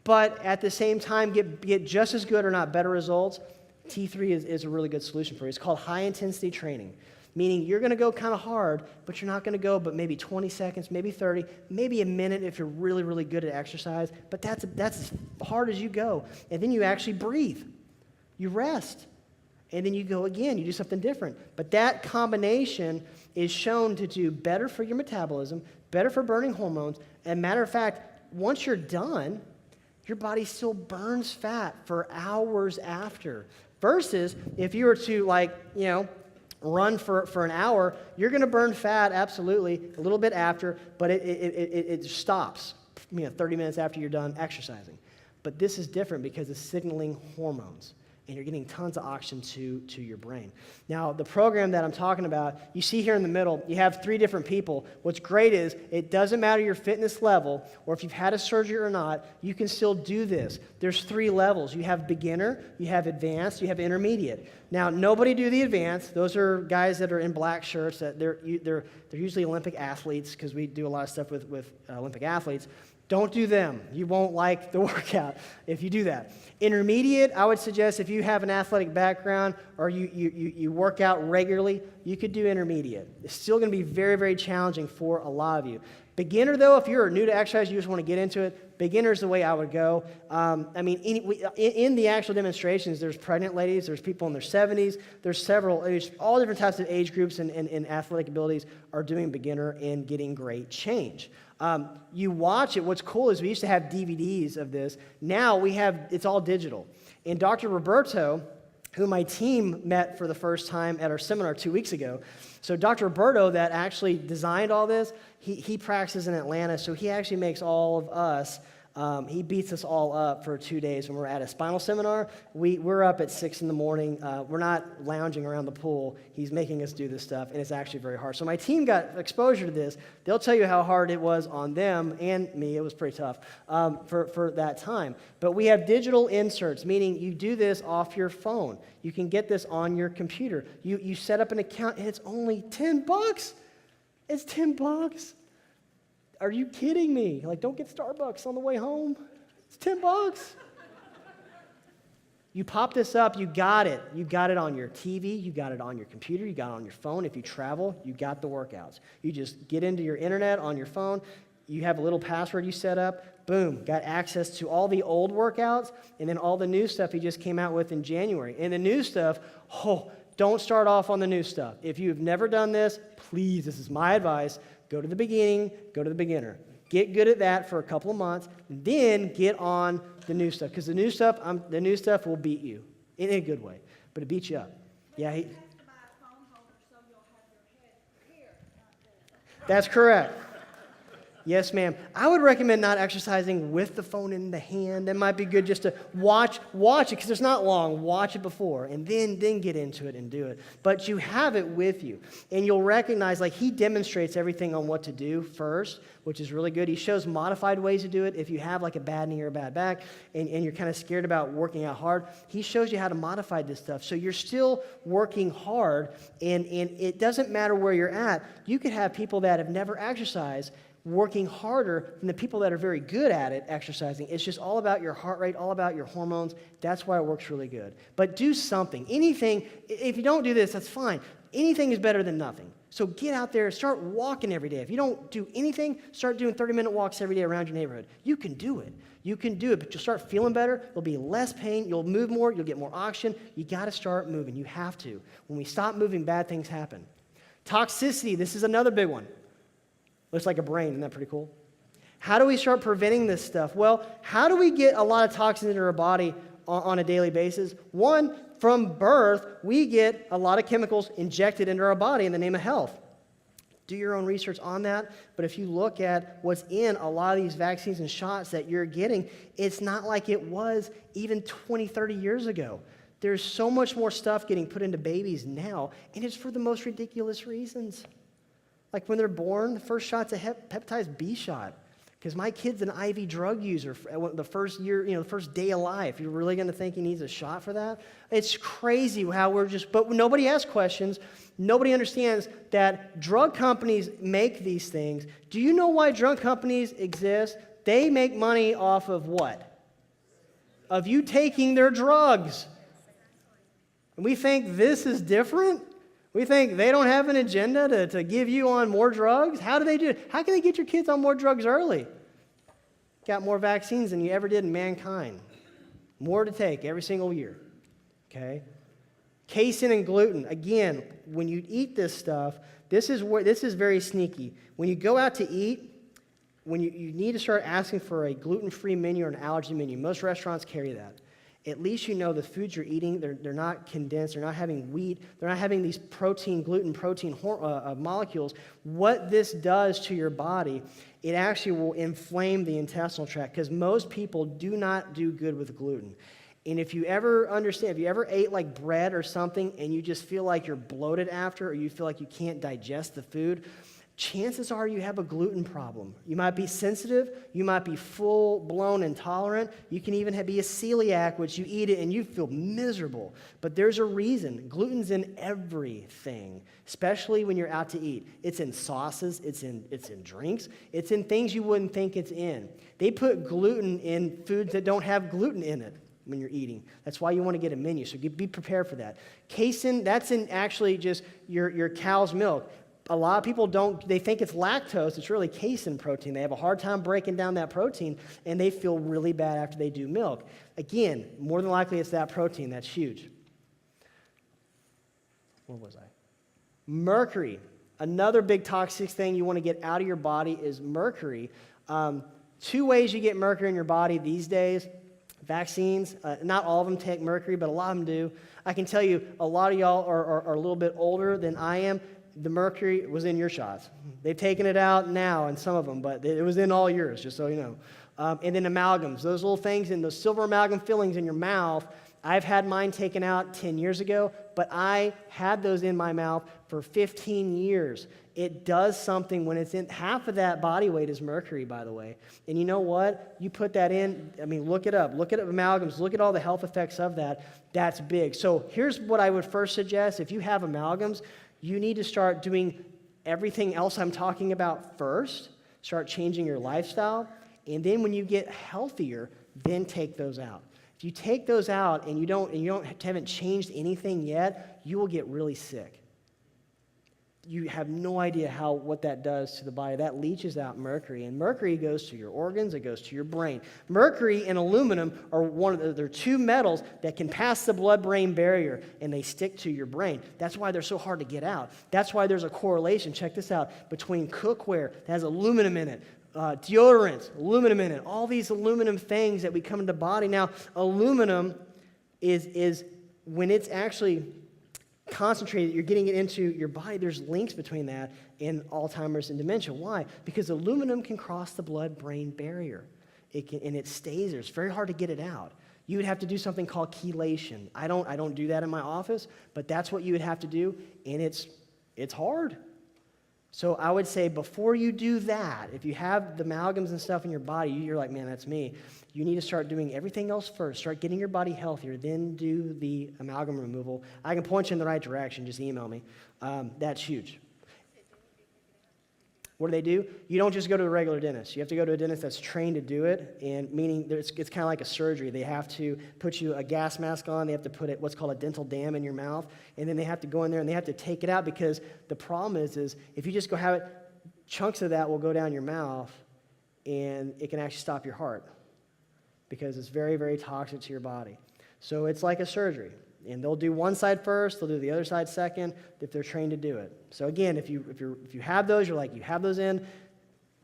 But at the same time, get just as good or not better results. T3 is a really good solution for you. It's called high-intensity training, meaning you're going to go kind of hard, but you're not going to go but maybe 20 seconds, maybe 30, maybe a minute if you're really, really good at exercise. But that's as hard as you go. And then you actually breathe. You rest. And then you go again. You do something different. But that combination is shown to do better for your metabolism, better for burning hormones. And matter of fact, once you're done, your body still burns fat for hours after. Versus if you were to run for an hour, you're going to burn fat, absolutely, a little bit after, but it stops 30 minutes after you're done exercising. But this is different because it's signaling hormones, and you're getting tons of oxygen to your brain. Now, the program that I'm talking about, you see here in the middle, you have 3 different people. What's great is it doesn't matter your fitness level or if you've had a surgery or not, you can still do this. There's 3 levels. You have beginner, you have advanced, you have intermediate. Now, nobody do the advanced. Those are guys that are in black shirts. They're usually Olympic athletes because we do a lot of stuff with Olympic athletes. Don't do them. You won't like the workout if you do that. Intermediate, I would suggest if you have an athletic background or you work out regularly, you could do intermediate. It's still going to be very, very challenging for a lot of you. Beginner, though, if you're new to exercise, you just want to get into it, beginner is the way I would go. In the actual demonstrations, there's pregnant ladies, there's people in their 70s, there's all different types of age groups and athletic abilities are doing beginner and getting great change. You watch it. What's cool is we used to have DVDs of this. Now it's all digital. And Dr. Roberto, who my team met for the first time at our seminar 2 weeks ago. So Dr. Roberto that actually designed all this, he practices in Atlanta, so he actually makes all of us, he beats us all up for 2 days when we're at a spinal seminar. We're up at 6 in the morning. We're not lounging around the pool. He's making us do this stuff, and it's actually very hard. So my team got exposure to this. They'll tell you how hard it was on them and me. It was pretty tough for that time. But we have digital inserts, meaning you do this off your phone. You can get this on your computer. You set up an account, and it's only $10. It's $10. Are you kidding me? Like, don't get Starbucks on the way home. It's $10. You pop this up, you got it. You got it on your TV, you got it on your computer, you got it on your phone. If you travel, you got the workouts. You just get into your internet on your phone. You have a little password you set up. Boom, got access to all the old workouts and then all the new stuff he just came out with in January. And the new stuff, don't start off on the new stuff. If you've never done this, please, this is my advice, go to the beginning, go to the beginner. Get good at that for a couple of months, then get on the new stuff. Because the new stuff will beat you in a good way, but it beats you up. Yeah, that's correct. Yes, ma'am. I would recommend not exercising with the phone in the hand. That might be good just to watch it because it's not long. Watch it before and then get into it and do it. But you have it with you. And you'll recognize, like, he demonstrates everything on what to do first, which is really good. He shows modified ways to do it. If you have like a bad knee or a bad back and you're kind of scared about working out hard, he shows you how to modify this stuff. So you're still working hard and it doesn't matter where you're at. You could have people that have never exercised working harder than the people that are very good at it exercising. It's just all about your heart rate, all about your hormones. That's why it works really good. But do something. Anything, if you don't do this, that's fine. Anything is better than nothing. So get out there, start walking every day. If you don't do anything, start doing 30-minute walks every day around your neighborhood. You can do it. You can do it, but you'll start feeling better. There'll be less pain. You'll move more. You'll get more oxygen. You got to start moving. You have to. When we stop moving, bad things happen. Toxicity, this is another big one. Looks like a brain. Isn't that pretty cool? How do we start preventing this stuff? Well, how do we get a lot of toxins into our body on a daily basis? One, from birth, we get a lot of chemicals injected into our body in the name of health. Do your own research on that. But if you look at what's in a lot of these vaccines and shots that you're getting, it's not like it was even 20, 30 years ago. There's so much more stuff getting put into babies now, and it's for the most ridiculous reasons. Like when they're born, the first shot's a hepatitis B shot. Because my kid's an IV drug user the first year, the first day of life. You're really going to think he needs a shot for that? It's crazy how but nobody asks questions. Nobody understands that drug companies make these things. Do you know why drug companies exist? They make money off of what? Of you taking their drugs. And we think this is different? We think they don't have an agenda to give you on more drugs? How do they do it? How can they get your kids on more drugs early? Got more vaccines than you ever did in mankind. More to take every single year. Okay? Casein and gluten. Again, when you eat this stuff, this is very sneaky. When you go out to eat, when you need to start asking for a gluten-free menu or an allergy menu. Most restaurants carry that. At least you know the foods you're eating, they're not condensed, they're not having wheat, they're not having these gluten protein molecules. What this does to your body, it actually will inflame the intestinal tract because most people do not do good with gluten. And if you ever ate like bread or something and you just feel like you're bloated after or you feel like you can't digest the food, chances are you have a gluten problem. You might be sensitive. You might be full-blown intolerant. You can even be a celiac, which you eat it and you feel miserable. But there's a reason. Gluten's in everything, especially when you're out to eat. It's in sauces. It's in drinks. It's in things you wouldn't think it's in. They put gluten in foods that don't have gluten in it when you're eating. That's why you want to get a menu, so be prepared for that. Casein, that's in actually just your cow's milk. A lot of people they think it's lactose. It's really casein protein. They have a hard time breaking down that protein, and they feel really bad after they do milk. Again, more than likely it's that protein. That's huge. Where was I? Mercury. Another big toxic thing you want to get out of your body is mercury. 2 ways you get mercury in your body these days. Vaccines, not all of them take mercury, but a lot of them do. I can tell you, a lot of y'all are a little bit older than I am. The mercury was in your shots. They've taken it out now in some of them, but it was in all yours, just so you know. And then amalgams, those little things in those silver amalgam fillings in your mouth. I've had mine taken out 10 years ago, but I had those in my mouth for 15 years. It does something when it's in. Half of that body weight is mercury, by the way. And you know what? You put that in, look it up. Look at amalgams. Look at all the health effects of that. That's big. So here's what I would first suggest. If you have amalgams, you need to start doing everything else I'm talking about first. Start changing your lifestyle. And then when you get healthier, then take those out. If you take those out and you haven't changed anything yet, you will get really sick. You have no idea what that does to the body. That leaches out mercury, and mercury goes to your organs, it goes to your brain. Mercury and aluminum are they're 2 metals that can pass the blood-brain barrier, and they stick to your brain. That's why they're so hard to get out. That's why there's a correlation, check this out, between cookware that has aluminum in it, deodorants, aluminum in it, all these aluminum things that we come into the body. Now, aluminum is when it's actually concentrated, you're getting it into your body, there's links between that and Alzheimer's and dementia. Why? Because aluminum can cross the blood-brain barrier. And it stays there. It's very hard to get it out. You would have to do something called chelation. I don't do that in my office, but that's what you would have to do, and it's hard. So I would say before you do that, if you have the amalgams and stuff in your body, you're like, man, that's me. You need to start doing everything else first. Start getting your body healthier, then do the amalgam removal. I can point you in the right direction. Just email me. That's huge. What do? You don't just go to a regular dentist. You have to go to a dentist that's trained to do it, and meaning it's kind of like a surgery. They have to put you a gas mask on. They have to put what's called a dental dam in your mouth, and then they have to go in there and they have to take it out, because the problem is if you just go have it, chunks of that will go down your mouth, and it can actually stop your heart because it's very, very toxic to your body. So it's like a surgery. And they'll do one side first, they'll do the other side second, if they're trained to do it. So again, if you have those, you have those in,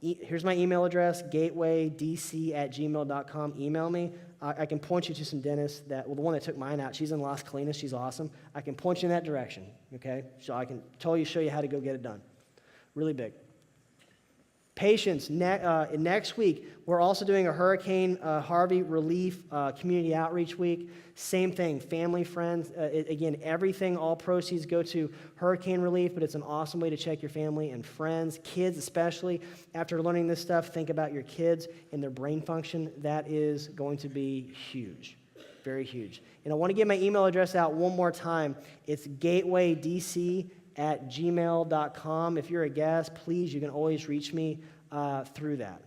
here's my email address, gatewaydc@gmail.com. Email me. I can point you to some dentists the one that took mine out, she's in Las Colinas, she's awesome. I can point you in that direction, okay? So I can totally show you how to go get it done. Really big. Patients, next week, we're also doing a Hurricane Harvey relief community outreach week. Same thing, family, friends. Again, everything, all proceeds go to hurricane relief, but it's an awesome way to check your family and friends, kids especially. After learning this stuff, think about your kids and their brain function. That is going to be huge, very huge. And I want to get my email address out one more time. It's gatewaydc@gmail.com. If you're a guest, please, you can always reach me through that.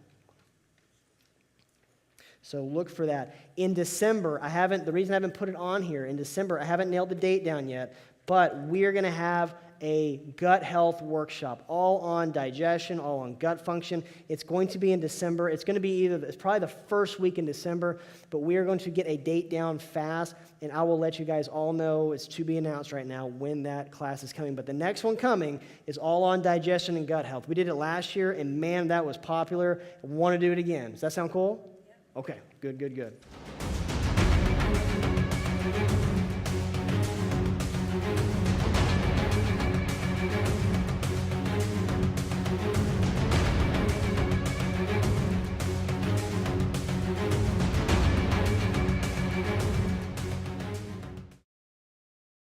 So look for that. In December, the reason I haven't put it on here, in December, I haven't nailed the date down yet, but we're going to have a gut health workshop, all on digestion, all on gut function. It's going to be in December. It's going to be it's probably the first week in December, but we are going to get a date down fast, and I will let you guys all know, it's to be announced right now, when that class is coming. But the next one coming is all on digestion and gut health. We did it last year, and man, that was popular. I want to do it again. Does that sound cool? Yep. Okay, good.